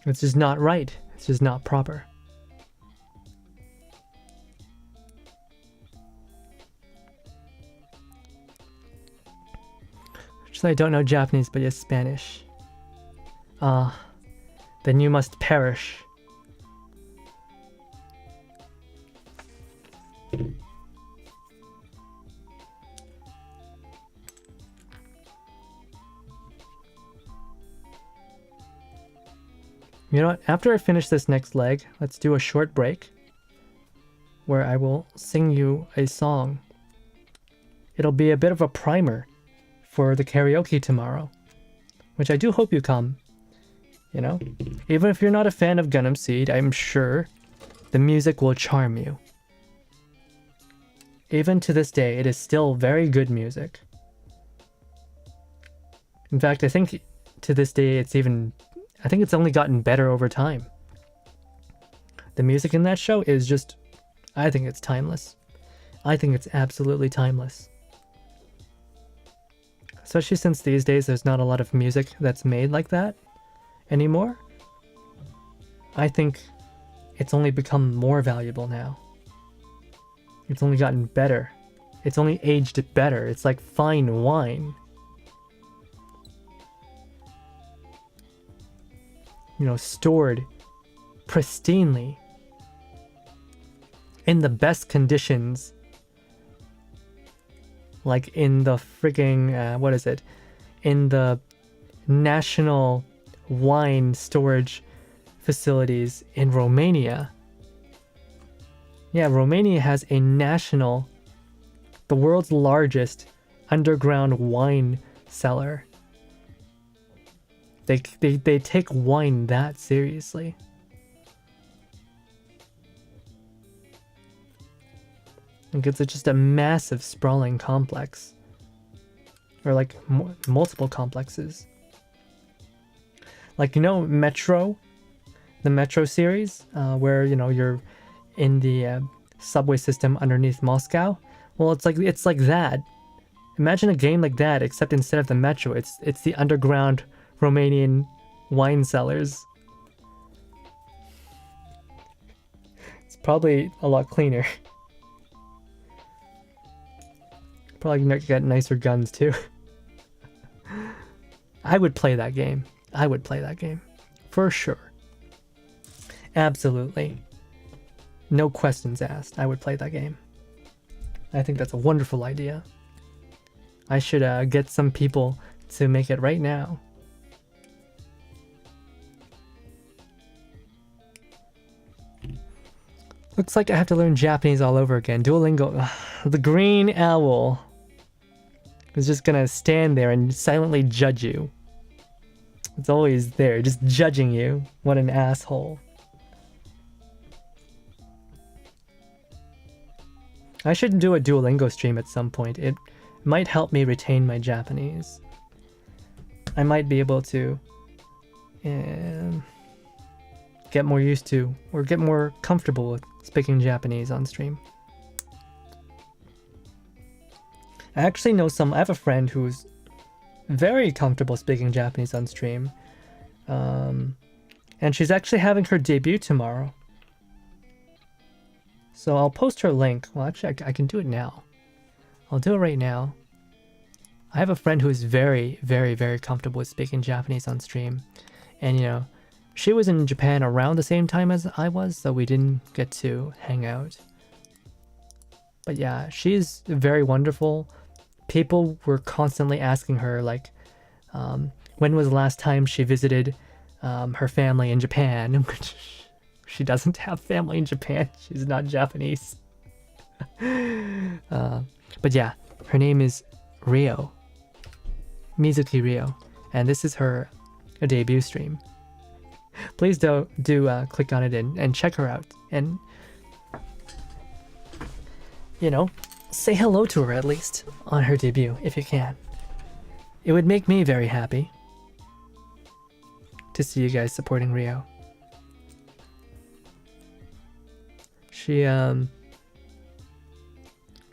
It's just not right. It's just not proper. Actually, I don't know Japanese, but yes, Spanish. Ah, then you must perish. You know what? After I finish this next leg, let's do a short break where I will sing you a song. It'll be a bit of a primer for the karaoke tomorrow, which I do hope you come. You know, even if you're not a fan of Gundam Seed, I'm sure the music will charm you. Even to this day, it is still very good music. In fact, I think to this day I think it's only gotten better over time. The music in that show is just, I think it's timeless. I think it's absolutely timeless. Especially since these days there's not a lot of music that's made like that anymore. I think it's only become more valuable now. It's only gotten better. It's only aged better. It's like fine wine. You know, stored pristinely in the best conditions, like in the frigging what is it, in the national wine storage facilities in Romania. Yeah, Romania has a national the world's largest underground wine cellar. They take wine that seriously. Like it's just a massive sprawling complex. Or like multiple complexes. Like, you know, Metro? The Metro series? Where, you know, you're in the subway system underneath Moscow? Well, it's like that. Imagine a game like that, except instead of the Metro, it's the underground Romanian wine cellars. It's probably a lot cleaner. Probably get nicer guns too. I would play that game. I would play that game. For sure. Absolutely. No questions asked. I would play that game. I think that's a wonderful idea. I should get some people to make it right now. Looks like I have to learn Japanese all over again. Duolingo. The green owl is just gonna stand there and silently judge you. It's always there, just judging you. What an asshole. I should do a Duolingo stream at some point. It might help me retain my Japanese. I might be able to get more used to, or get more comfortable with speaking Japanese on stream. I actually know I have a friend who's very comfortable speaking Japanese on stream. And she's actually having her debut tomorrow. So I'll post her link. Well, actually, I can do it now. I'll do it right now. I have a friend who is very, very, very comfortable with speaking Japanese on stream. And, you know, she was in Japan around the same time as I was, so we didn't get to hang out. But yeah, she's very wonderful. People were constantly asking her, like, when was the last time she visited her family in Japan? Which she doesn't have family in Japan. She's not Japanese. But yeah, her name is Rio. Mizuki Rio. And this is her debut stream. Please do click on it and check her out. And, you know, say hello to her at least on her debut, if you can. It would make me very happy to see you guys supporting Rio. She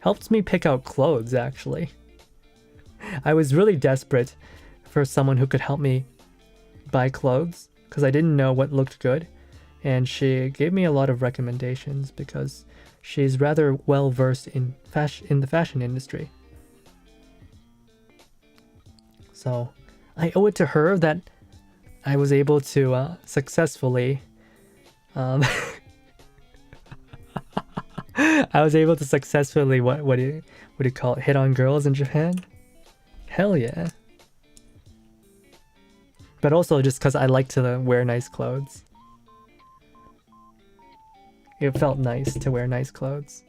helped me pick out clothes, actually. I was really desperate for someone who could help me buy clothes because I didn't know what looked good, and she gave me a lot of recommendations because she's rather well versed in the fashion industry. So I owe it to her that I was able to successfully what do you call it, hit on girls in Japan? Hell yeah. But also just because I like to wear nice clothes. It felt nice to wear nice clothes.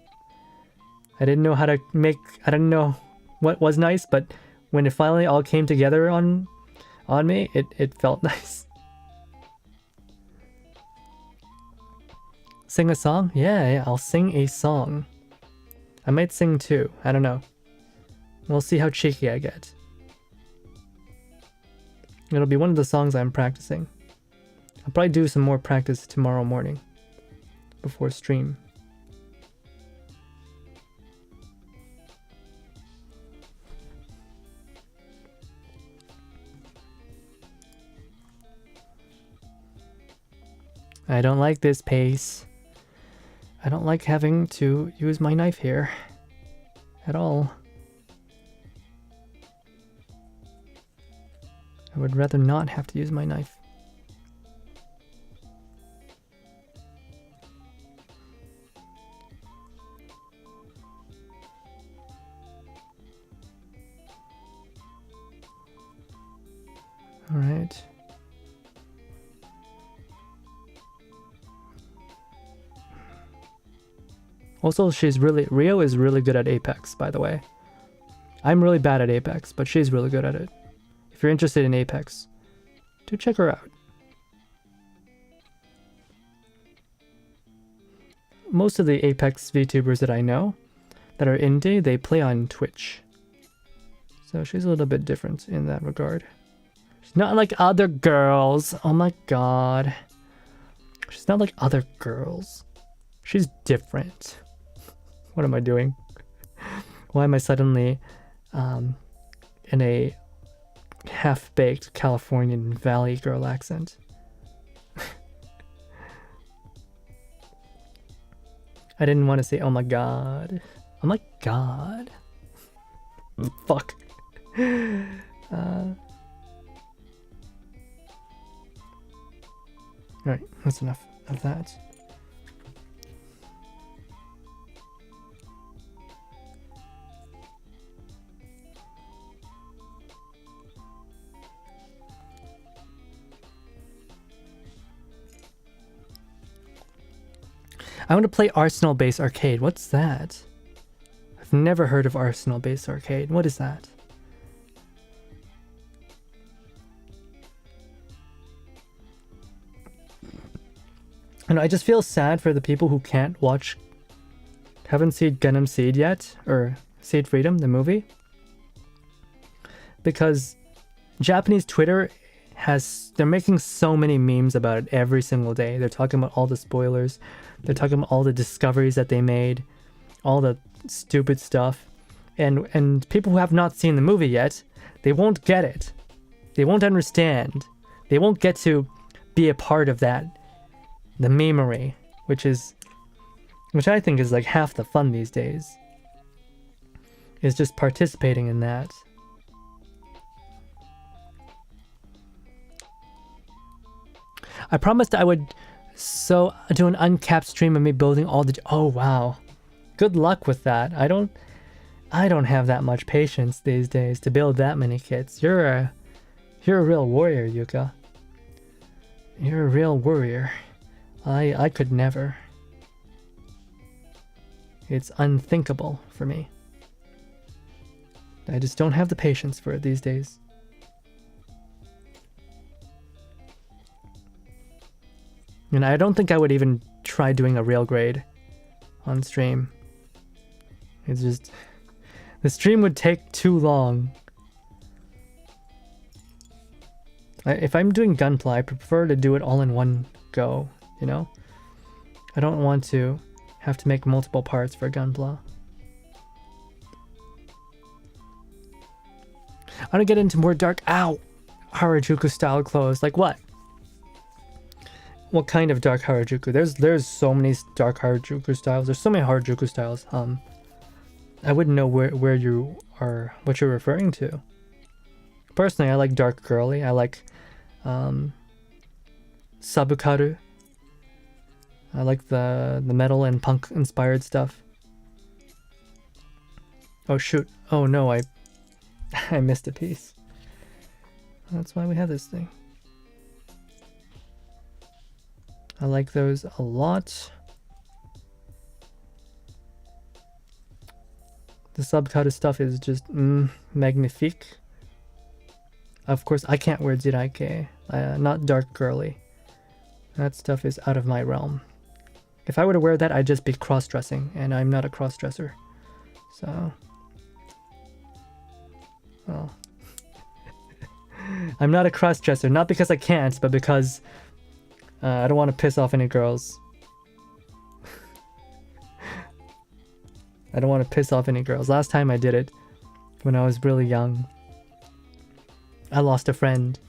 I didn't know what was nice, but when it finally all came together on me, it felt nice. Sing a song? Yeah, I'll sing a song. I might sing two, I don't know. We'll see how cheeky I get. It'll be one of the songs I'm practicing. I'll probably do some more practice tomorrow morning before stream. I don't like this pace. I don't like having to use my knife here at all. I would rather not have to use my knife. All right. Also, Rio is really good at Apex, by the way. I'm really bad at Apex, but she's really good at it. If you're interested in Apex, do check her out. Most of the Apex VTubers that I know that are indie, they play on Twitch. So she's a little bit different in that regard. She's not like other girls. Oh my god. She's not like other girls. She's different. What am I doing? Why am I suddenly in a half-baked Californian Valley girl accent? I didn't want to say, oh my god. Oh my god. Fuck. Alright, that's enough of that. I want to play Arsenal Base Arcade. What's that? I've never heard of Arsenal Base Arcade. What is that? And I just feel sad for the people who can't watch, haven't seen Gundam Seed yet, or Seed Freedom, the movie. Because Japanese Twitter they're making so many memes about it every single day. They're talking about all the spoilers. They're talking about all the discoveries that they made, all the stupid stuff. And people who have not seen the movie yet, they won't get it. They won't understand. They won't get to be a part of that. The memery, which I think is like half the fun these days, is just participating in that. I promised I would do an uncapped stream of me building all the. Oh wow, good luck with that. I don't have that much patience these days to build that many kits. You're a real warrior, Yuka. You're a real warrior. I could never. It's unthinkable for me. I just don't have the patience for it these days. And I don't think I would even try doing a real grade on stream. It's just, the stream would take too long. If I'm doing gunpla, I prefer to do it all in one go, you know? I don't want to have to make multiple parts for gunpla. I want to get into more dark, Harajuku style clothes. Like what? What kind of dark Harajuku? There's so many dark Harajuku styles. There's so many Harajuku styles. I wouldn't know where you are, what you're referring to. Personally, I like dark girly. I like sabukaru. I like the metal and punk inspired stuff. Oh shoot! Oh no, I missed a piece. That's why we have this thing. I like those a lot. The subcutter stuff is just magnifique. Of course, I can't wear Jiraike. Not dark girly. That stuff is out of my realm. If I were to wear that, I'd just be cross-dressing, and I'm not a cross-dresser. So... well... I'm not a cross-dresser, not because I can't, but because... I don't want to piss off any girls. I don't want to piss off any girls. Last time I did it, when I was really young, I lost a friend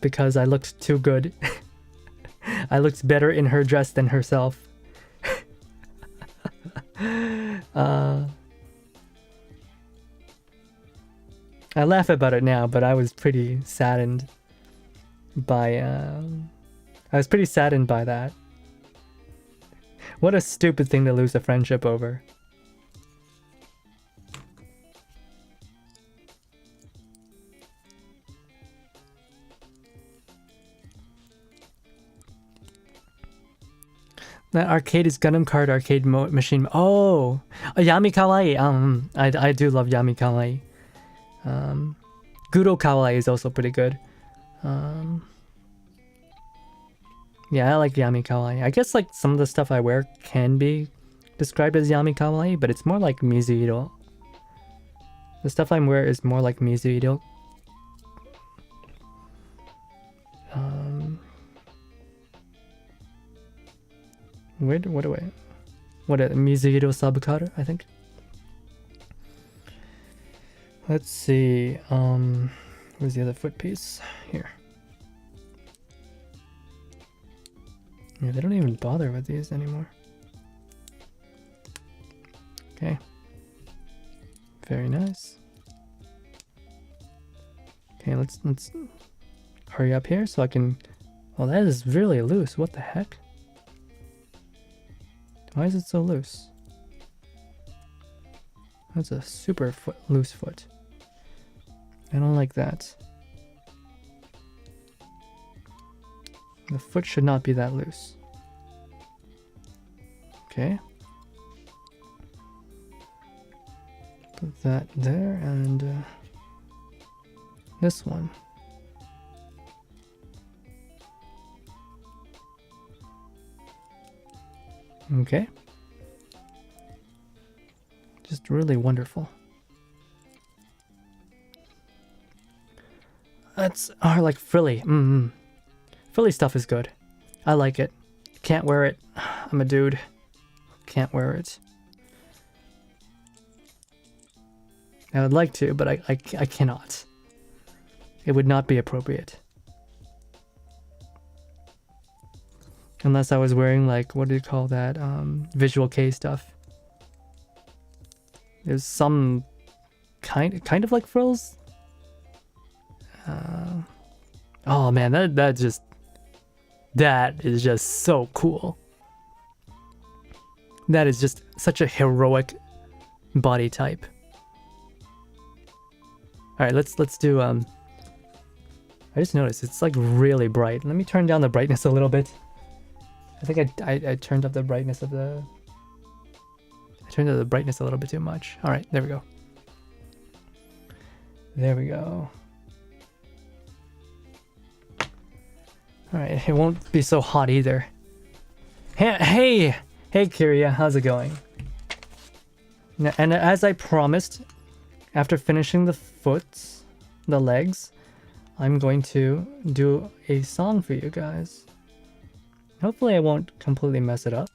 because I looked too good. I looked better in her dress than herself. I laugh about it now, but I was pretty saddened by that. What a stupid thing to lose a friendship over. That arcade is Gundam Card Arcade Machine. Oh, Yami Kawaii. I do love Yami Kawaii. Guro Kawaii is also pretty good. Yeah, I like Yami Kawaii. I guess like some of the stuff I wear can be described as Yami Kawaii, but it's more like Mizuhiro. The stuff I wear is more like Mizuhiro. What a Mizuhiro Sabukaru, I think. Let's see. Where's the other foot piece? Here. Yeah, they don't even bother with these anymore. Okay. Very nice. Okay, let's hurry up here so I can. Well, that is really loose. What the heck? Why is it so loose? That's a super loose foot. I don't like that. The foot should not be that loose. Okay. Put that there and this one. Okay. Just really wonderful. That's like frilly. Frilly stuff is good. I like it. Can't wear it. I'm a dude. Can't wear it. I would like to, but I cannot. It would not be appropriate. Unless I was wearing like, what do you call that? Visual K stuff. There's some kind of like frills. Oh man, that is just so cool. That is just such a heroic body type. All right, let's do. I just noticed it's like really bright. Let me turn down the brightness a little bit. I think I turned up the brightness of the. I turned up the brightness a little bit too much. All right, there we go. There we go. All right, it won't be so hot either. Hey, Kiria, how's it going? And as I promised, after finishing the the legs, I'm going to do a song for you guys. Hopefully I won't completely mess it up.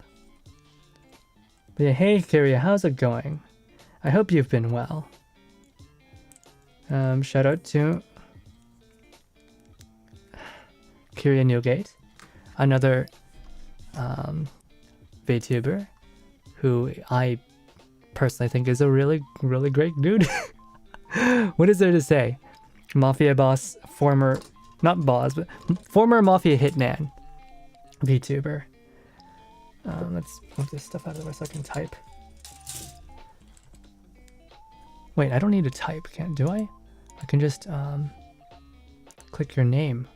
But yeah, hey Kiria, how's it going? I hope you've been well. Shout out to Kiria Newgate, another Vtuber who I personally think is a really great dude. What is there to say? Mafia boss, not boss, but former Mafia hitman VTuber. Let's move this stuff out of the way so I can type. Wait, I don't need to type, do I? I can just click your name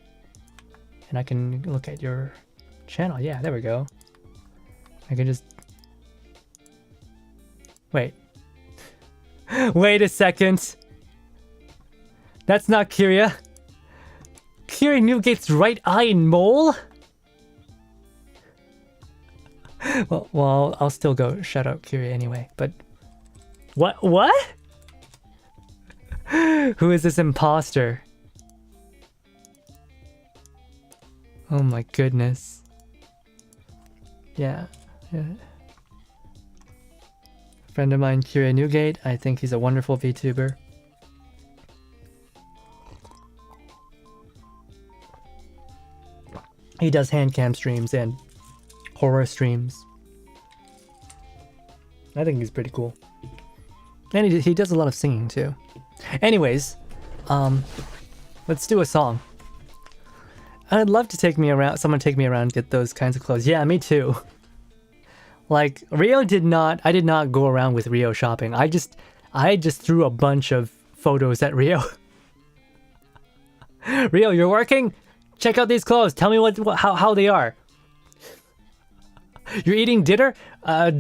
and I can look at your channel. Yeah, there we go. I can just wait. Wait a second. That's not Kiria. Kiria Newgate's right eye and mole? Well, I'll still go shout out Kiria anyway, but what? Who is this imposter? Oh my goodness. Yeah. Friend of mine, Kiria Newgate. I think he's a wonderful VTuber. He does hand cam streams and horror streams. I think he's pretty cool. And he does a lot of singing too. Anyways, let's do a song. I'd love to someone take me around and get those kinds of clothes. Yeah, me too. Like, I did not go around with Rio shopping. I just threw a bunch of photos at Rio. Rio, you're working? Check out these clothes. Tell me how they are. You're eating dinner?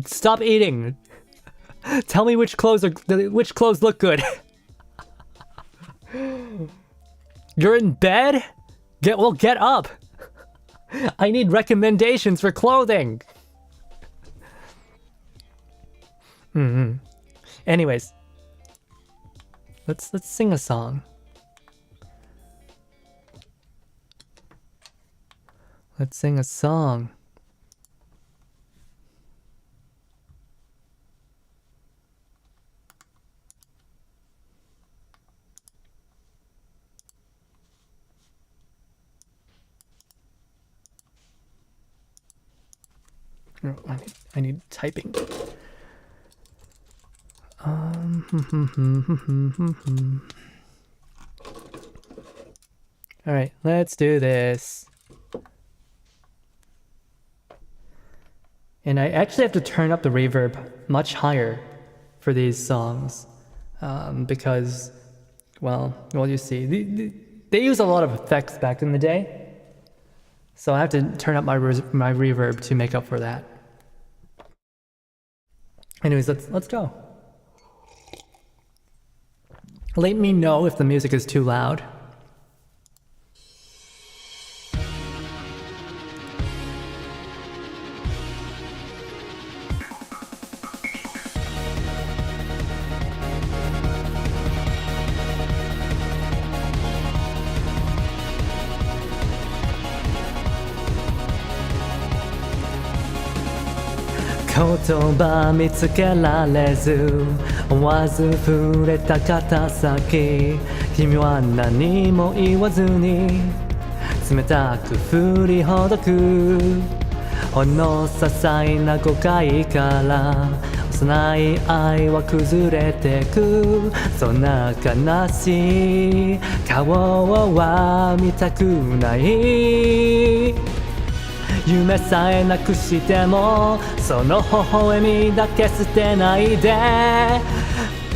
Stop eating. Tell me which clothes look good. You're in bed? Get up. I need recommendations for clothing. Anyways, let's sing a song. Let's sing a song. I need typing. All right, let's do this. And I actually have to turn up the reverb much higher for these songs because, well, you see, they use a lot of effects back in the day, so I have to turn up my reverb to make up for that. Anyways, let's go. Let me know if the music is too loud.言葉見つけられず思わず触れた肩先君は何も言わずに冷たく振りほどくほんの些細な誤解から幼い愛は崩れてくそんな悲しい顔は見たくない夢さえなくしてもその微笑みだけ捨てないで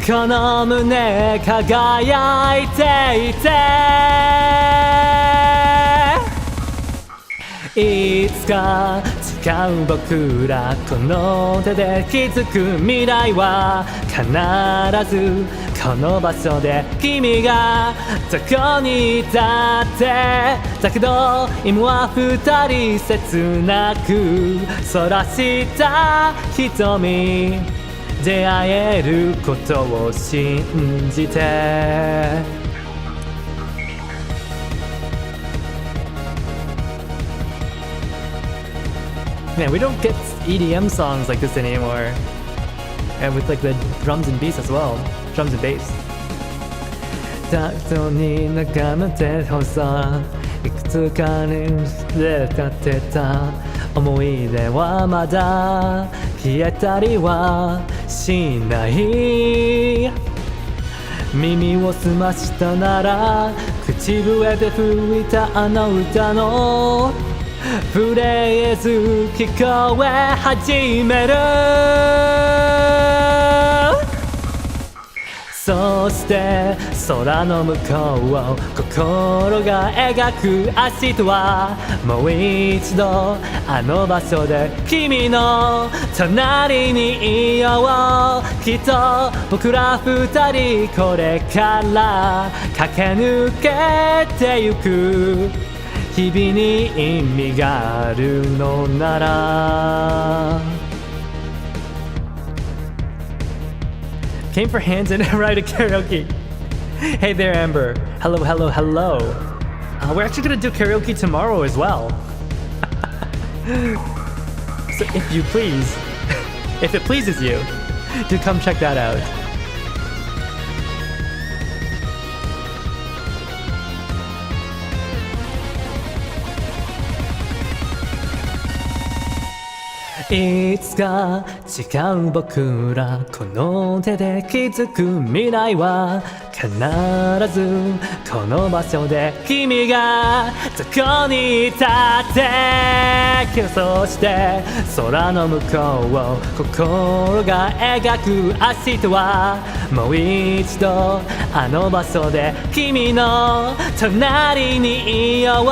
この胸輝いていていつか違う僕らこの手で築く未来は必ずこの場所で君がどこにいたってだけど今は二人切なくそらした瞳出会えることを信じてMan, we don't get EDM songs like this anymore. And with like the drums and bass as well. Drums and bass. タクトに眺めてほさいくつかに出かってた思い出はまだ消えたりはしない耳を澄ましたなら口笛で吹いたあの歌のフレーズ聞こえ始めるそして空の向こうを心が描く明日はもう一度あの場所で君の隣にいようきっと僕ら二人これから駆け抜けてゆく日々に意味があるのなら Came for hands and write a karaoke. Hey there, Amber. Hello, hello, hello. We're actually gonna do karaoke tomorrow as well. So if you please, if it pleases you, do come check that out.いつか違う僕らこの手で築く未来は必必ずこの場所で君がそこに立ってそして空の向こうを心が描く明日はもう一度あの場所で君の隣にいよう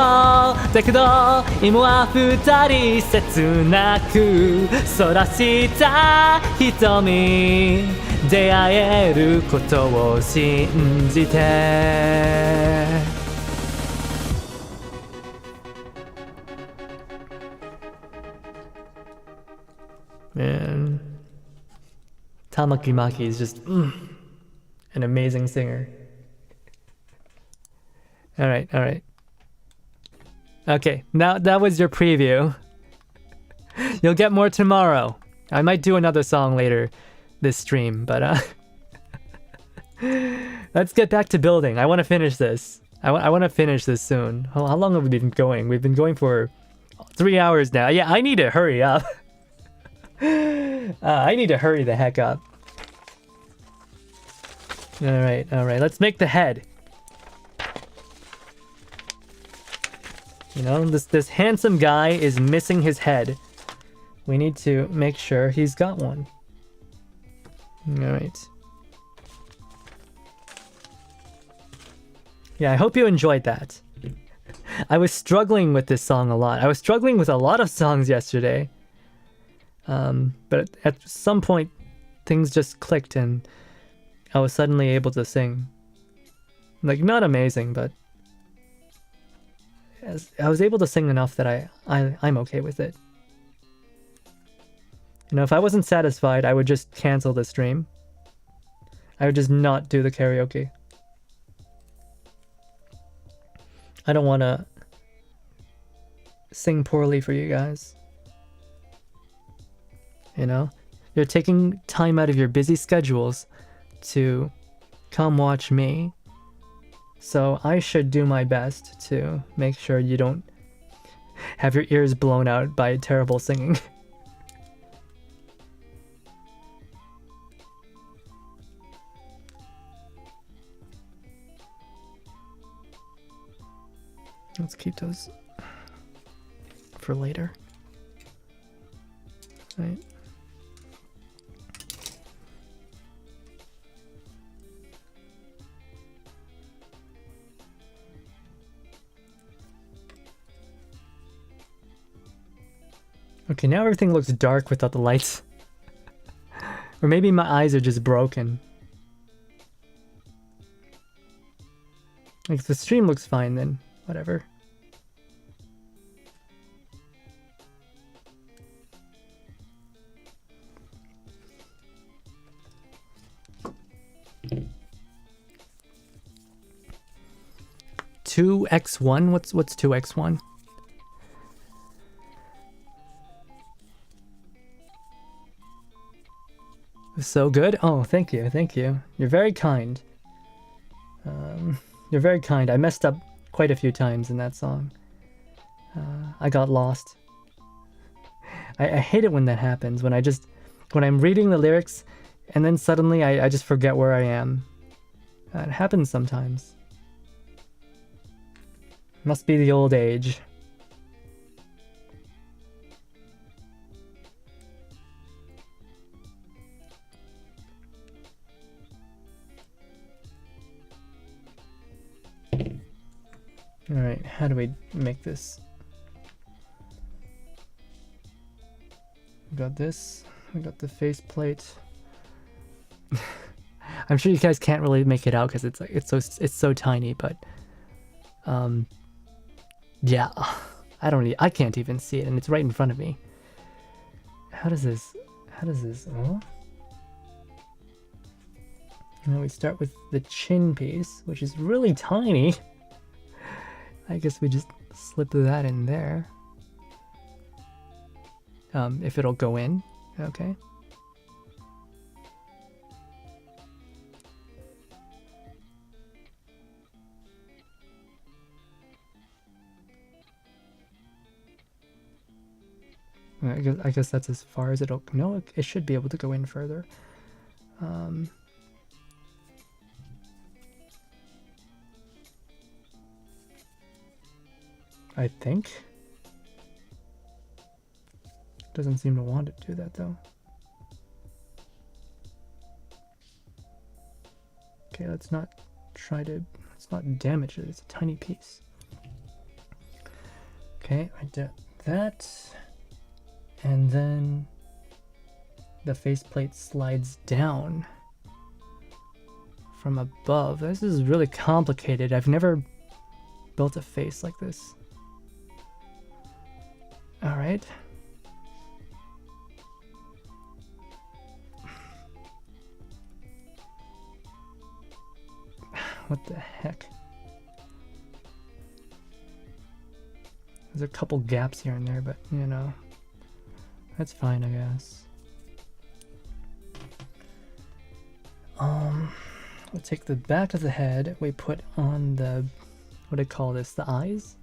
だけど今は二人切なくそらした瞳出会えることを信じてMan, Tamaki Maki is just an amazing singer. Alright. Okay, now that was your preview. You'll get more tomorrow. I might do another song later this stream, but let's get back to building. I want to finish this. I want to finish this soon. How long have we been going? We've been going for 3 hours now. Yeah, I need to hurry up. I need to hurry the heck up. Alright. Let's make the head. You know, this handsome guy is missing his head. We need to make sure he's got one. Alright. Yeah, I hope you enjoyed that. I was struggling with this song a lot. I was struggling with a lot of songs yesterday. But at some point, things just clicked and I was suddenly able to sing. Like, not amazing, but I was able to sing enough that I'm okay with it. You know, if I wasn't satisfied, I would just cancel the stream. I would just not do the karaoke. I don't want to sing poorly for you guys. You know? You're taking time out of your busy schedules to come watch me. So I should do my best to make sure you don't have your ears blown out by terrible singing. Let's keep those for later. Right. Okay, now everything looks dark without the lights. Or maybe my eyes are just broken. Like, if the stream looks fine, then whatever. $2x1? What's 2x1? So good? Oh, thank you. You're very kind. You're very kind. I messed up quite a few times in that song. I got lost. I hate it when that happens, when I'm reading the lyrics and then suddenly I just forget where I am. It happens sometimes. Must be the old age. Alright, how do we make this? We got this. We got the faceplate. I'm sure you guys can't really make it out because it's so tiny, but yeah. I can't even see it and it's right in front of me. How does this oh? Now we start with the chin piece, which is really tiny. I guess we just slip that in there. If it'll go in, okay. I guess that's as far as it'll... No, it should be able to go in further. I think. Doesn't seem to want to do that though. Okay, let's not damage it. It's a tiny piece. Okay, I did that. And then the faceplate slides down from above. This is really complicated. I've never built a face like this. All right. What the heck? There's a couple gaps here and there, but you know, that's fine, I guess. We'll take the back of the head. We put on the, what do I call this? The eyes.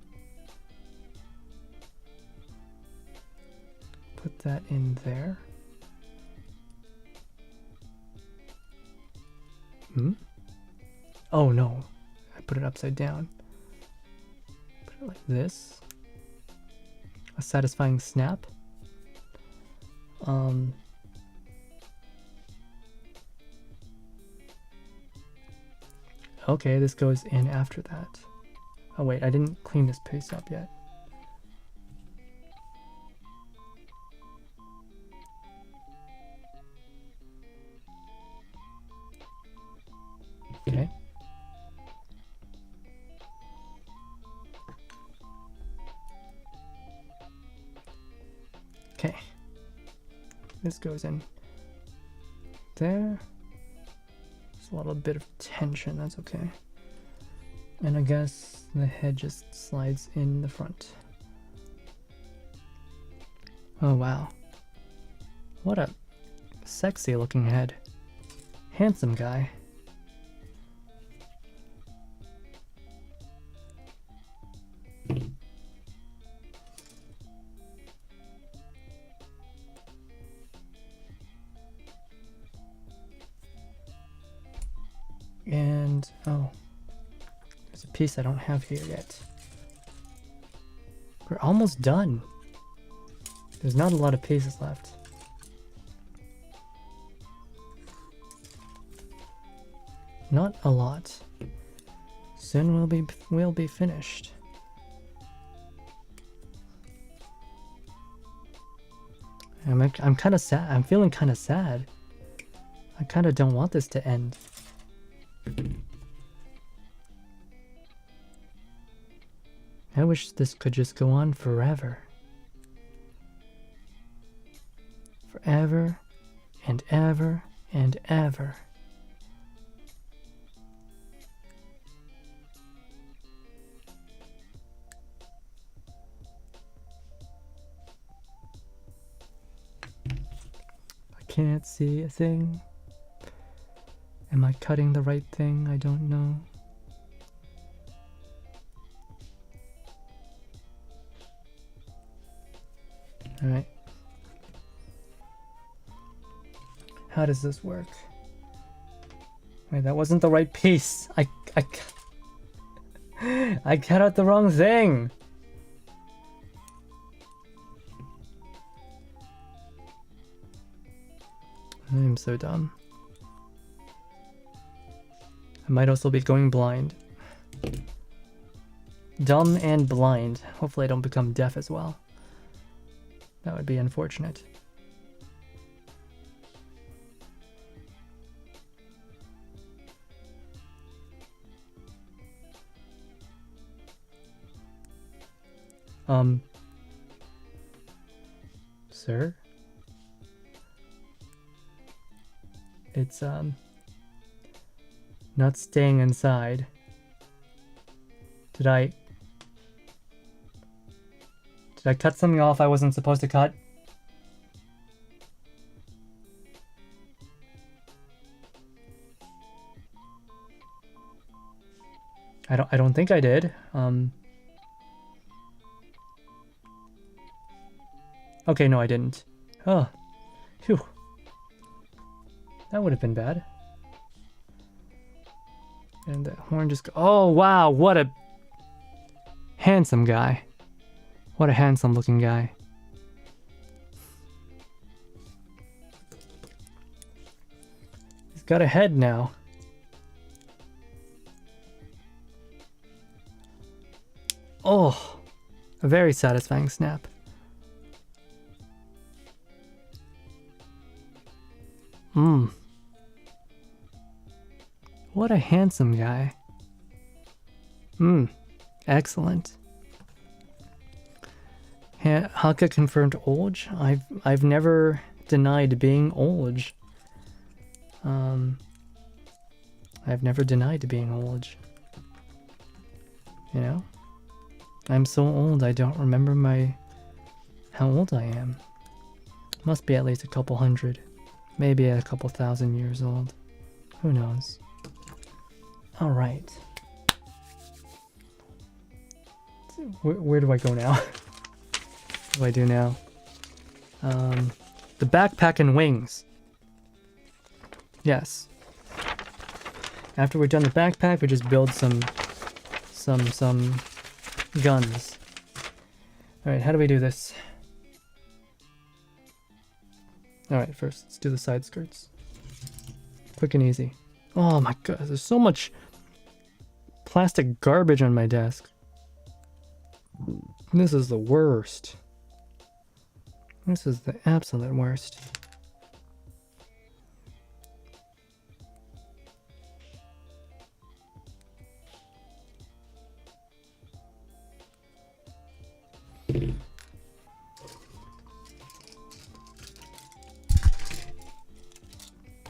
Put that in there. Oh no, I put it upside down. Put it like this. A satisfying snap. Okay, this goes in after that. Oh wait, I didn't clean this piece up yet. Okay. Okay. This goes in there. There's a little bit of tension, that's okay. And I guess the head just slides in the front. Oh wow. What a sexy looking head. Handsome guy. And oh, there's a piece I don't have here yet. We're almost done. There's not a lot of pieces left. Not a lot. Soon we'll be finished. I'm kind of sad. I'm feeling kind of sad. I kind of don't want this to end. I wish this could just go on forever. Forever and ever and ever. I can't see a thing. Am I cutting the right thing? I don't know. All right. How does this work? Wait, that wasn't the right piece. I cut out the wrong thing. I'm so dumb. I might also be going blind. Dumb and blind. Hopefully I don't become deaf as well. That would be unfortunate. Sir? It's, not staying inside. Did I cut something off I wasn't supposed to cut? I don't think I did. Okay, no, I didn't. Oh, phew. That would have been bad. And that horn just oh wow, what a handsome guy. What a handsome looking guy. He's got a head now. Oh, a very satisfying snap. What a handsome guy. Excellent. Hakuya confirmed Olge. I've never denied being Olge. I've never denied being Olge. You know? I'm so old I don't remember how old I am. Must be at least a couple hundred. Maybe a couple thousand years old. Who knows? Alright. Where do I go now? What do I do now? The backpack and wings. Yes. After we're done the backpack, we just build some guns. Alright, how do we do this? Alright, first, let's do the side skirts. Quick and easy. Oh my god, there's so much plastic garbage on my desk. This is the worst. This is the absolute worst.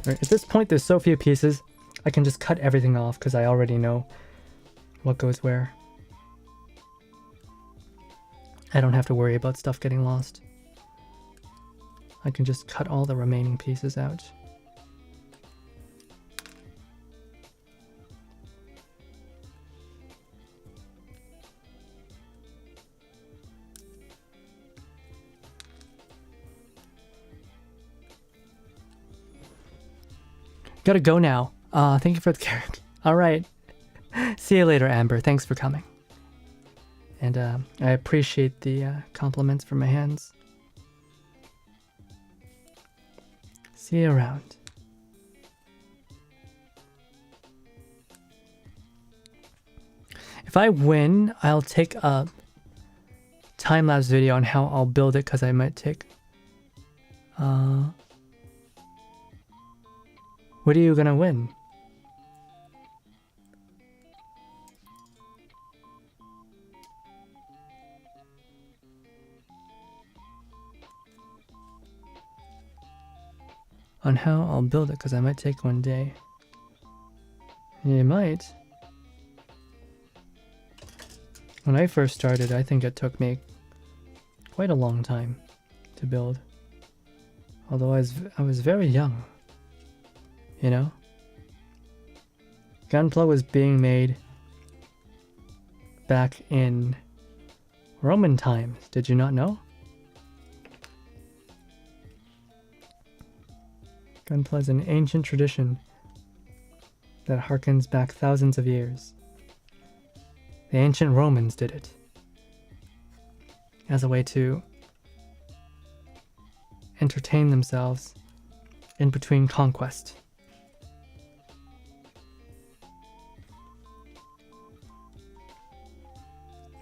Right, at this point, there's so few pieces, I can just cut everything off because I already know what goes where. I don't have to worry about stuff getting lost. I can just cut all the remaining pieces out. Gotta go now. Thank you for the carrot. Alright. See you later, Amber. Thanks for coming. And I appreciate the compliments for my hands. See you around. If I win, I'll take a time-lapse video on how I'll build it, because I might take... What are you gonna win? On how I'll build it, because I might take one day. You might. When I first started, I think it took me quite a long time to build. Although I was very young. You know? Gunpla was being made back in Roman times. Did you not know? Gunpla is an ancient tradition that harkens back thousands of years. The ancient Romans did it as a way to entertain themselves in between conquest.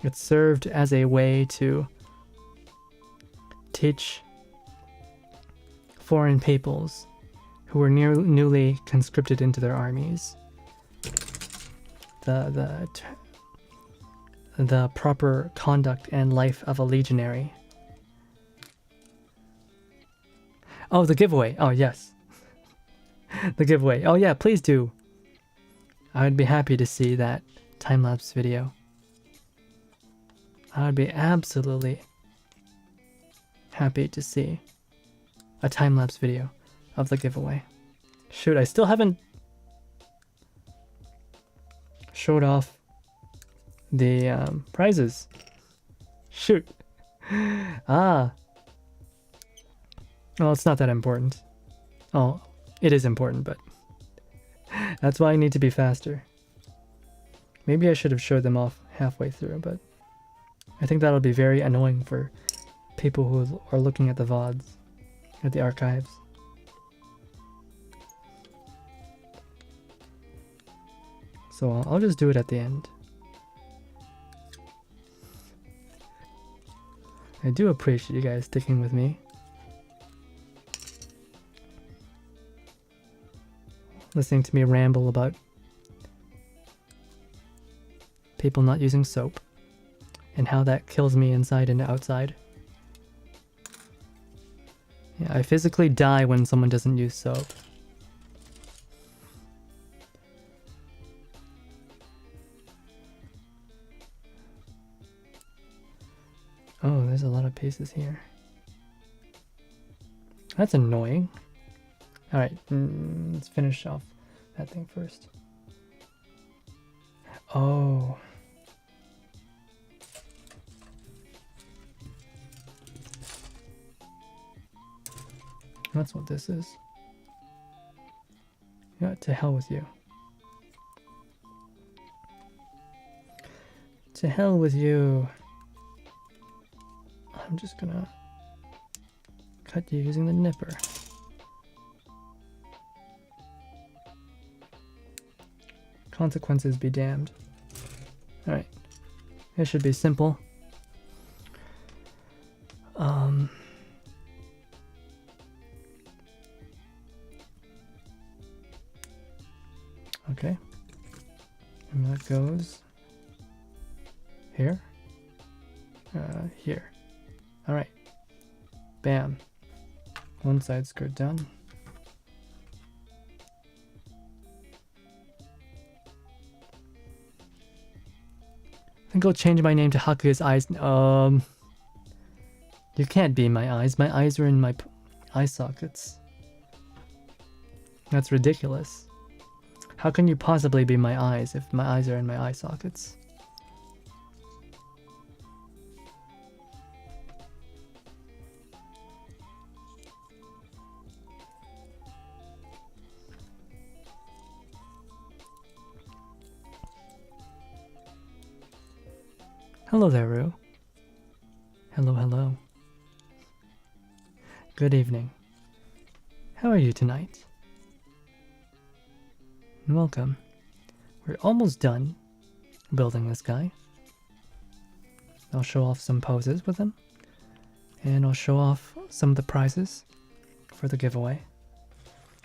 It served as a way to teach foreign peoples who were newly conscripted into their armies the proper conduct and life of a legionary. Oh, the giveaway. Oh, yes. The giveaway. Oh, yeah, please do. I would be happy to see that time-lapse video. I would be absolutely happy to see a time-lapse video of the giveaway. Shoot, I still haven't showed off the prizes. Shoot. Ah. Well, it's not that important. Oh, it is important, but that's why I need to be faster. Maybe I should have showed them off halfway through, but I think that'll be very annoying for people who are looking at the VODs, at the archives. So I'll just do it at the end. I do appreciate you guys sticking with me. Listening to me ramble about people not using soap and how that kills me inside and outside. Yeah, I physically die when someone doesn't use soap. Oh, there's a lot of pieces here. That's annoying. Alright, let's finish off that thing first. Oh. That's what this is. Yeah, to hell with you. To hell with you. I'm just gonna cut you using the nipper. Consequences be damned. Alright. It should be simple. Okay. And that goes here. Here. Alright. Bam. One side skirt done. I think I'll change my name to Hakuya's eyes. You can't be my eyes. My eyes are in my eye sockets. That's ridiculous. How can you possibly be my eyes if my eyes are in my eye sockets? Hello there, Rue. Hello, hello. Good evening. How are you tonight? Welcome. We're almost done building this guy. I'll show off some poses with him. And I'll show off some of the prizes for the giveaway.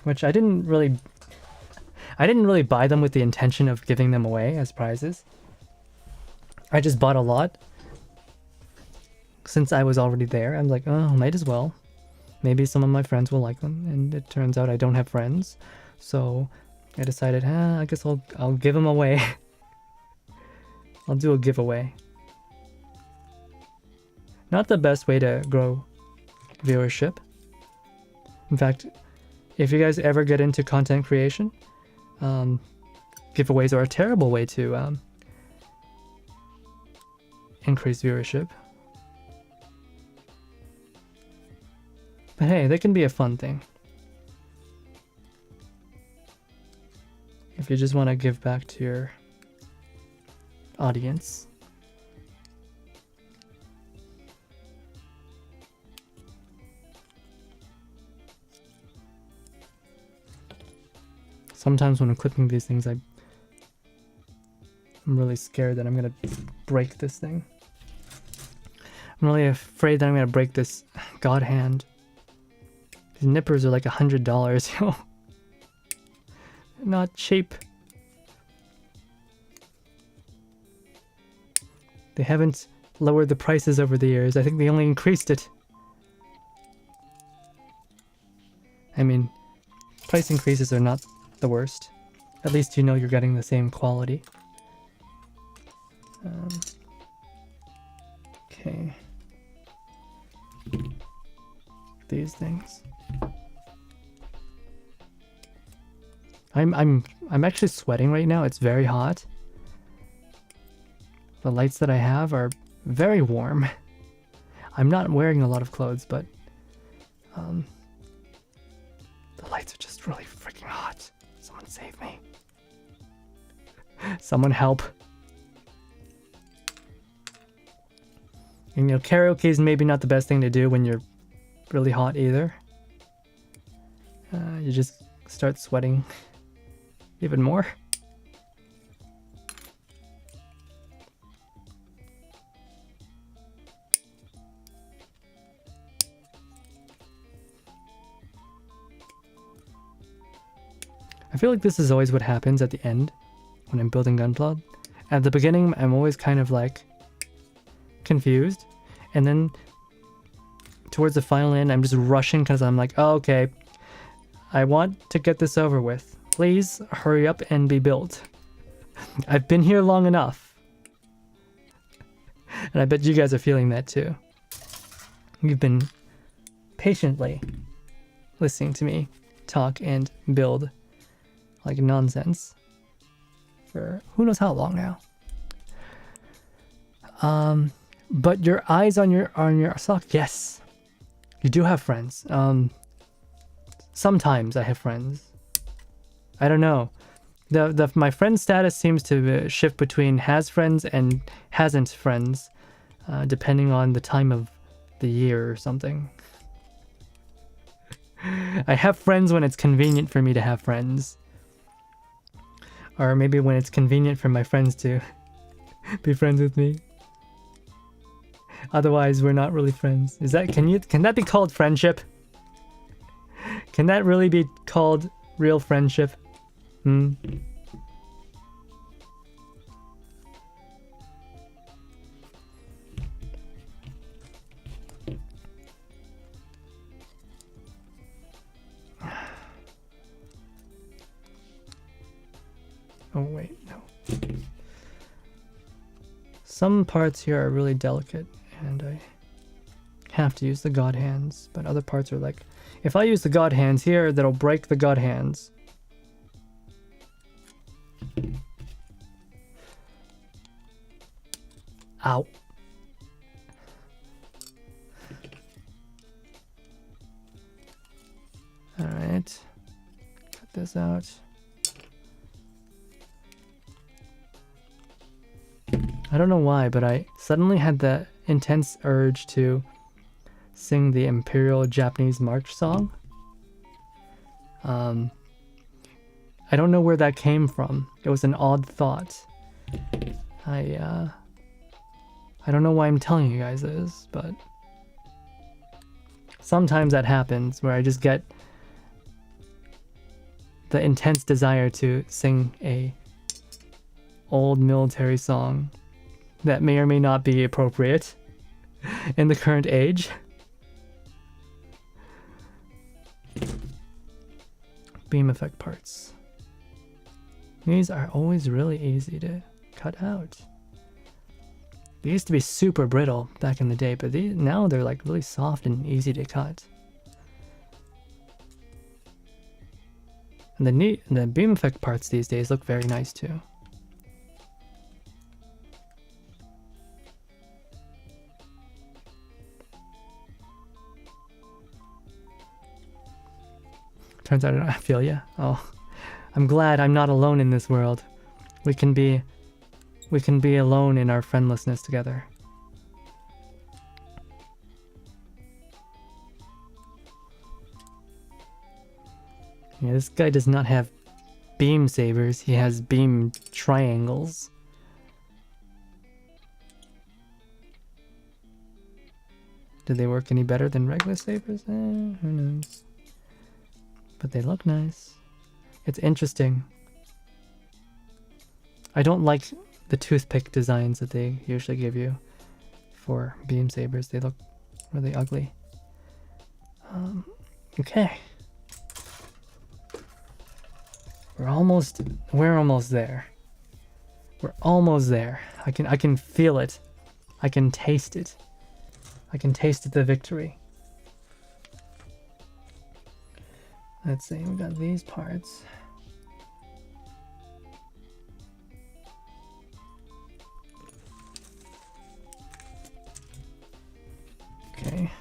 Which I didn't really buy them with the intention of giving them away as prizes. I just bought a lot. Since I was already there, I'm like, oh, might as well. Maybe some of my friends will like them. And it turns out I don't have friends. So I decided, I guess I'll give them away. I'll do a giveaway. Not the best way to grow viewership. In fact, if you guys ever get into content creation, giveaways are a terrible way to increase viewership. But hey, they can be a fun thing. If you just want to give back to your audience. Sometimes when I'm clipping these things, I'm really scared that I'm gonna break this thing. I'm really afraid that I'm gonna break this god hand. These nippers are like $100, yo. Not cheap. They haven't lowered the prices over the years. I think they only increased it. I mean, price increases are not the worst. At least you know you're getting the same quality. Okay. These things. I'm actually sweating right now. It's very hot. The lights that I have are very warm. I'm not wearing a lot of clothes, but the lights are just really freaking hot. Someone save me. Someone help. And, karaoke is maybe not the best thing to do when you're really hot either. You just start sweating even more. I feel like this is always what happens at the end when I'm building Gunpla. At the beginning, I'm always kind of like confused, and then towards the final end, I'm just rushing because I'm like, oh, okay, I want to get this over with. Please hurry up and be built. I've been here long enough. And I bet you guys are feeling that too. You've been patiently listening to me talk and build like nonsense for who knows how long now. But your eyes on your sock, yes. You do have friends. Sometimes I have friends. I don't know. My friend status seems to shift between has friends and hasn't friends, depending on the time of the year or something. I have friends when it's convenient for me to have friends. Or maybe when it's convenient for my friends to be friends with me. Otherwise, we're not really friends. Can that be called friendship? Can that really be called real friendship? Oh wait, no. Some parts here are really delicate and I have to use the god hands, but other parts are like, if I use the god hands here, that'll break the god hands. Ow. Alright. Cut this out. I don't know why, but I suddenly had the intense urge to sing the Imperial Japanese March song. I don't know where that came from. It was an odd thought. I don't know why I'm telling you guys this, but sometimes that happens where I just get the intense desire to sing a old military song that may or may not be appropriate in the current age. Beam effect parts. These are always really easy to cut out. They used to be super brittle back in the day, but now they're like really soft and easy to cut. And the beam effect parts these days look very nice too. Turns out I feel ya. Oh, I'm glad I'm not alone in this world. We can be alone in our friendlessness together. Yeah, this guy does not have beam sabers. He has beam triangles. Do they work any better than regular sabers? Who knows? But they look nice. It's interesting. I don't like the toothpick designs that they usually give you for beam sabers. They look really ugly. Okay. We're almost there. We're almost there. I can feel it. I can taste it. I can taste the victory. Let's see, we got these parts. Okay.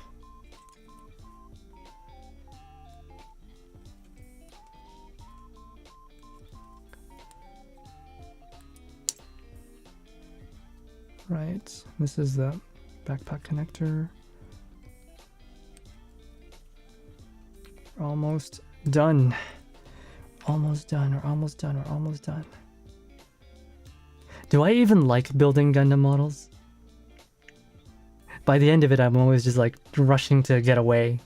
Right, this is the Backpack connector. We're almost done. Almost done. We're almost done. We're almost done. Do I even like building Gundam models? By the end of it, I'm always just like rushing to get away.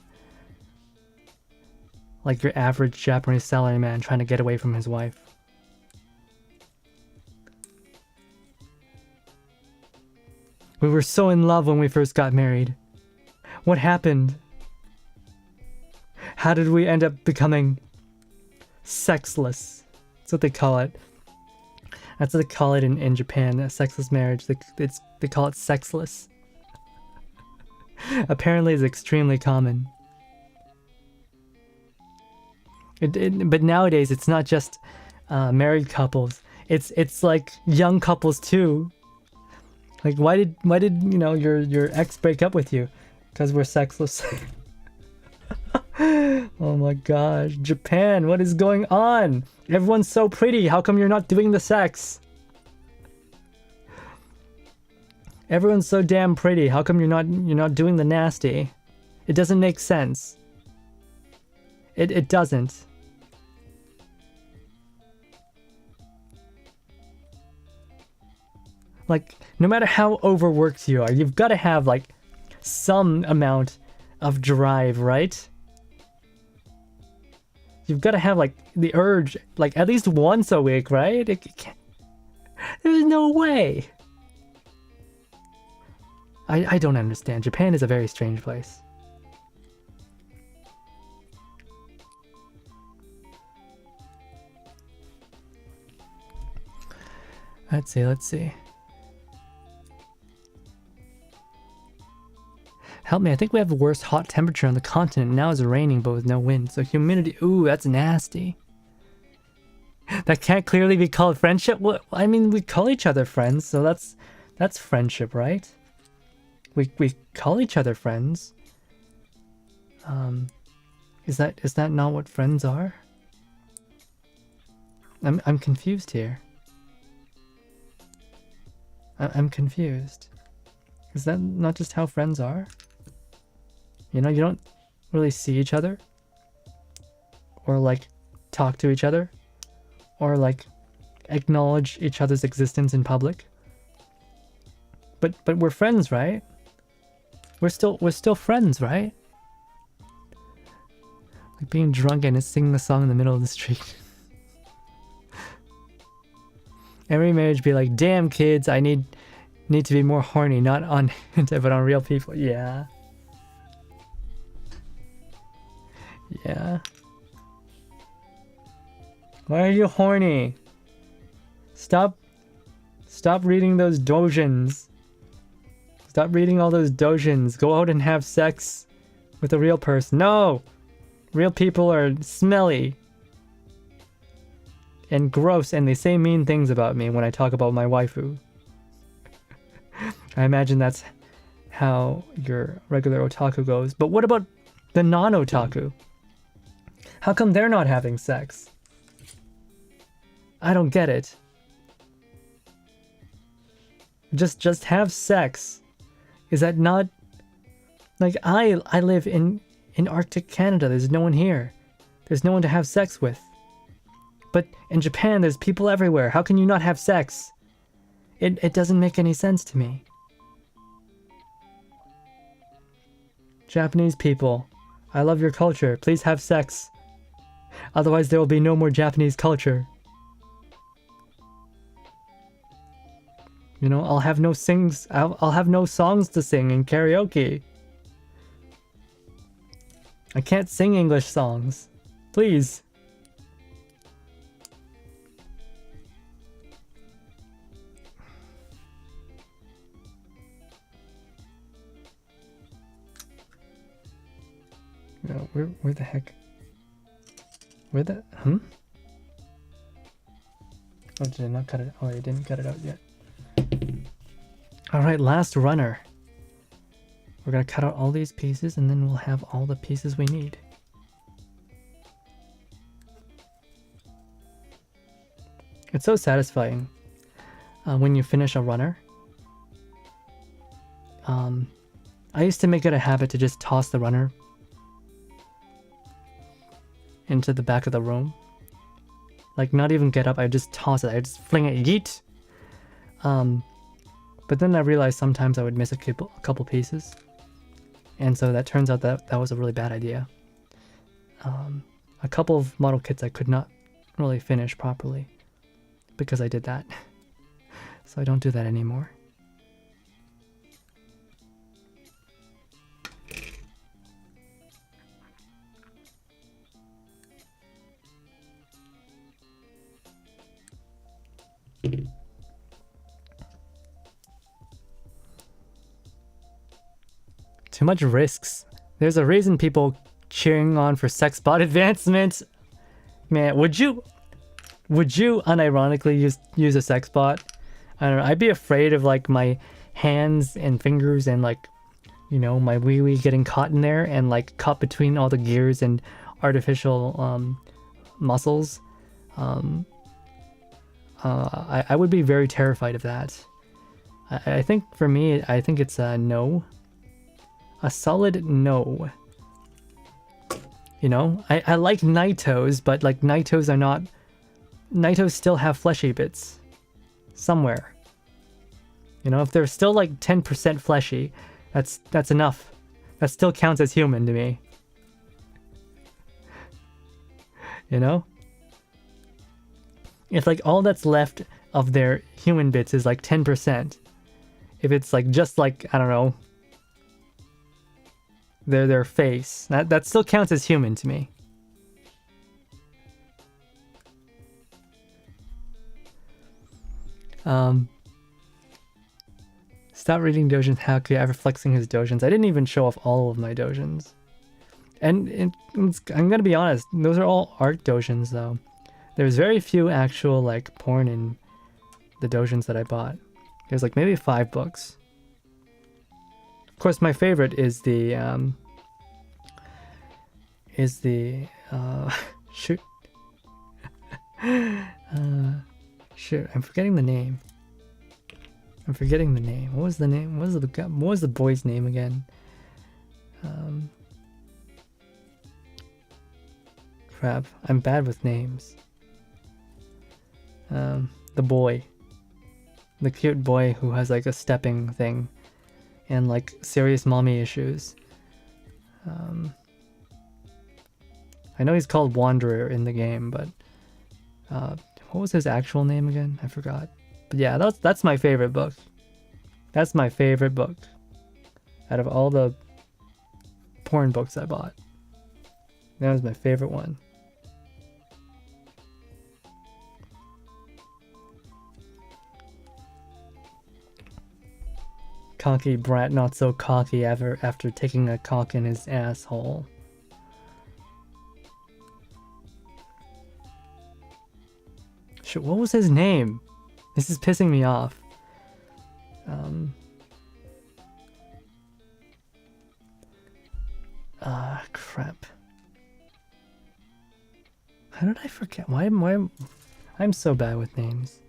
Like your average Japanese salaryman trying to get away from his wife. We were so in love when we first got married. What happened? How did we end up becoming sexless? That's what they call it. That's what they call it in Japan, a sexless marriage. They call it sexless. Apparently it's extremely common. But nowadays it's not just married couples. It's like young couples too. Like why did you know your ex break up with you? Because we're sexless. Oh my gosh, Japan, what is going on? Everyone's so pretty. How come you're not doing the sex? Everyone's so damn pretty. How come you're not doing the nasty? It doesn't make sense. It doesn't. Like, no matter how overworked you are, you've got to have like some amount of drive, right? You've got to have like the urge, like at least once a week, right? It can't, there's no way. I don't understand. Japan is a very strange place. Let's see. Help me, I think we have the worst hot temperature on the continent. Now it's raining but with no wind. So humidity, ooh, that's nasty. That can't clearly be called friendship? Well, I mean, we call each other friends, so that's friendship, right? We call each other friends. Is that not what friends are? I'm confused here. I'm confused. Is that not just how friends are? You know, you don't really see each other, or like talk to each other, or like acknowledge each other's existence in public. But we're friends, right? We're still friends, right? Like being drunk and singing a song in the middle of the street. Every marriage be like, damn kids, I need to be more horny, not on but on real people. Yeah. Yeah. Why are you horny? Stop reading those dojins. Stop reading all those dojins. Go out and have sex with a real person. No! Real people are smelly and gross, and they say mean things about me when I talk about my waifu. I imagine that's how your regular otaku goes. But what about the non-otaku? How come they're not having sex? I don't get it. Just have sex. Is that not... Like, I live in Arctic Canada. There's no one here. There's no one to have sex with. But in Japan, there's people everywhere. How can you not have sex? It doesn't make any sense to me. Japanese people, I love your culture. Please have sex. Otherwise, there will be no more Japanese culture. You know, I'll have no I'll have no songs to sing in karaoke. I can't sing English songs. Please. No, where the heck? Where the... Oh, did I not cut it? Oh, I didn't cut it out yet. Alright, last runner. We're gonna cut out all these pieces and then we'll have all the pieces we need. It's so satisfying when you finish a runner I used to make it a habit to just toss the runner into the back of the room. Like, not even get up, I just toss it, I just fling it, yeet! But then I realized sometimes I would miss a couple pieces. And so that turns out that was a really bad idea. A couple of model kits I could not really finish properly because I did that. So I don't do that anymore. Too much risks. There's a reason people cheering on for sex bot advancement. Man, would you unironically use a sex bot? I don't know. I'd be afraid of like my hands and fingers and like, you know, my wee wee getting caught in there and like caught between all the gears and artificial muscles. I would be very terrified of that. I think for me, I think it's a no. A solid no. You know, I like Naitos, but like Naitos are not... Naitos still have fleshy bits. Somewhere. You know, if they're still like 10% fleshy, that's enough. That still counts as human to me. You know? If like all that's left of their human bits is like 10%. If it's like just like, I don't know, their face, that still counts as human to me. Stop reading Dojins Hakuya after flexing his Dojins. I didn't even show off all of my Dojins. And I'm gonna be honest, those are all art Dojins though. There's very few actual like porn in the Dojins that I bought. There's like maybe 5 books. Of course, my favorite is the shoot. Shoot, I'm forgetting the name. What was the name? What was the boy's name again? Crap, I'm bad with names. The boy. The cute boy who has like a stepping thing and like serious mommy issues. I know he's called Wanderer in the game, but what was his actual name again? I forgot. But yeah, that's my favorite book. That's my favorite book out of all the porn books I bought. That was my favorite one. Cocky brat, not so cocky after taking a cock in his asshole. Shit, what was his name? This is pissing me off. Crap. How did I forget? Why I'm so bad with names.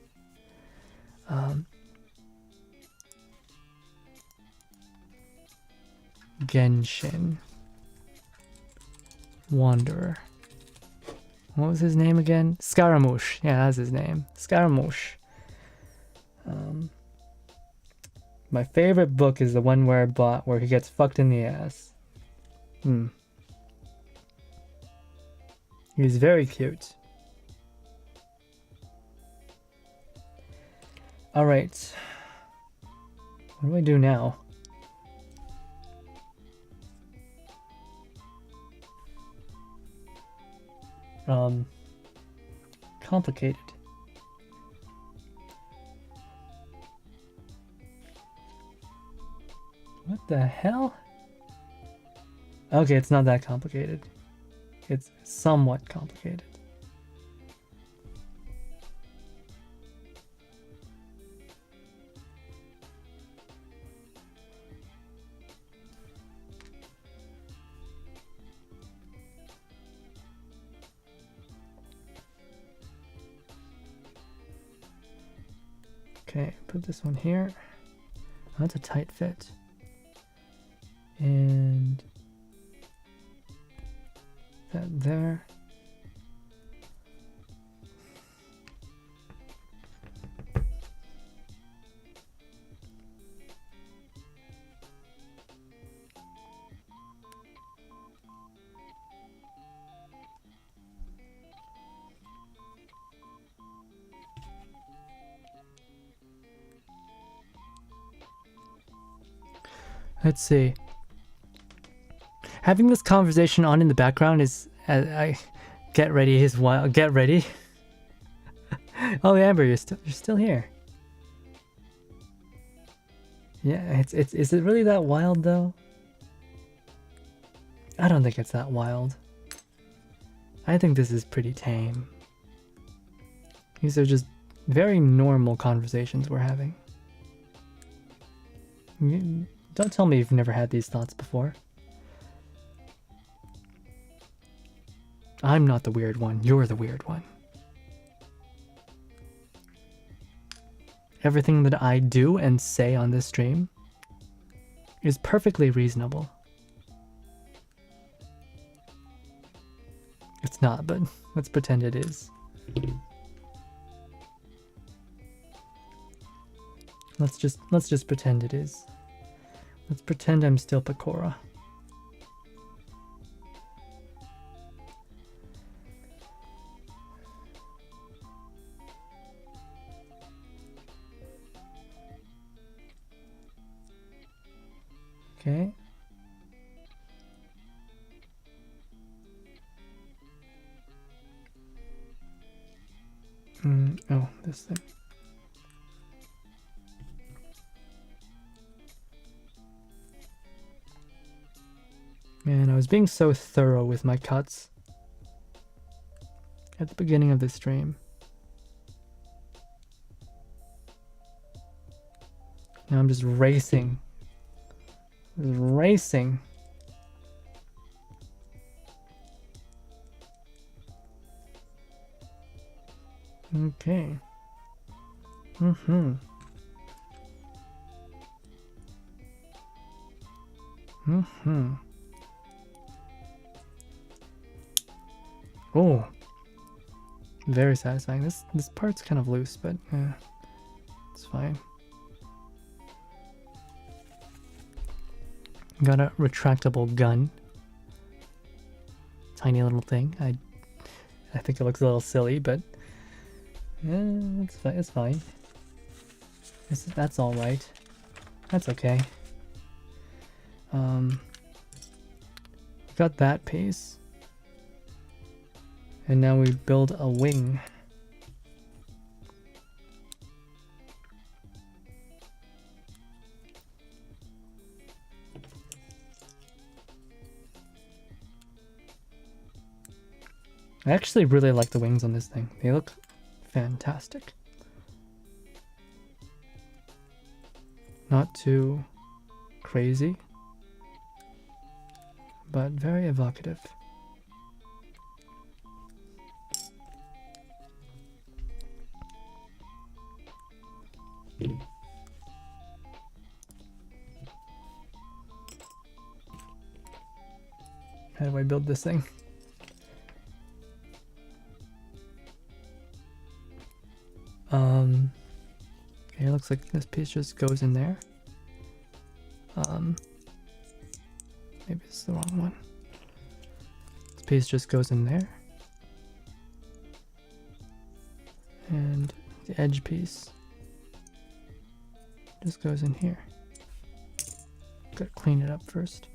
Genshin. Wanderer. What was his name again? Scaramouche. Yeah, that's his name. Scaramouche. My favorite book is the one where I bought where he gets fucked in the ass. He's very cute. Alright. What do I do now? Complicated. What the hell? Okay, it's not that complicated. It's somewhat complicated. Okay, put this one here. That's a tight fit. And that there. Let's see. Having this conversation on in the background is, I get ready is wild. Get ready. Oh, Amber, you're still here. Yeah, is it really that wild though? I don't think it's that wild. I think this is pretty tame. These are just very normal conversations we're having. Don't tell me you've never had these thoughts before. I'm not the weird one, you're the weird one. Everything that I do and say on this stream is perfectly reasonable. It's not, but let's pretend it is. Let's just pretend it is. Let's pretend I'm still Pecora. Okay. Oh, this thing. Man, I was being so thorough with my cuts at the beginning of this stream. Now I'm just racing. Just racing. Okay. Oh, very satisfying. This part's kind of loose, but yeah, it's fine. Got a retractable gun. Tiny little thing. I think it looks a little silly, but yeah, it's fine. It's fine. That's all right. That's okay. Got that piece. And now we build a wing. I actually really like the wings on this thing. They look fantastic. Not too crazy, but very evocative. How do I build this thing? Okay, it looks like this piece just goes in there. Maybe it's the wrong one. This piece just goes in there. And the edge piece just goes in here. Gotta clean it up first.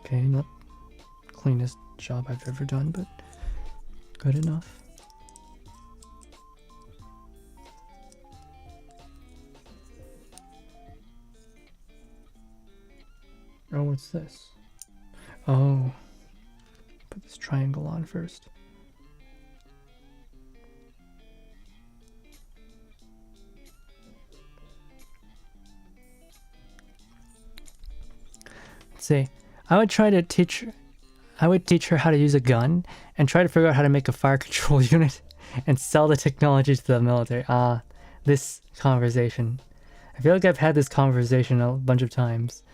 Okay, not cleanest job I've ever done, but good enough. Oh, what's this? Oh, Put this triangle on first. Let's see. I would teach her how to use a gun and try to figure out how to make a fire control unit and sell the technology to the military. This conversation. I feel like I've had this conversation a bunch of times.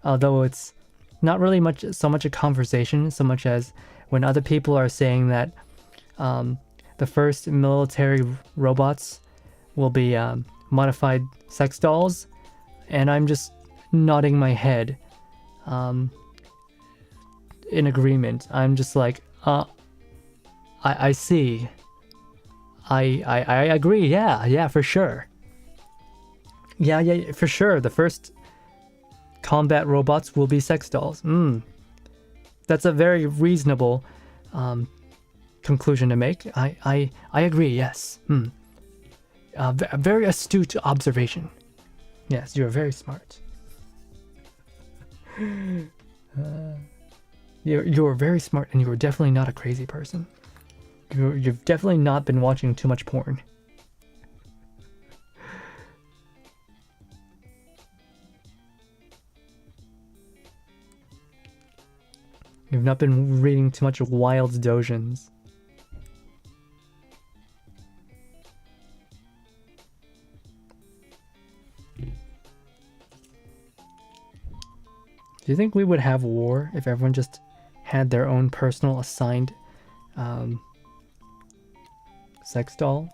Although it's not really so much a conversation, so much as when other people are saying that the first military robots will be modified sex dolls, and I'm just nodding my head in agreement. I'm just like, I see. I agree. Yeah, for sure. Yeah, for sure. The first combat robots will be sex dolls. That's a very reasonable conclusion to make. I agree. Yes. A very astute observation. Yes, you're very smart. You're very smart, and you're definitely not a crazy person. You've definitely not been watching too much porn. You've not been reading too much wild dojins. Do you think we would have war if everyone just had their own personal assigned sex doll?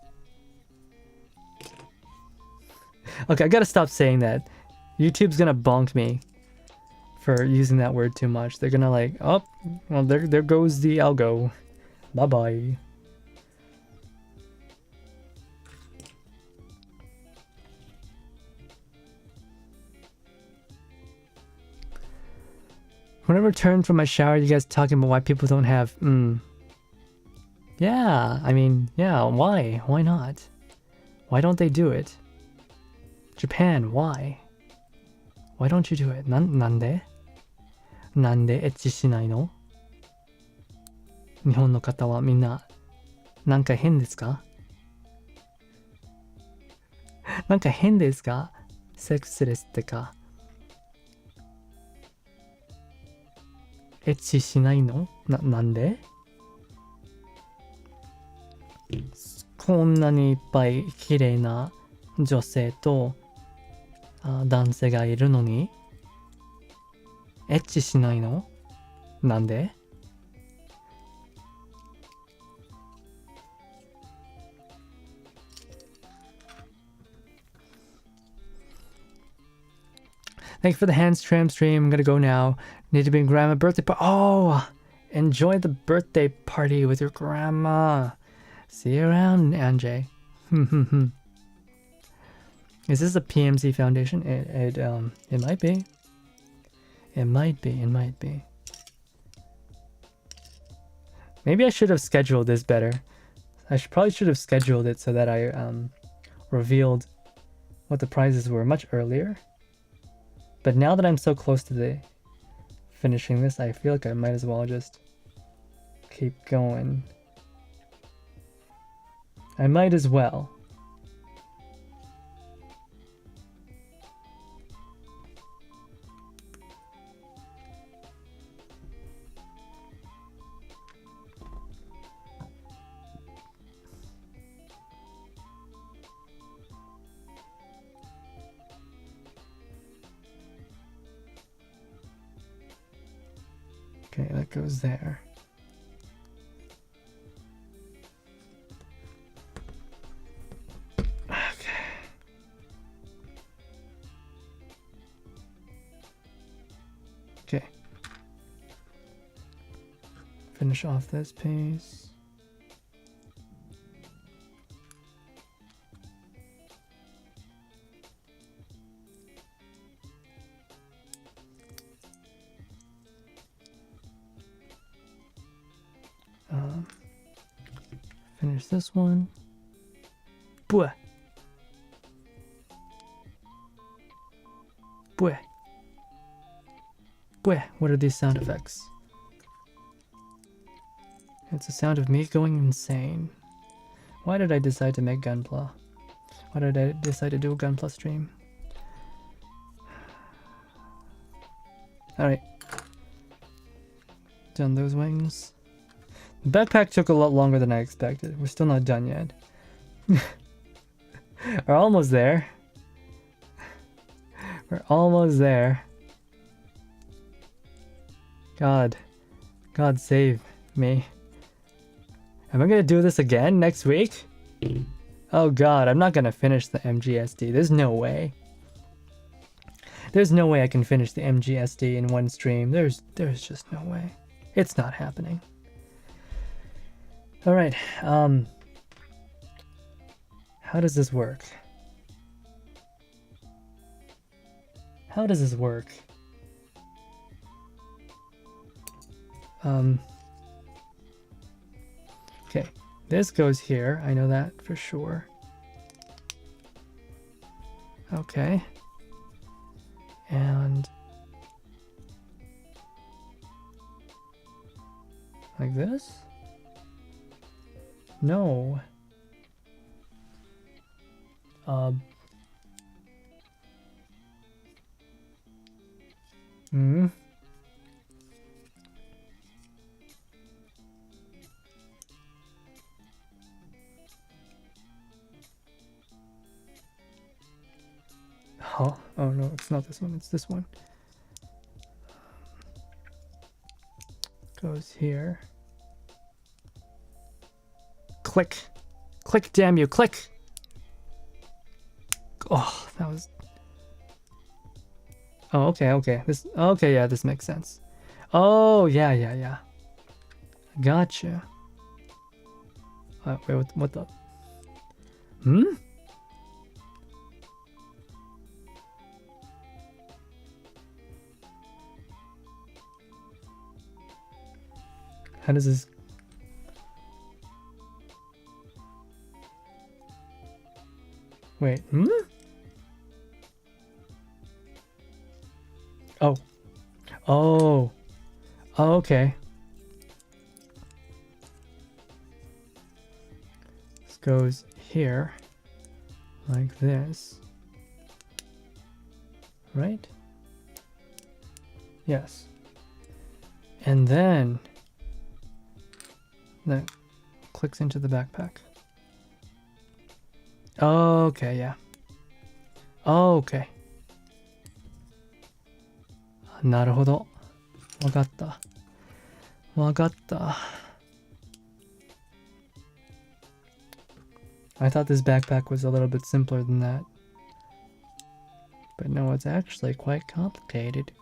Okay, I gotta stop saying that. YouTube's gonna bonk me for using that word too much. They're gonna like, oh, well, there goes the algo. Bye-bye. When I returned from my shower, you guys talking about why people don't have, Yeah, I mean, yeah, why? Why not? Why don't they do it? Japan, why? Why don't you do it? Nande? Nande ecchi shinai no? Nihon no kata wa minna nanka hen desu ka? Nanka hen desu ka? Sex desu tte ka? Ecchi shinai no? Nande? こんなにいっぱい綺麗な女性と男性がいるのにエッチしないの？なんで？ Thank you for the hands tram stream. I'm gonna go now. Need to be in grandma birthday party. Oh, enjoy the birthday party with your grandma. See you around, Anjay. Is this a PMC foundation? It might be. It might be. Maybe I should have scheduled this better. Probably should have scheduled it so that I revealed what the prizes were much earlier. But now that I'm so close to finishing this, I feel like I might as well just keep going. I might as well. Okay, that goes there. Okay. Finish off this piece. Finish this one. Bwah. Bwah. Bwah. What are these sound effects? It's the sound of me going insane. Why did I decide to make gunpla? Why did I decide to do a gunpla stream? Alright. Done those wings. The backpack took a lot longer than I expected. We're still not done yet. We're almost there. We're almost there. God. God save me. Am I gonna do this again next week? Oh god, I'm not gonna finish the MGSD. There's no way. There's no way I can finish the MGSD in one stream. There's just no way. It's not happening. Alright, how does this work? How does this work? Okay, this goes here. I know that for sure. Okay. And like this? No. Huh? Oh no, it's not this one, it's this one. Goes here. Click. Click, damn you, click! Oh, that was... Oh, okay, okay. This... Okay, yeah, this makes sense. Oh, yeah. Gotcha. Wait, what the... Hmm? How does this... Wait, hmm? Oh. Oh. Oh, okay. This goes here. Like this. Right? Yes. And then... that clicks into the backpack. Okay, yeah. Okay. なるほど。わかった。わかった。I thought this backpack was a little bit simpler than that. But no, it's actually quite complicated.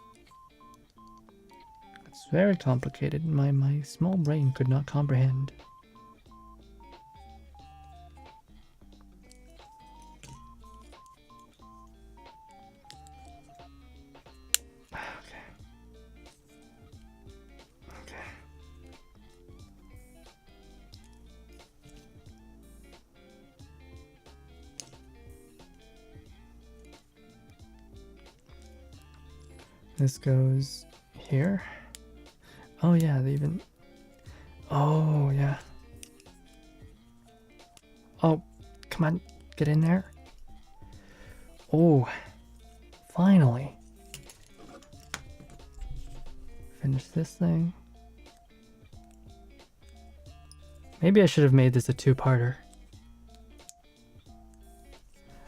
It's very complicated. My small brain could not comprehend. This goes here. Oh yeah, they even... Oh yeah. Oh, come on, get in there. Oh, finally. Finish this thing. Maybe I should have made this a two-parter.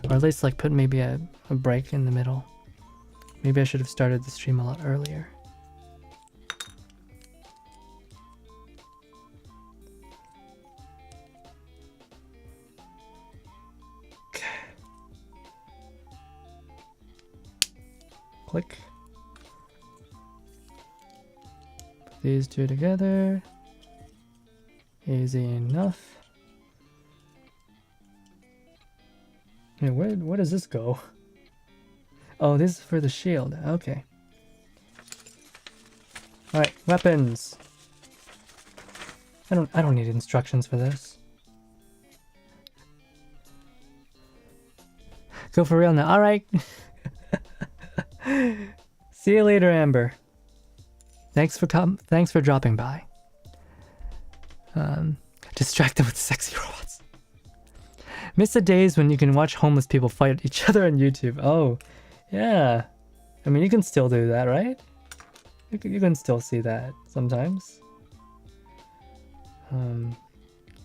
Or at least like put maybe a break in the middle. Maybe I should have started the stream a lot earlier. Okay. Click. Put these two together. Easy enough. Yeah, where does this go? Oh, this is for the shield. Okay. Alright, weapons. I don't need instructions for this. Go for real now. Alright. See you later, Amber. Thanks for dropping by. Um, distract them with sexy robots. Miss the days when you can watch homeless people fight each other on YouTube. Oh, yeah. I mean, you can still do that, right? You can still see that sometimes.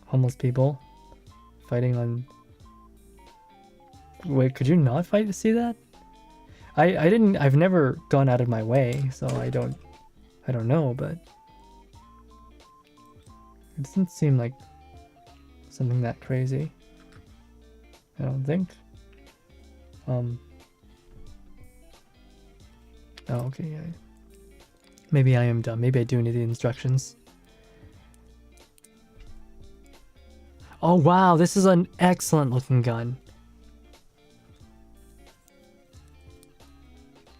Homeless people fighting on... Wait, could you not fight to see that? I've never gone out of my way, so I don't know, but it doesn't seem like something that crazy. I don't think. Oh, okay, yeah. Maybe I am dumb. Maybe I do need the instructions. Oh wow, this is an excellent looking gun.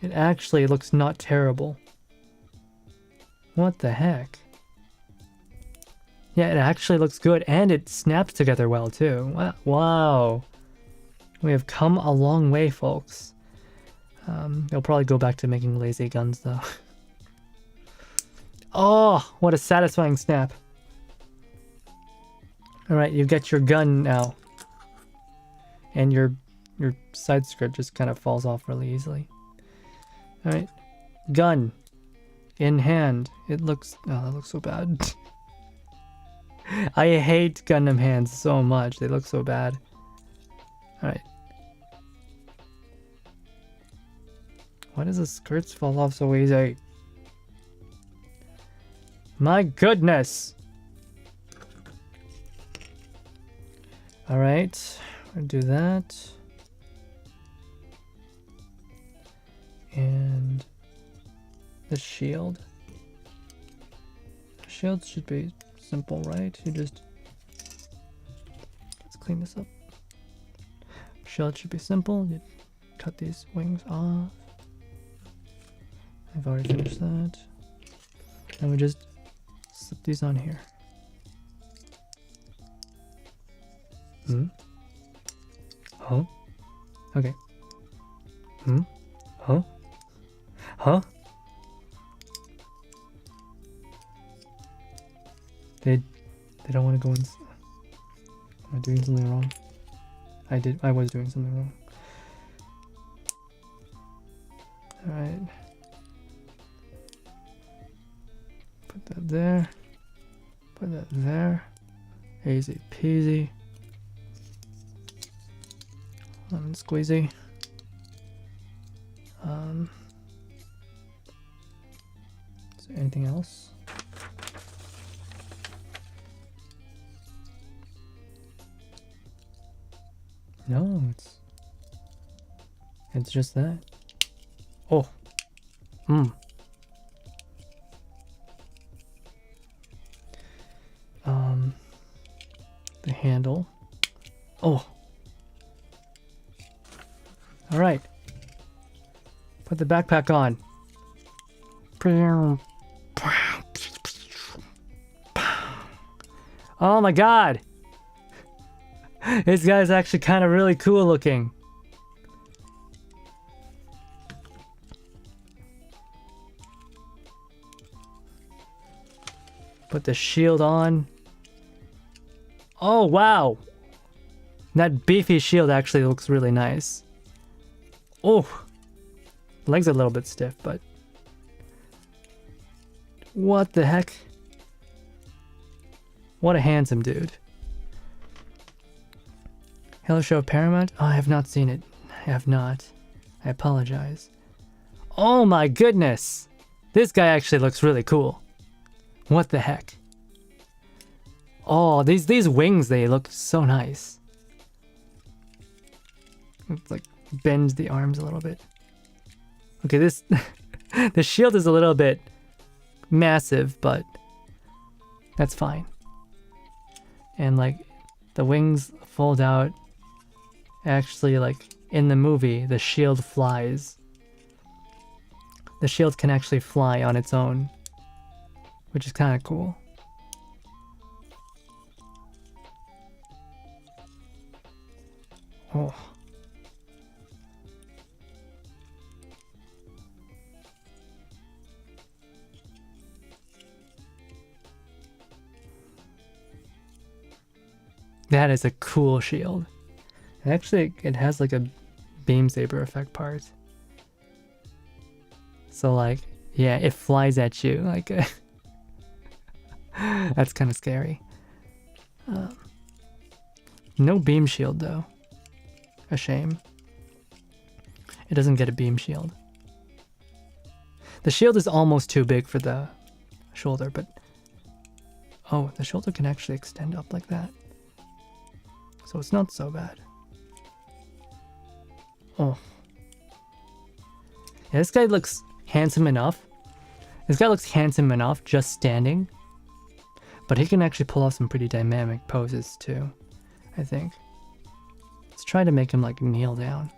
It actually looks not terrible. What the heck? Yeah, it actually looks good, and it snaps together well too. Wow. We have come a long way, folks. They'll probably go back to making lazy guns though. Oh, what a satisfying snap. Alright, you get your gun now. And your side skirt just kind of falls off really easily. Alright. Gun. In hand. It looks... Oh, that looks so bad. I hate Gundam hands so much. They look so bad. Alright. Why does the skirts fall off so easy? My goodness! Alright. We'll do that. And the shield. The shield should be simple, right? You just... Let's clean this up. Shield should be simple. You cut these wings off. I've already finished that. And we just slip these on here. Huh? Okay. Huh? Huh? They don't want to go in. Am I doing something wrong? I was doing something wrong. Alright. Put that there. Put that there. Easy peasy. Lemon squeezy. Is there anything else? No, it's just that. Oh. The handle. Oh. All right. Put the backpack on. Oh my god. This guy's actually kind of really cool looking. Put the shield on. Oh, wow. That beefy shield actually looks really nice. Oh. Legs are a little bit stiff, but... What the heck? What a handsome dude. Hello Show Paramount? Oh, I have not seen it. I have not. I apologize. Oh my goodness! This guy actually looks really cool. What the heck? Oh, these wings, they look so nice. It's like bends the arms a little bit. Okay, this... the shield is a little bit massive, but that's fine. And like, the wings fold out. Actually, like, in the movie, the shield flies. The shield can actually fly on its own, which is kind of cool. Oh. That is a cool shield. And actually, it has like a beam saber effect part. So like, yeah, it flies at you like. That's kind of scary. No beam shield though. A shame. It doesn't get a beam shield. The shield is almost too big for the shoulder, but oh, the shoulder can actually extend up like that. So it's not so bad. Oh. Yeah, this guy looks handsome enough. This guy looks handsome enough just standing. But he can actually pull off some pretty dynamic poses too, I think. Let's try to make him like kneel down.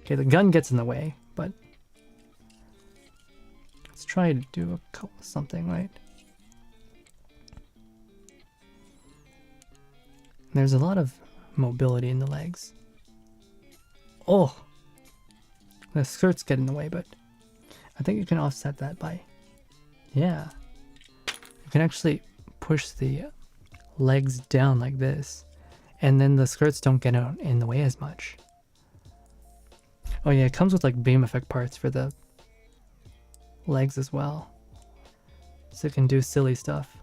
Okay, the gun gets in the way, but let's try to do something, right? There's a lot of mobility in the legs. Oh! The skirts get in the way, but I think you can offset that by... Yeah. You can actually push the legs down like this, and then the skirts don't get in the way as much. Oh yeah, it comes with like beam effect parts for the legs as well. So it can do silly stuff.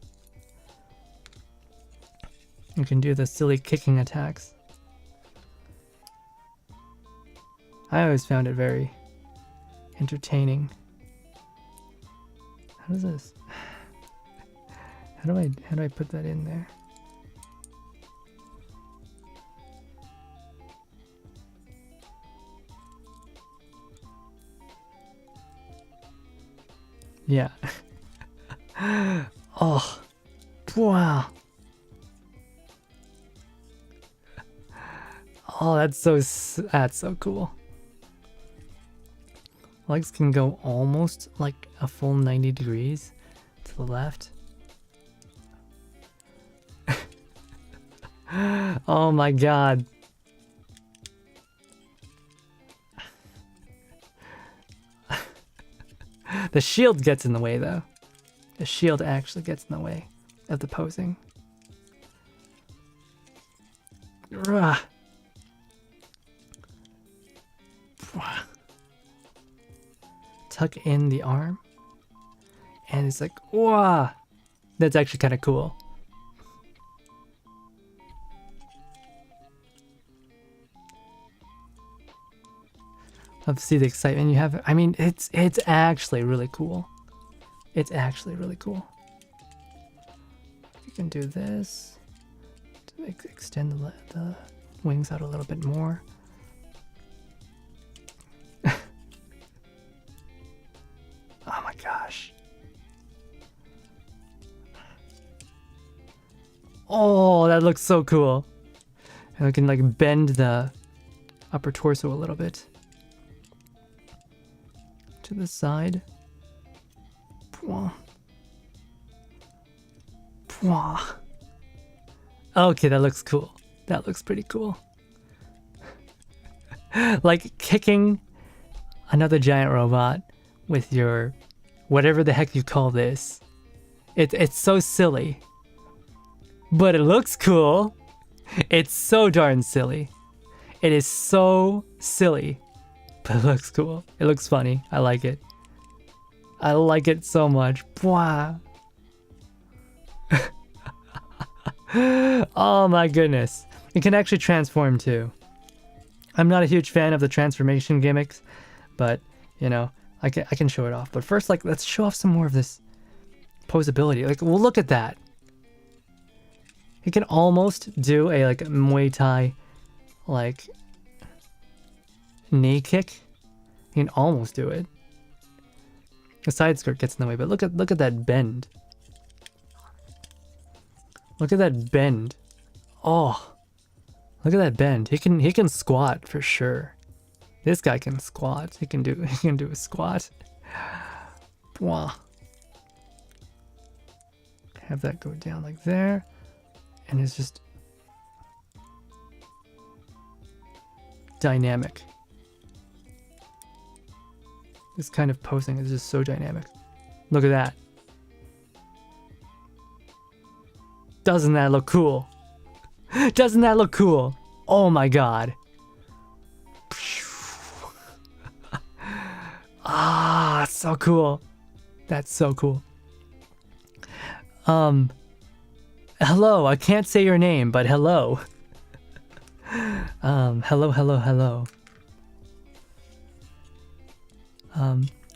You can do the silly kicking attacks. I always found it very entertaining. How does this? How do I put that in there? Yeah. Oh. Wow. Oh, that's so cool. Legs can go almost like a full 90 degrees to the left. Oh my god. The shield gets in the way though. The shield actually gets in the way of the posing. Rah. Tuck in the arm. And it's like, wow. That's actually kind of cool. Love to see the excitement you have. I mean, it's actually really cool. It's actually really cool. You can do this to extend the wings out a little bit more. Oh my gosh. Oh, that looks so cool. And we can like bend the upper torso a little bit. To the side. Pwah. Pwah. Okay, that looks cool. That looks pretty cool. Like kicking another giant robot with your whatever the heck you call this. It's so silly. But it looks cool. It's so darn silly. It is so silly. But it looks cool. It looks funny. I like it. I like it so much. Wow. Oh my goodness. It can actually transform too. I'm not a huge fan of the transformation gimmicks, but you know, I can show it off. But first, like, let's show off some more of this posability. Like, well, look at that. He can almost do a like Muay Thai like knee kick. You can almost do it. The side skirt gets in the way, but look at that bend. Look at that bend. Oh, look at that bend. He can squat for sure. This guy can squat. He can do a squat. Wow. Have that go down like there, and it's just dynamic. This kind of posing is just so dynamic. Look at that. Doesn't that look cool? Doesn't that look cool? Oh my god. Ah, so cool. That's so cool. Hello, I can't say your name, but hello. Hello.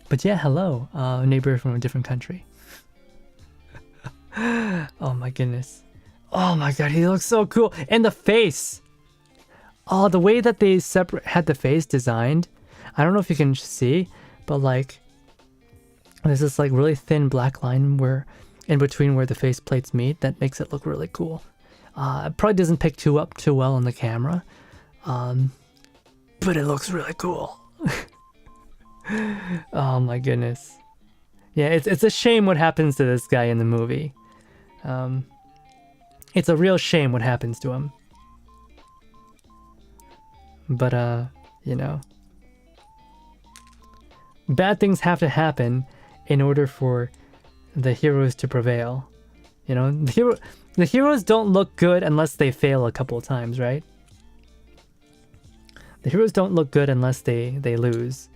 But yeah, hello, neighbor from a different country. Oh my goodness. Oh my god, he looks so cool. And the face. Oh, the way that they had the face designed. I don't know if you can see, but like, there's this like really thin black line where in between where the face plates meet that makes it look really cool. It probably doesn't pick too well on the camera, but it looks really cool. Oh my goodness. Yeah, it's a shame what happens to this guy in the movie. It's a real shame what happens to him. But you know, bad things have to happen in order for the heroes to prevail. You know, the heroes don't look good unless they fail a couple of times, right? The heroes don't look good unless they lose.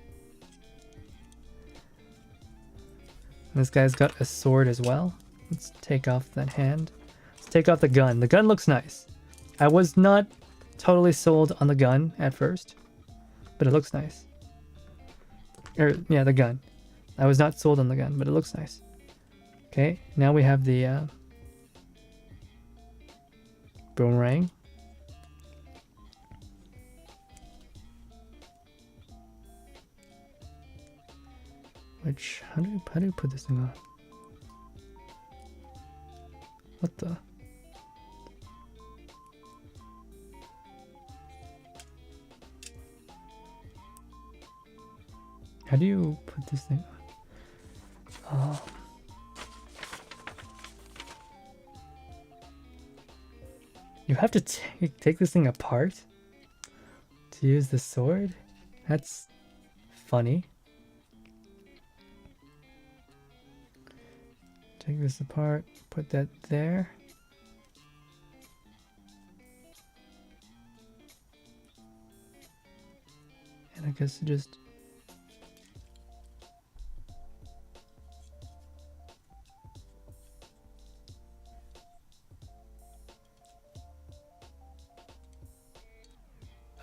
This guy's got a sword as well. Let's take off that hand. Let's take off the gun. The gun looks nice. I was not totally sold on the gun at first, but it looks nice. Yeah, the gun. I was not sold on the gun, but it looks nice. Okay, now we have the boomerang. Which, how do you put this thing on? What the? How do you put this thing on? You have to take this thing apart to use the sword? That's funny. Take this apart, put that there. And I guess just...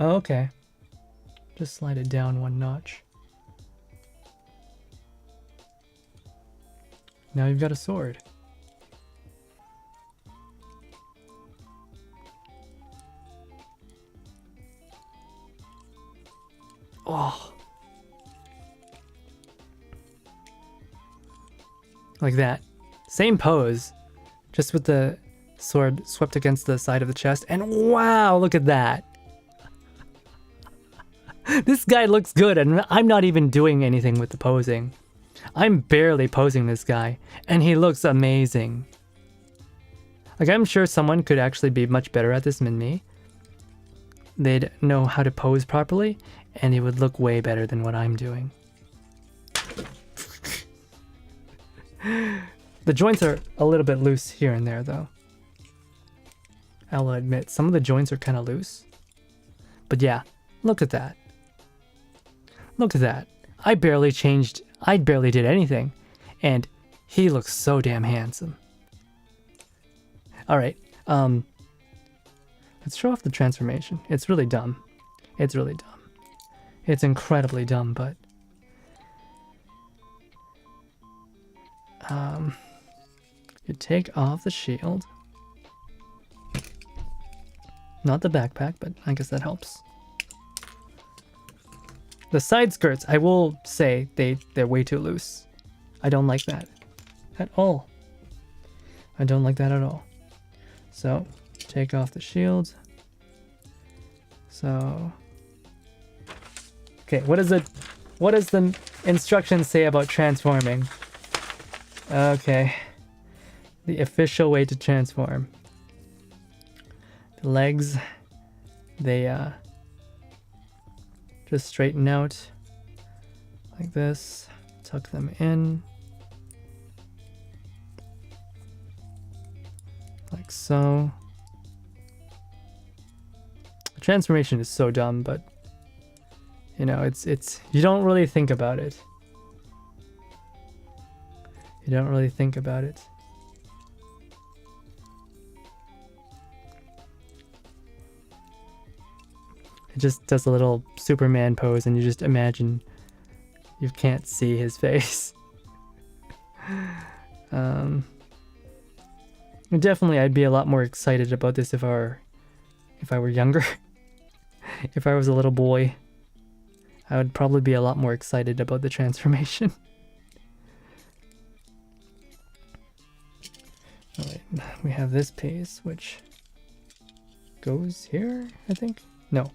Oh, okay. Just slide it down one notch. Now you've got a sword. Oh. Like that. Same pose, just with the sword swept against the side of the chest. And wow, look at that. This guy looks good, and I'm not even doing anything with the posing. I'm barely posing this guy, and he looks amazing. Like, I'm sure someone could actually be much better at this than me. They'd know how to pose properly, and it would look way better than what I'm doing. The joints are a little bit loose here and there, though. I'll admit, some of the joints are kind of loose. But yeah, look at that. Look at that. I barely did anything, and he looks so damn handsome. Alright, let's show off the transformation. It's really dumb. It's really dumb. It's incredibly dumb, but... you take off the shield. Not the backpack, but I guess that helps. The side skirts, I will say, they're way too loose. I don't like that at all. I don't like that at all. So, take off the shield. So, okay, what does the instructions say about transforming? Okay, the official way to transform. The legs, they just straighten out like this, tuck them in like like so. The transformation is so dumb, but you know, it's you don't really think about it. You don't really think about it. It just does a little Superman pose and you just imagine you can't see his face. Definitely I'd be a lot more excited about this if I were younger. If I was a little boy, I would probably be a lot more excited about the transformation. Alright, we have this piece which goes here, I think? No.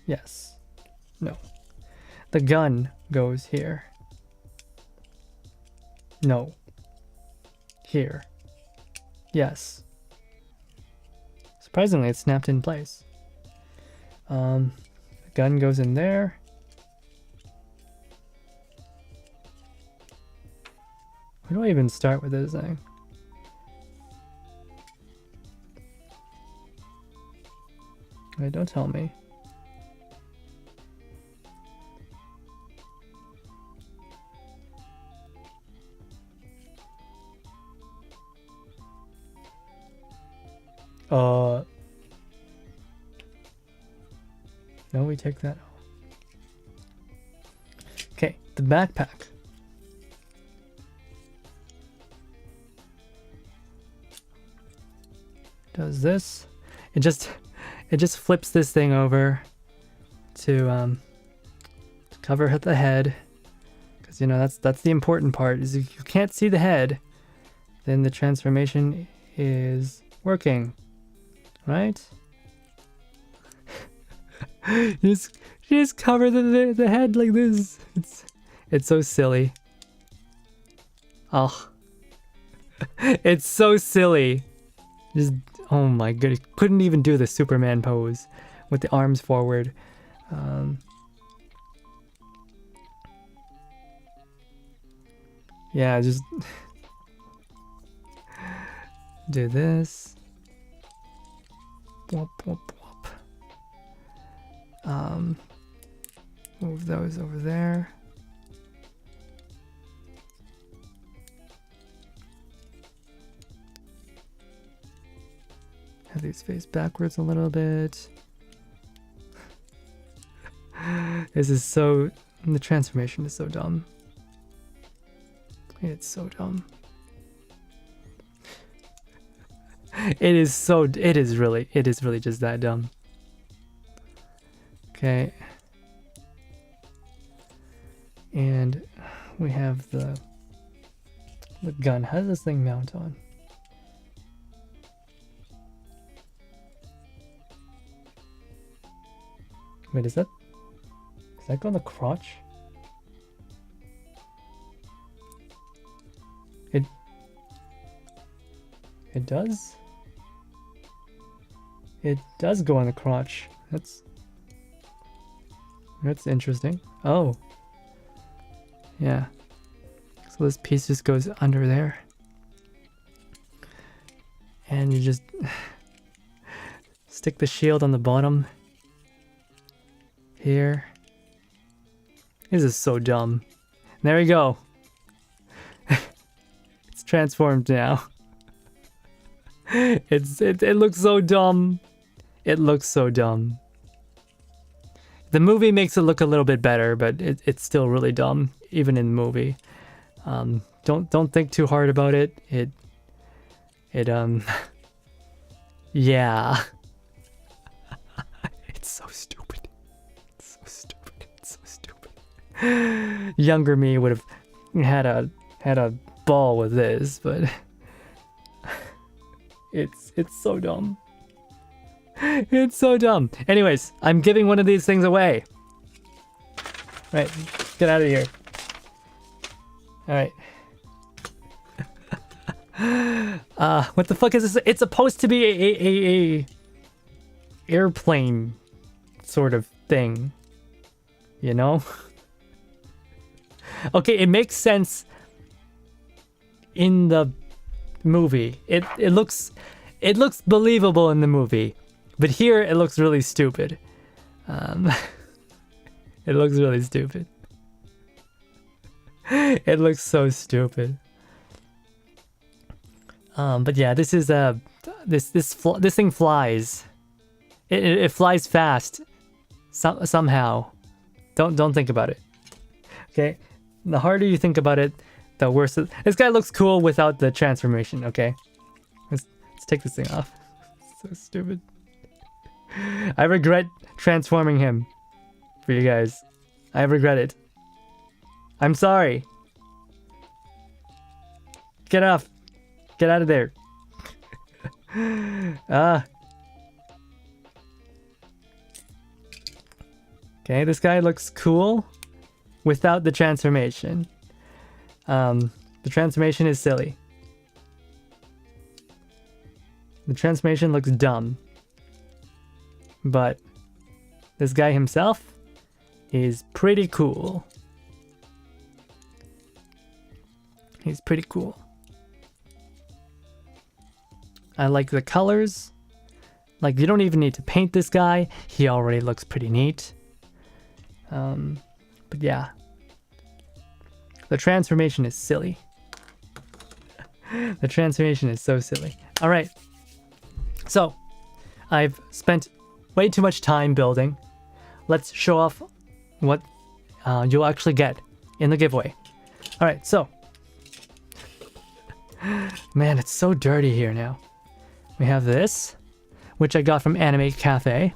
Yes. No. The gun goes here. No. Here. Yes. Surprisingly, it snapped in place. The gun goes in there. Where do I even start with this thing? Wait, don't tell me. No, we take that off. Okay, the backpack. Does this. It just flips this thing over to cover the head. Because you know that's the important part, is if you can't see the head, then the transformation is working. Right? just cover the head like this. It's so silly. Oh. It's so silly. Just, oh my goodness. Couldn't even do the Superman pose with the arms forward. Yeah, just do this. Whoop, whoop, whoop. Move those over there. Have these face backwards a little bit. This is so... The transformation is so dumb. It's so dumb. It is really just that dumb. Okay. And we have the gun. How does this thing mount on? Wait, does that go on the crotch? It does? It does go on the crotch. That's interesting. Oh. Yeah. So this piece just goes under there. And you just stick the shield on the bottom. Here. This is so dumb. There we go. It's transformed now. It looks so dumb. It looks so dumb. The movie makes it look a little bit better, but it's still really dumb, even in the movie. Don't think too hard about it. Yeah. It's so stupid. It's so stupid. It's so stupid. Younger me would have had a ball with this, but it's so dumb. It's so dumb. Anyways, I'm giving one of these things away. Right, get out of here. Alright. What the fuck is this? It's supposed to be a airplane sort of thing. You know? Okay, it makes sense in the movie. It looks believable in the movie, but here it looks really stupid. It looks really stupid. It looks so stupid. But yeah, this is this thing flies. It flies fast. Somehow. Don't think about it. Okay? The harder you think about it, the worse it... This guy looks cool without the transformation, okay? Let's take this thing off. So stupid. I regret transforming him for you guys. I regret it. I'm sorry. Get off. Get out of there. Okay, this guy looks cool without the transformation. The transformation is silly. The transformation looks dumb. But this guy himself is pretty cool. He's pretty cool. I like the colors. Like, you don't even need to paint this guy. He already looks pretty neat. But yeah. The transformation is silly. The transformation is so silly. Alright. So, I've spent way too much time building. Let's show off what you'll actually get in the giveaway. Alright, so. Man, it's so dirty here now. We have this, which I got from Anime Cafe.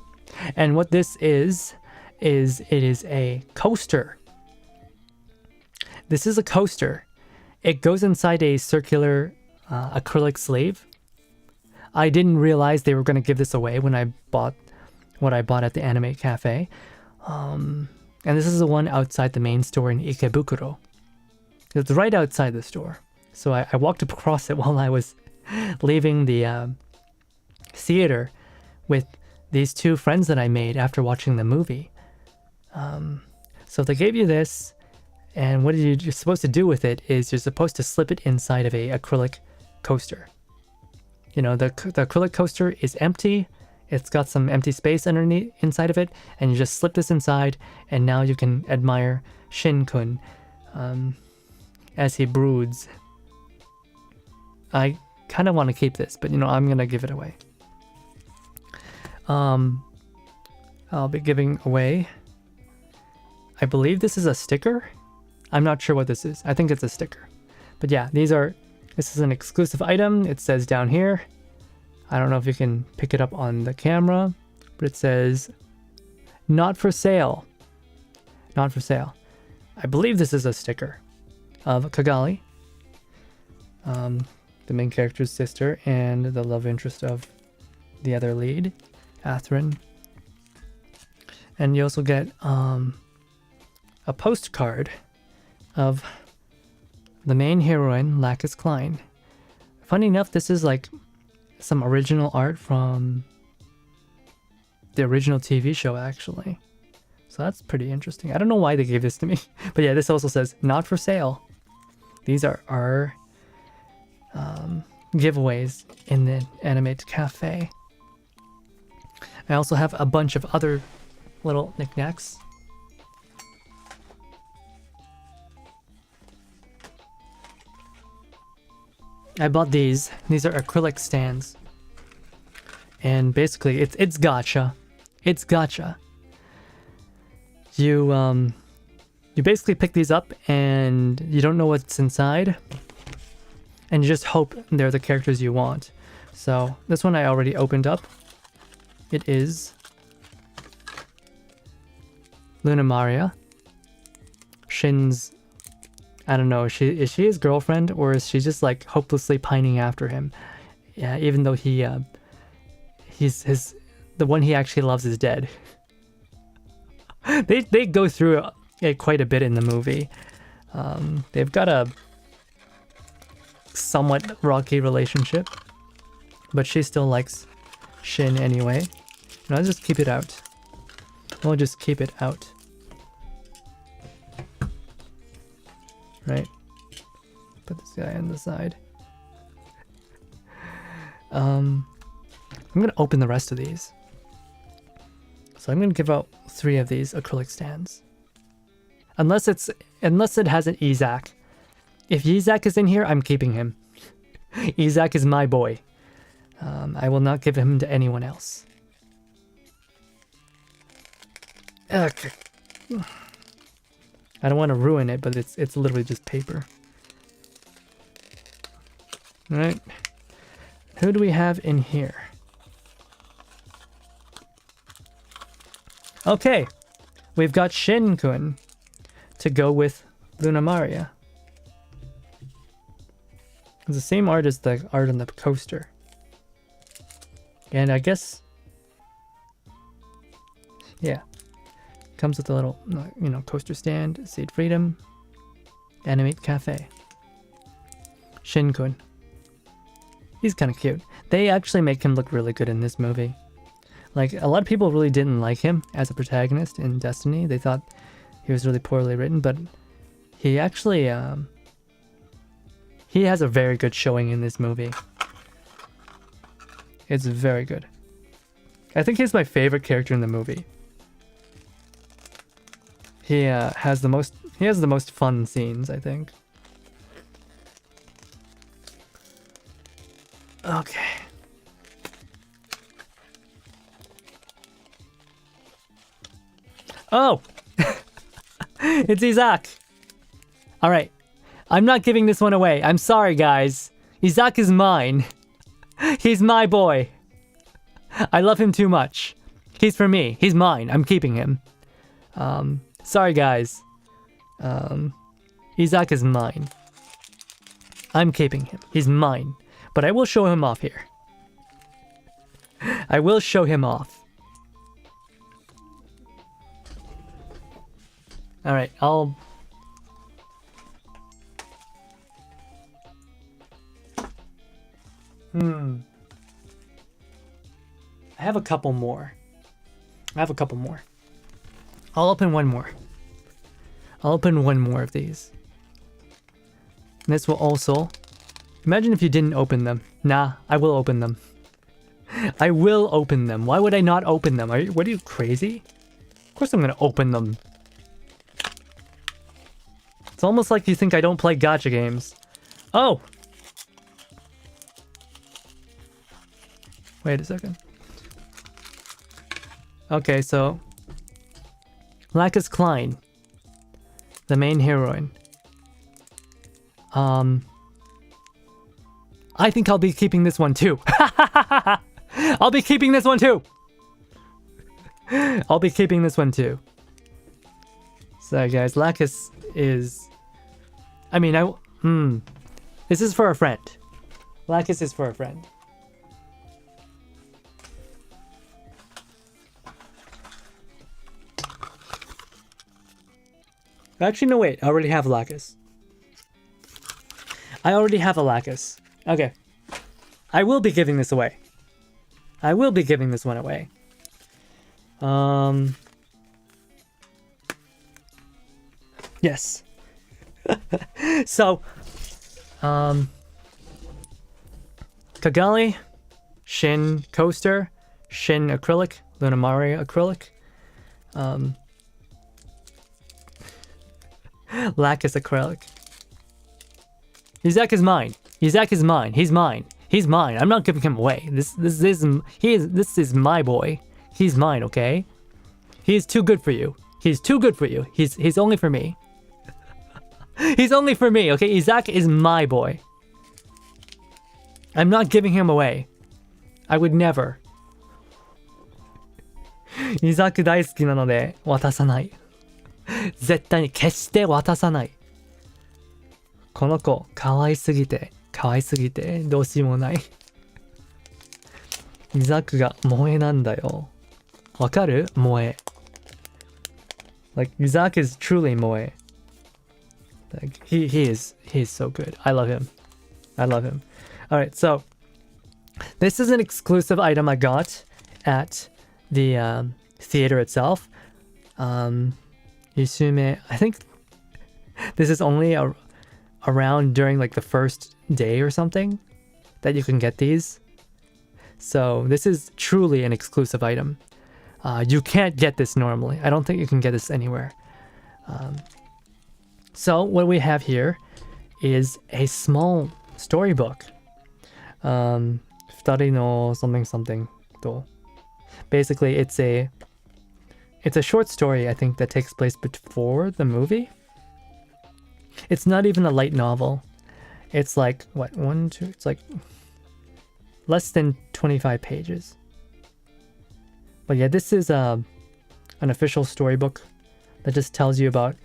And what this is it is a coaster. This is a coaster. It goes inside a circular acrylic sleeve. I didn't realize they were going to give this away when I bought what I bought at the Anime Cafe. And this is the one outside the main store in Ikebukuro. It's right outside the store. So I walked across it while I was leaving the theater with these two friends that I made after watching the movie. So they gave you this, and what you're supposed to do with it is you're supposed to slip it inside of a acrylic coaster. You know, the acrylic coaster is empty. It's got some empty space underneath inside of it, and you just slip this inside, and now you can admire Shin-kun as he broods. I kind of want to keep this, but you know, I'm gonna give it away. I'll be giving away, I believe this is a sticker. I'm not sure what this is. I think it's a sticker. But yeah, this is an exclusive item. It says down here, I don't know if you can pick it up on the camera, but it says, not for sale. Not for sale. I believe this is a sticker of Kagali, the main character's sister and the love interest of the other lead, Athrun. And you also get a postcard of the main heroine, Lacus Klein. Funny enough, this is like some original art from the original TV show, actually. So that's pretty interesting. I don't know why they gave this to me. But yeah, this also says, not for sale. These are our giveaways in the Anime Cafe. I also have a bunch of other little knickknacks. I bought these. These are acrylic stands. And basically, it's gacha. It's gacha. You basically pick these up and you don't know what's inside. And you just hope they're the characters you want. So, this one I already opened up. It is Luna Maria. Shin's, I don't know, is she his girlfriend, or is she just like hopelessly pining after him? Yeah, even though the one he actually loves is dead. They go through it quite a bit in the movie. They've got a somewhat rocky relationship, but she still likes Shin anyway. And I'll just keep it out. We'll just keep it out. Right? Put this guy on the side. I'm gonna open the rest of these. So I'm gonna give out 3 of these acrylic stands. Unless it has an Isaac. If Isaac is in here, I'm keeping him. Isaac is my boy. I will not give him to anyone else. Okay. I don't want to ruin it, but it's literally just paper. All right. Who do we have in here? Okay. We've got Shin-kun to go with Luna Maria. It's the same art as the art on the coaster. And I guess... yeah. Comes with a little, coaster stand, Seed Freedom, Animate Cafe. Shin-kun. He's kind of cute. They actually make him look really good in this movie. Like, a lot of people really didn't like him as a protagonist in Destiny. They thought he was really poorly written, but he actually, he has a very good showing in this movie. It's very good. I think he's my favorite character in the movie. He has the most fun scenes, I think. Okay. Oh! It's Isaac! Alright. I'm not giving this one away. I'm sorry, guys. Isaac is mine. He's my boy. I love him too much. He's for me. He's mine. I'm keeping him. Sorry, guys. Isaac is mine. I'm keeping him. He's mine. But I will show him off here. I will show him off. Alright, I have a couple more. I'll open one more. I'll open one more of these. This will also... imagine if you didn't open them. Nah, I will open them. I will open them. Why would I not open them? What are you, crazy? Of course I'm gonna open them. It's almost like you think I don't play gacha games. Oh! Wait a second. Okay, so... Lacus Klein. The main heroine. I think I'll be keeping this one too. I'll be keeping this one too. I'll be keeping this one too. Sorry guys, Lacus is... I mean, this is for a friend. Lacus is for a friend. Actually, no wait, I already have Lacus. I already have a Lacus. Okay. I will be giving this away. I will be giving this one away. Yes. So, Kagali, Shin Coaster, Shin Acrylic, Luna Maria Acrylic, Lacus Acrylic. Isaac is mine. Isaac is mine. He's mine. He's mine. I'm not giving him away. This is my boy. He's mine, okay? He's too good for you. He's too good for you. He's only for me. He's only for me, okay? Isaac is my boy. I'm not giving him away. I would never. イザク大好きなので渡さない。絶対に決して渡さない。この子、可愛すぎてどうしようもない。イザクが萌えなんだよ。わかる？萌え。Like, Isaac is truly moe. Like, he is so good. I love him. Alright, so this is an exclusive item I got at the theater itself. Yusume, I think this is only around during like the first day or something that you can get these. So this is truly an exclusive item. You can't get this normally. I don't think you can get this anywhere. So what we have here is a small storybook. Futari no something something to. Basically, it's a short story, I think, that takes place before the movie. It's not even a light novel. It's like, what, it's like less than 25 pages. But yeah, this is an official storybook that just tells you about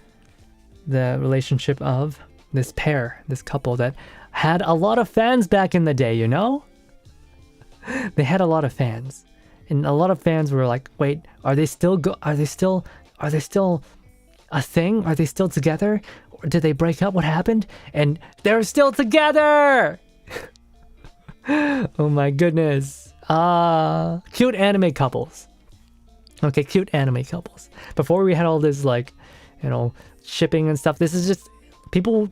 the relationship of this pair, this couple that had a lot of fans back in the day, you know? They had a lot of fans. And a lot of fans were like, wait, are they still a thing? Are they still together? Or did they break up? What happened? And they're still together! Oh my goodness. Cute anime couples. Okay, cute anime couples. Before we had all this, like, you know, shipping and stuff, this is just people,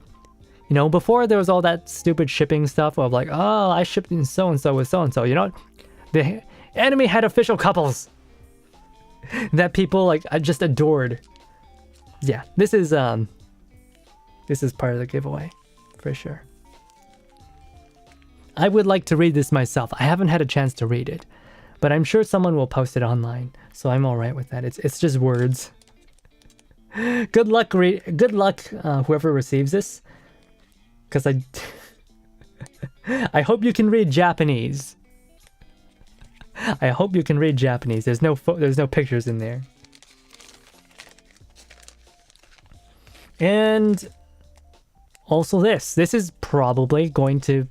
you know, before there was all that stupid shipping stuff of like, oh, I shipped in so-and-so with so-and-so, you know? The anime had official couples that people, like, I just adored. Yeah, this is part of the giveaway, for sure. I would like to read this myself. I haven't had a chance to read it, but I'm sure someone will post it online, so I'm all right with that. It's just words. Good luck, whoever receives this, because I hope you can read Japanese. I hope you can read Japanese. There's no pictures in there. And also this is probably going to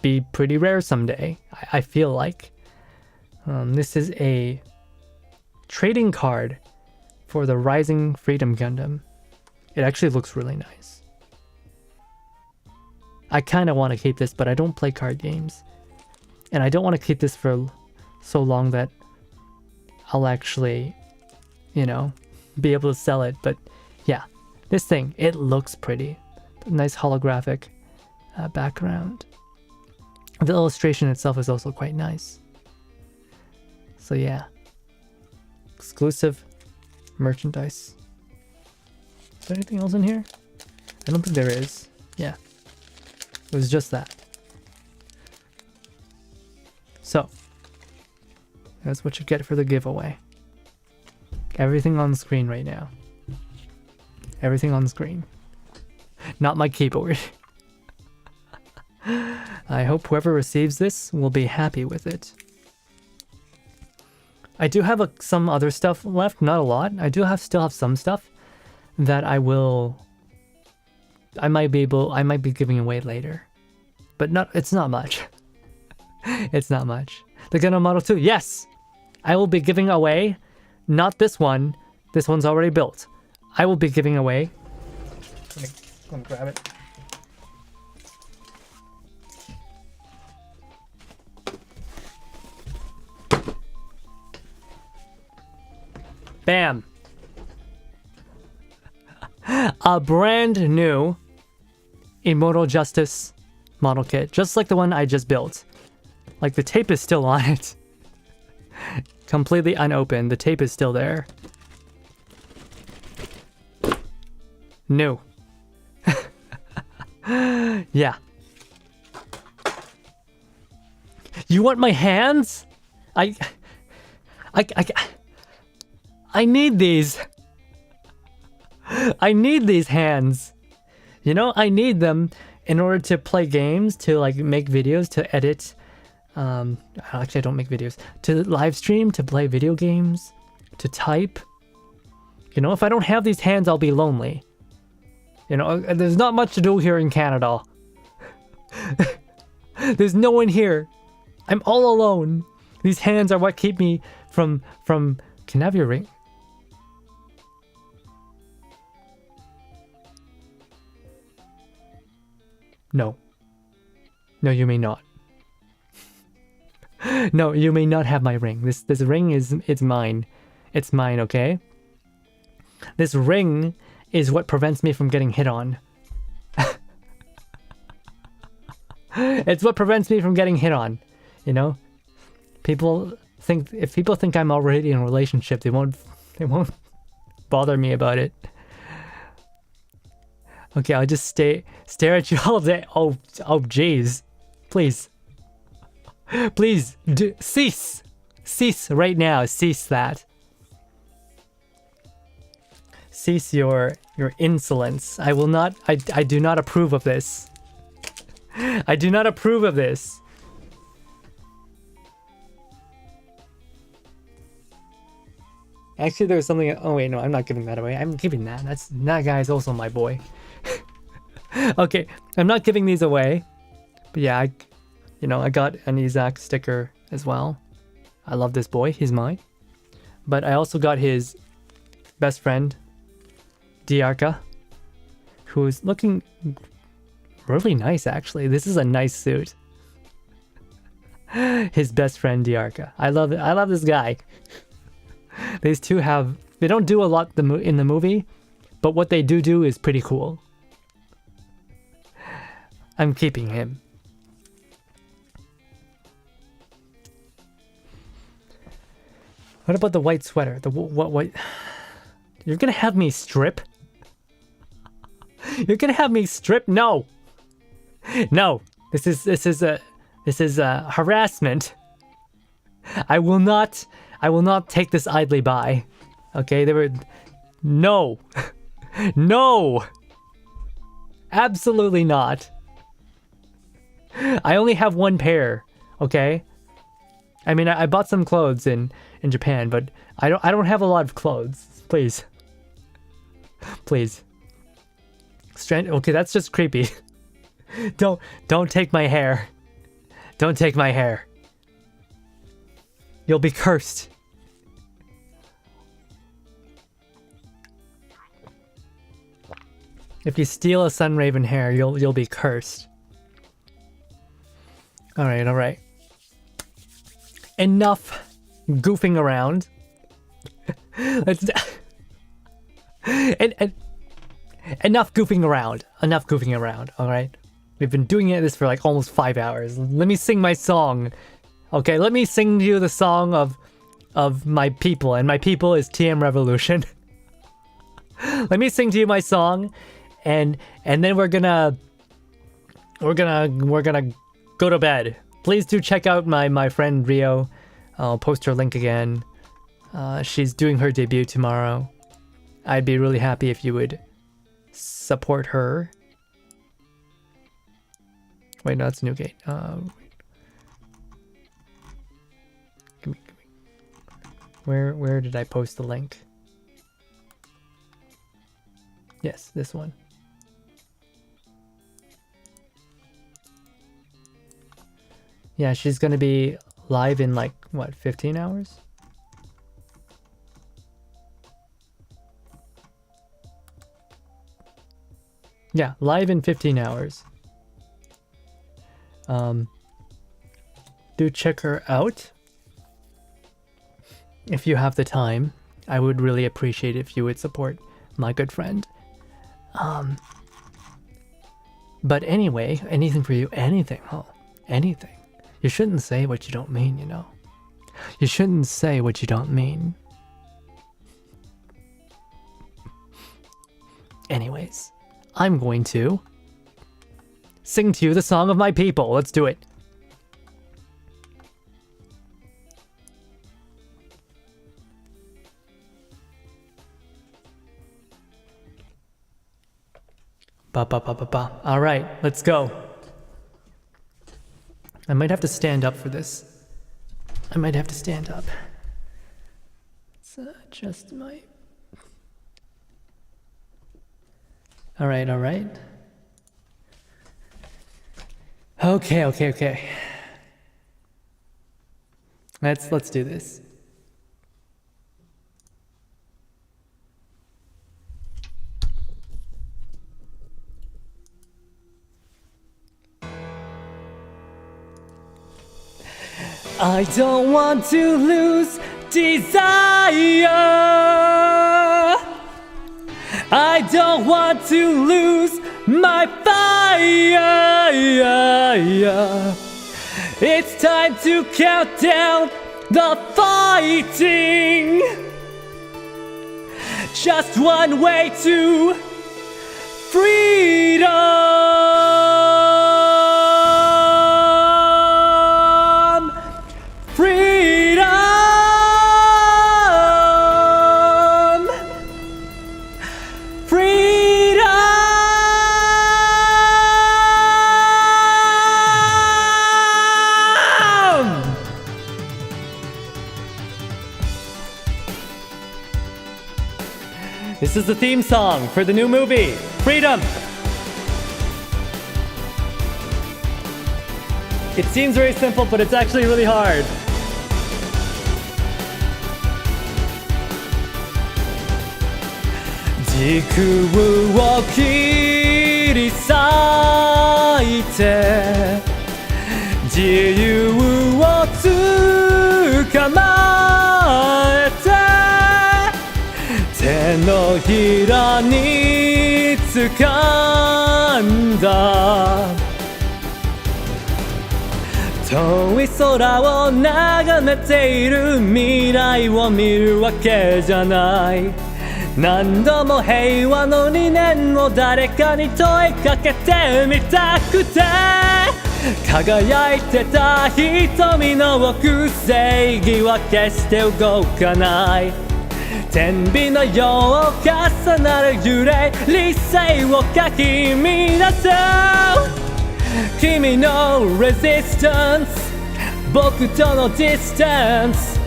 be pretty rare someday, I feel like. This is a trading card for the Rising Freedom Gundam. It actually looks really nice. I kind of want to keep this, but I don't play card games. And I don't want to keep this for so long that I'll actually, you know, be able to sell it. But yeah, this thing, it looks pretty. Nice holographic background. The illustration itself is also quite nice. So yeah, exclusive merchandise. Is there anything else in here? I don't think there is. Yeah, it was just that. So, that's what you get for the giveaway. Everything on the screen right now. Everything on the screen. Not my keyboard. I hope whoever receives this will be happy with it. I do have some other stuff left, not a lot. I do still have some stuff that I might be giving away later. But it's not much. It's not much. The Gundam Model 2, yes! I will be giving away, not this one. This one's already built. I will be giving away. Let me grab it. Bam! A brand new Immortal Justice model kit, just like the one I just built. Like, the tape is still on it. Completely unopened. The tape is still there. New. Yeah. You want my hands? I need these. I need these hands. You know, I need them in order to play games, to like make videos, to edit. Actually, I don't make videos. To live stream, to play video games, to type. You know, if I don't have these hands, I'll be lonely. You know, there's not much to do here in Canada. There's no one here. I'm all alone. These hands are what keep me from. Can I have your ring? No. No, you may not. No, you may not have my ring. This ring it's mine. It's mine, okay? This ring is what prevents me from getting hit on. It's what prevents me from getting hit on, you know? If people think I'm already in a relationship, they won't bother me about it. Okay, I'll just stare at you all day. Oh jeez. Please. Please, cease. Cease right now. Cease that. Cease your insolence. I will not. I do not approve of this. I do not approve of this. Actually, there's something. Oh wait, no, I'm not giving that away. I'm giving that. That guy's also my boy. Okay, I'm not giving these away. But yeah, I got an Isaac sticker as well. I love this boy. He's mine. But I also got his best friend, Diarca, who's looking really nice, actually. This is a nice suit. His best friend, Diarca. I love it. I love this guy. These two they don't do a lot in the movie, but what they do is pretty cool. I'm keeping him. What about the white sweater? The what? You're gonna have me strip? You're gonna have me strip? No. No. This is harassment. I will not take this idly by. Okay, no. No. Absolutely not. I only have one pair, okay? I mean, I bought some clothes in Japan, but I don't have a lot of clothes. Please. Please. Okay, that's just creepy. Don't take my hair. Don't take my hair. You'll be cursed. If you steal a Sunraven hair, you'll be cursed. All right. Enough goofing around. Let's enough goofing around. Enough goofing around. All right. We've been doing this for like almost 5 hours. Let me sing my song. Okay, let me sing you the song of my people, and my people is TM Revolution. Let me sing to you my song, and then we're gonna go to bed. Please do check out my friend Rio. I'll post her link again. She's doing her debut tomorrow. I'd be really happy if you would support her. Wait, no, that's Newgate. Give me. Where did I post the link? Yes, this one. Yeah, she's gonna be live in like, what, 15 hours? Yeah, live in 15 hours. Do check her out. If you have the time, I would really appreciate if you would support my good friend. But anyway, anything for you, anything, huh? Anything. You shouldn't say what you don't mean, you know. You shouldn't say what you don't mean. Anyways, I'm going to sing to you the song of my people. Let's do it. Ba ba ba ba ba. All right, let's go. I might have to stand up for this. I might have to stand up. Let's adjust my... All right. Okay. Let's do this. I don't want to lose desire. I don't want to lose my fire. It's time to count down the fighting. Just one way to freedom. Freedom. This is the theme song for the new movie, Freedom! It seems very simple, but it's actually really hard. Jiku wo kiri sai te Jiyu wo tsukamae te 手のひらに掴んだ遠い空を眺めている未来を見るわけじゃない何度も平和の理念を誰かに問いかけてみたくて輝いてた瞳の奥正義は決して動かない天秤のよう重なる揺れ理性をかき乱そう君の resistance 僕との distance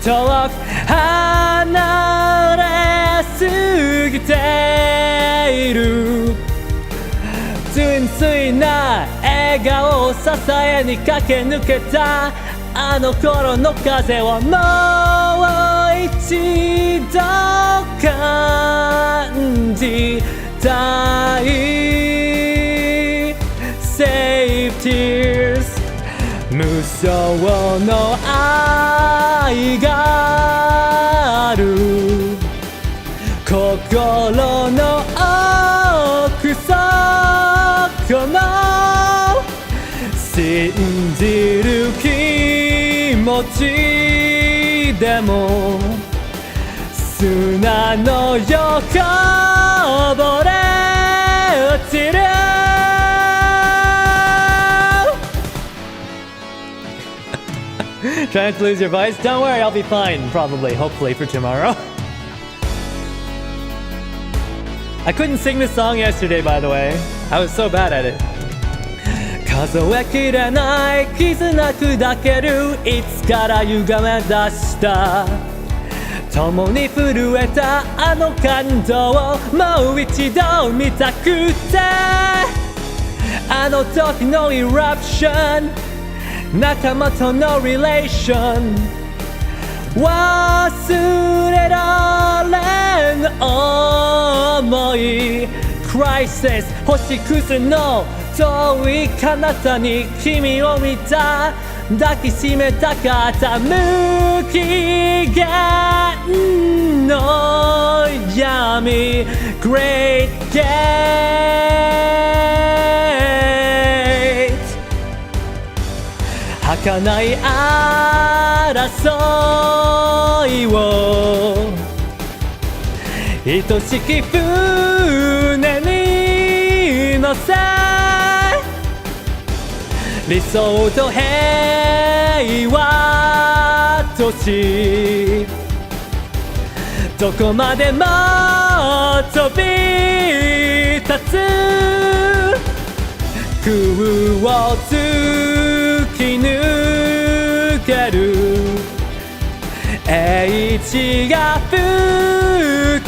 遠く離れすぎている純粋な笑顔を支えに駆け抜けたあの頃の風をもう一度感じたい Save tears 無償の愛がある心の奥底の信じる気持ちでも砂のよこぼれ落ちるTrying to lose your voice? Don't worry, I'll be fine, probably, hopefully for tomorrow. I couldn't sing this song yesterday, by the way. I was so bad at it. 数えきれない絆砕けるいつから歪め出した共に震えたあの感動をもう一度見たくてあの時のイラプション仲間とのリレーション忘れられん想いクライシス星屑の遠い彼方に君を見た抱きしめたかった無期限の闇 Great Gate 儚い争いを愛しき船に乗せ理想と平和としどこまでも飛び立つ空を突き抜ける英知が吹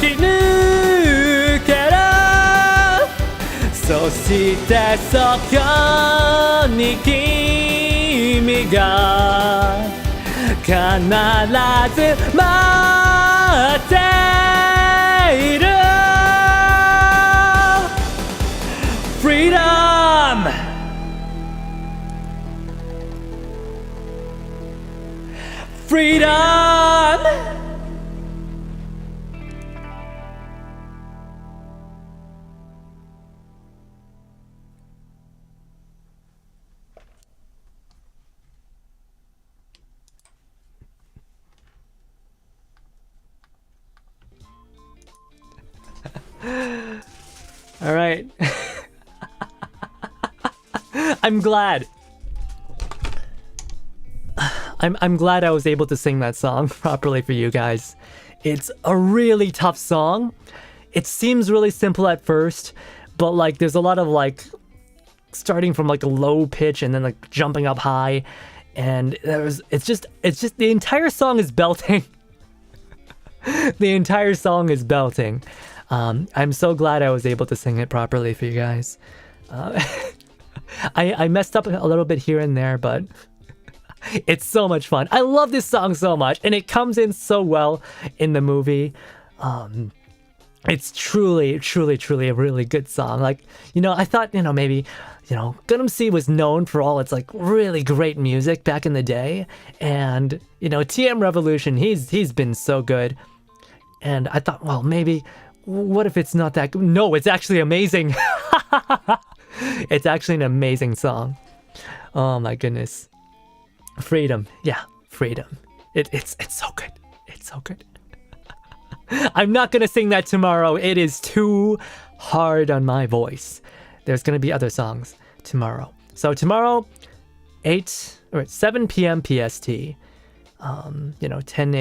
き抜けるそしてそこに君が必ず待っている Freedom! Freedom! All right. I'm glad. I'm glad I was able to sing that song properly for you guys. It's a really tough song. It seems really simple at first, but like there's a lot of like starting from like a low pitch and then like jumping up high, and it's just the entire song is belting. The entire song is belting. I'm so glad I was able to sing it properly for you guys. I messed up a little bit here and there, but it's so much fun. I love this song so much, and it comes in so well in the movie. It's truly a really good song. Like, you know, I thought, you know, maybe, you know, Gundam Seed was known for all its like really great music back in the day, and you know, TM Revolution, he's been so good. And I thought, well, maybe, what if it's not that good? No, it's actually amazing. It's actually an amazing song. Oh my goodness. Freedom. Yeah, freedom. It's so good. It's so good. I'm not gonna sing that tomorrow. It is too hard on my voice. There's gonna be other songs tomorrow. So tomorrow, 7 p.m. PST. You know, 10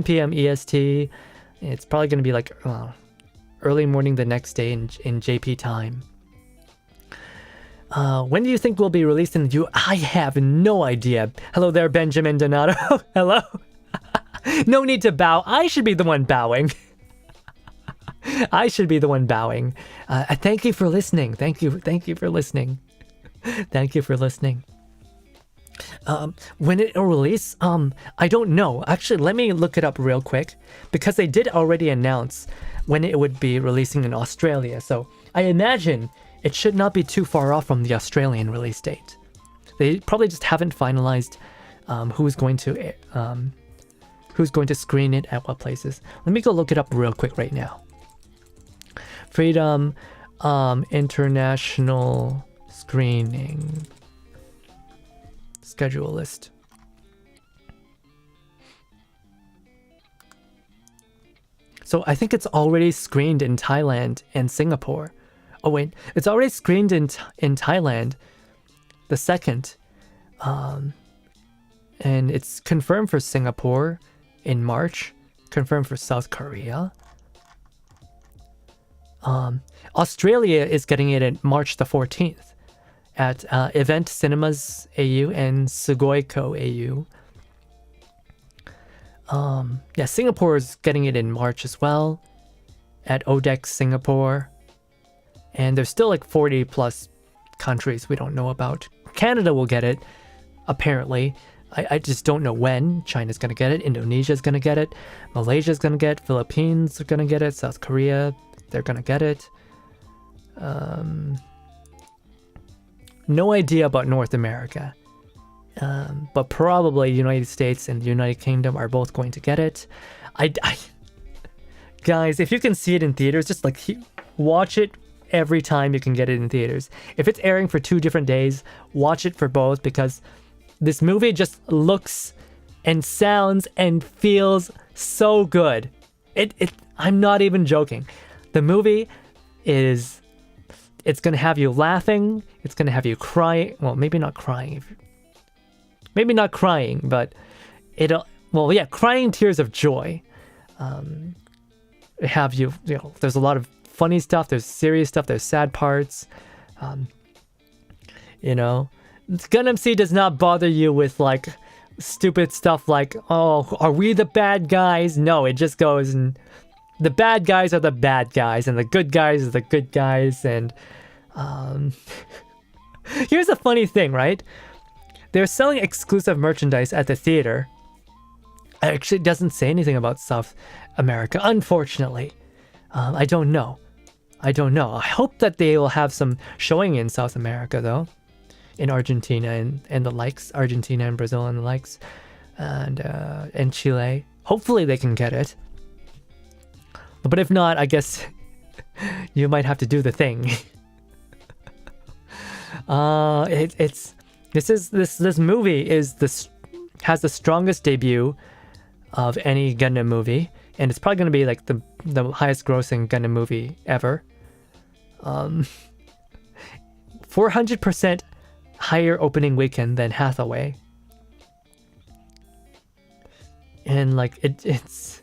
p.m. EST. It's probably gonna be like early morning the next day in JP time. When do you think we'll be released in the U? I have no idea. Hello there, Benjamin Donato. Hello. No need to bow. I should be the one bowing. I should be the one bowing. Thank you for listening. Thank you for listening. Thank you for listening. When it will release? I don't know. Actually, let me look it up real quick, because they did already announce when it would be releasing in Australia. So I imagine it should not be too far off from the Australian release date. They probably just haven't finalized who's going to screen it at what places. Let me go look it up real quick right now. Freedom international screening schedule list. So I think it's already screened in Thailand and Singapore. Oh wait, it's already screened in Thailand, the 2nd, and it's confirmed for Singapore in March, confirmed for South Korea. Australia is getting it in March the 14th at Event Cinemas AU and Sugoiko AU. Yeah, Singapore is getting it in March as well at Odex Singapore. And there's still like 40 plus countries we don't know about. Canada will get it, apparently. I just don't know when. China's gonna get it. Indonesia's gonna get it. Malaysia's gonna get it. Philippines are gonna get it. South Korea, they're gonna get it. No idea about North America. But probably United States and the United Kingdom are both going to get it. Guys, if you can see it in theaters, just like watch it every time you can get it in theaters. If it's airing for 2 different days, watch it for both, because this movie just looks and sounds and feels so good. I'm not even joking. The movie it's gonna have you laughing, it's gonna have you crying. Well, maybe not crying, but crying tears of joy. Have you know, there's a lot of funny stuff, there's serious stuff, there's sad parts. You know, Gundam Seed does not bother you with like stupid stuff like, oh, are we the bad guys? No, it just goes, and the bad guys are the bad guys and the good guys are the good guys. And here's a funny thing, right? They're selling exclusive merchandise at the theater. It actually doesn't say anything about South America, unfortunately. I don't know. I hope that they will have some showing in South America, though. In Argentina and the likes. Argentina and Brazil and the likes. And Chile. Hopefully they can get it. But if not, I guess you might have to do the thing. This movie has the strongest debut of any Gundam movie, and it's probably going to be like the the highest grossing Gundam movie ever. 400% higher opening weekend than Hathaway. And like it's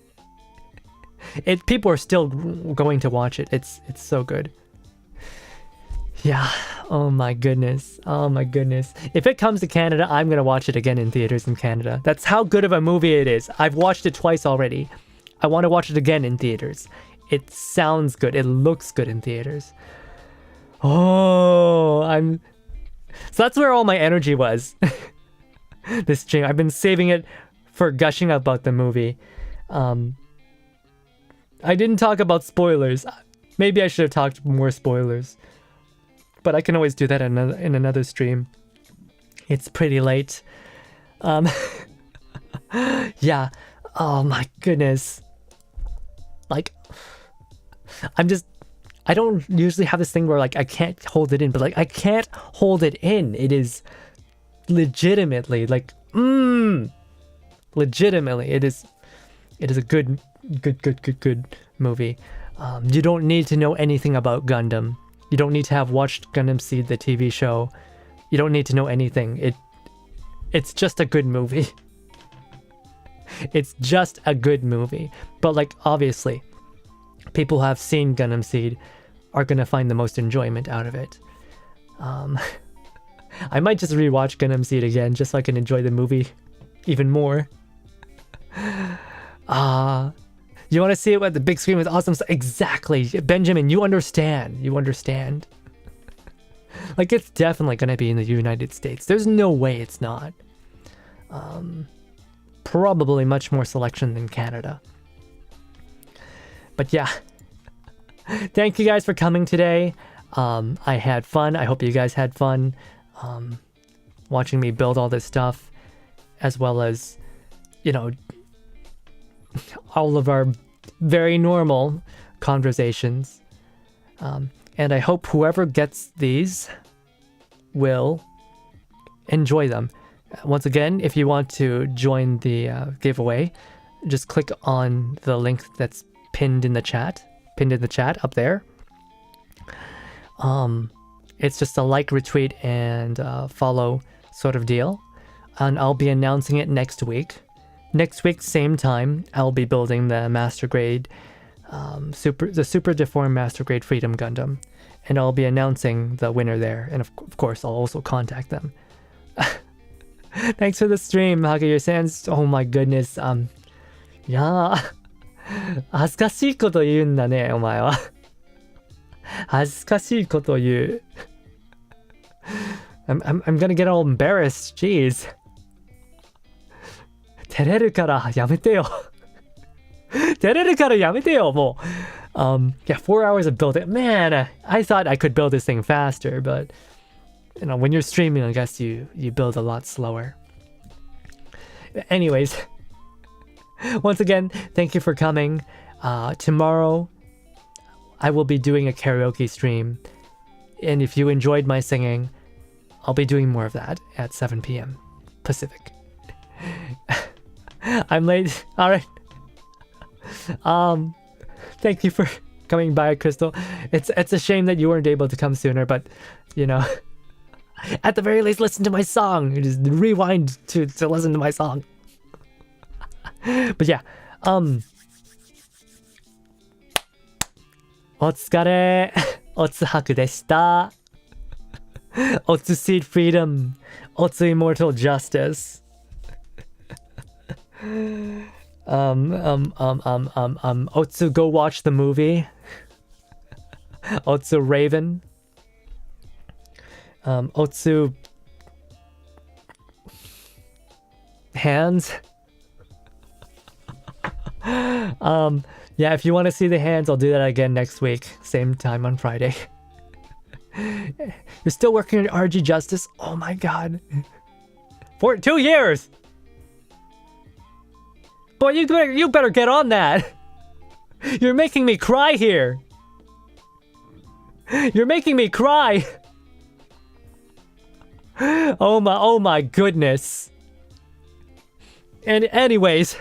people are still going to watch it. It's so good. Yeah. Oh my goodness. Oh my goodness. If it comes to Canada, I'm gonna watch it again in theaters in Canada. That's how good of a movie it is. I've watched it twice already. I want to watch it again in theaters. It sounds good. It looks good in theaters. Oh, so that's where all my energy was. This stream. I've been saving it for gushing about the movie. I didn't talk about spoilers. Maybe I should have talked more spoilers. But I can always do that in another stream. It's pretty late. Yeah. Oh my goodness. Like, I don't usually have this thing where like I can't hold it in, but like I can't hold it in. It is legitimately like, legitimately, it is a good movie. You don't need to know anything about Gundam. You don't need to have watched Gundam Seed, the TV show. You don't need to know anything. It's just a good movie. It's just a good movie. But like, obviously, people who have seen Gundam Seed are gonna find the most enjoyment out of it. I might just rewatch Gundam Seed again just so I can enjoy the movie even more. You want to see it with the big screen with awesome stuff? Exactly, Benjamin. You understand. You understand. Like, it's definitely gonna be in the United States. There's no way it's not. Probably much more selection than Canada. But yeah, thank you guys for coming today. I had fun. I hope you guys had fun watching me build all this stuff, as well as, you know, all of our very normal conversations. And I hope whoever gets these will enjoy them. Once again, if you want to join the giveaway, just click on the link that's pinned in the chat up there. It's just a like, retweet, and follow sort of deal. And I'll be announcing it next week. Next week, same time, I'll be building the Master Grade, Super Deformed Master Grade Freedom Gundam. And I'll be announcing the winner there. And of course, I'll also contact them. Thanks for the stream, Hakuya-sans. Oh my goodness. Yeah. 恥ずかしいこと言うんだね、お前は。恥ずかしいこと言う。I'm gonna get all embarrassed. Jeez. 照れるからやめてよ。照れるからやめてよ、もう。Yeah, 4 hours of building. Man, I thought I could build this thing faster, but you know, when you're streaming, I guess you build a lot slower. Anyways, once again, thank you for coming. Tomorrow, I will be doing a karaoke stream, and if you enjoyed my singing, I'll be doing more of that at 7 p.m. Pacific. I'm late. All right. Thank you for coming by, Crystal. It's a shame that you weren't able to come sooner, but you know, at the very least, listen to my song. Just rewind to listen to my song. But yeah, お疲れ。おつはくでした。おつ Seed Freedom. おつ Immortal Justice. Otsu, go watch the movie. Otsu Raven. Otsu hands. Yeah, if you want to see the hands, I'll do that again next week, same time on Friday. You're still working on RG Justice? Oh my god. For 2 years. Boy, you better get on that. You're making me cry here. You're making me cry. Oh my goodness. And anyways,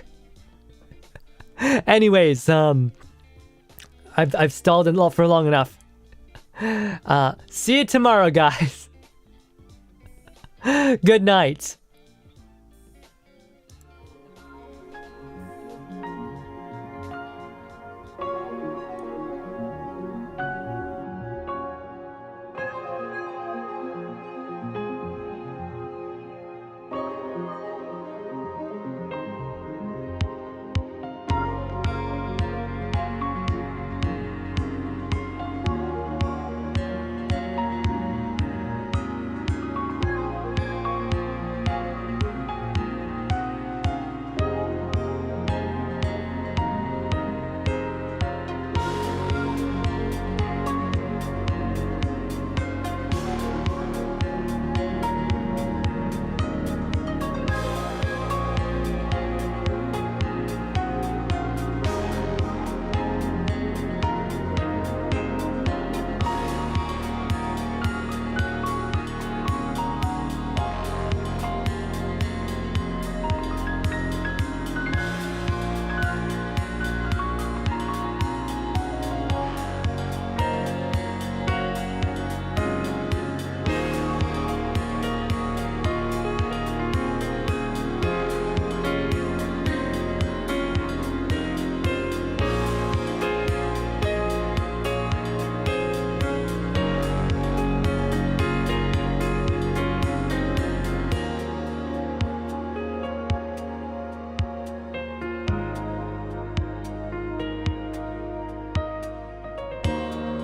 I've stalled it for long enough. See you tomorrow, guys. Good night.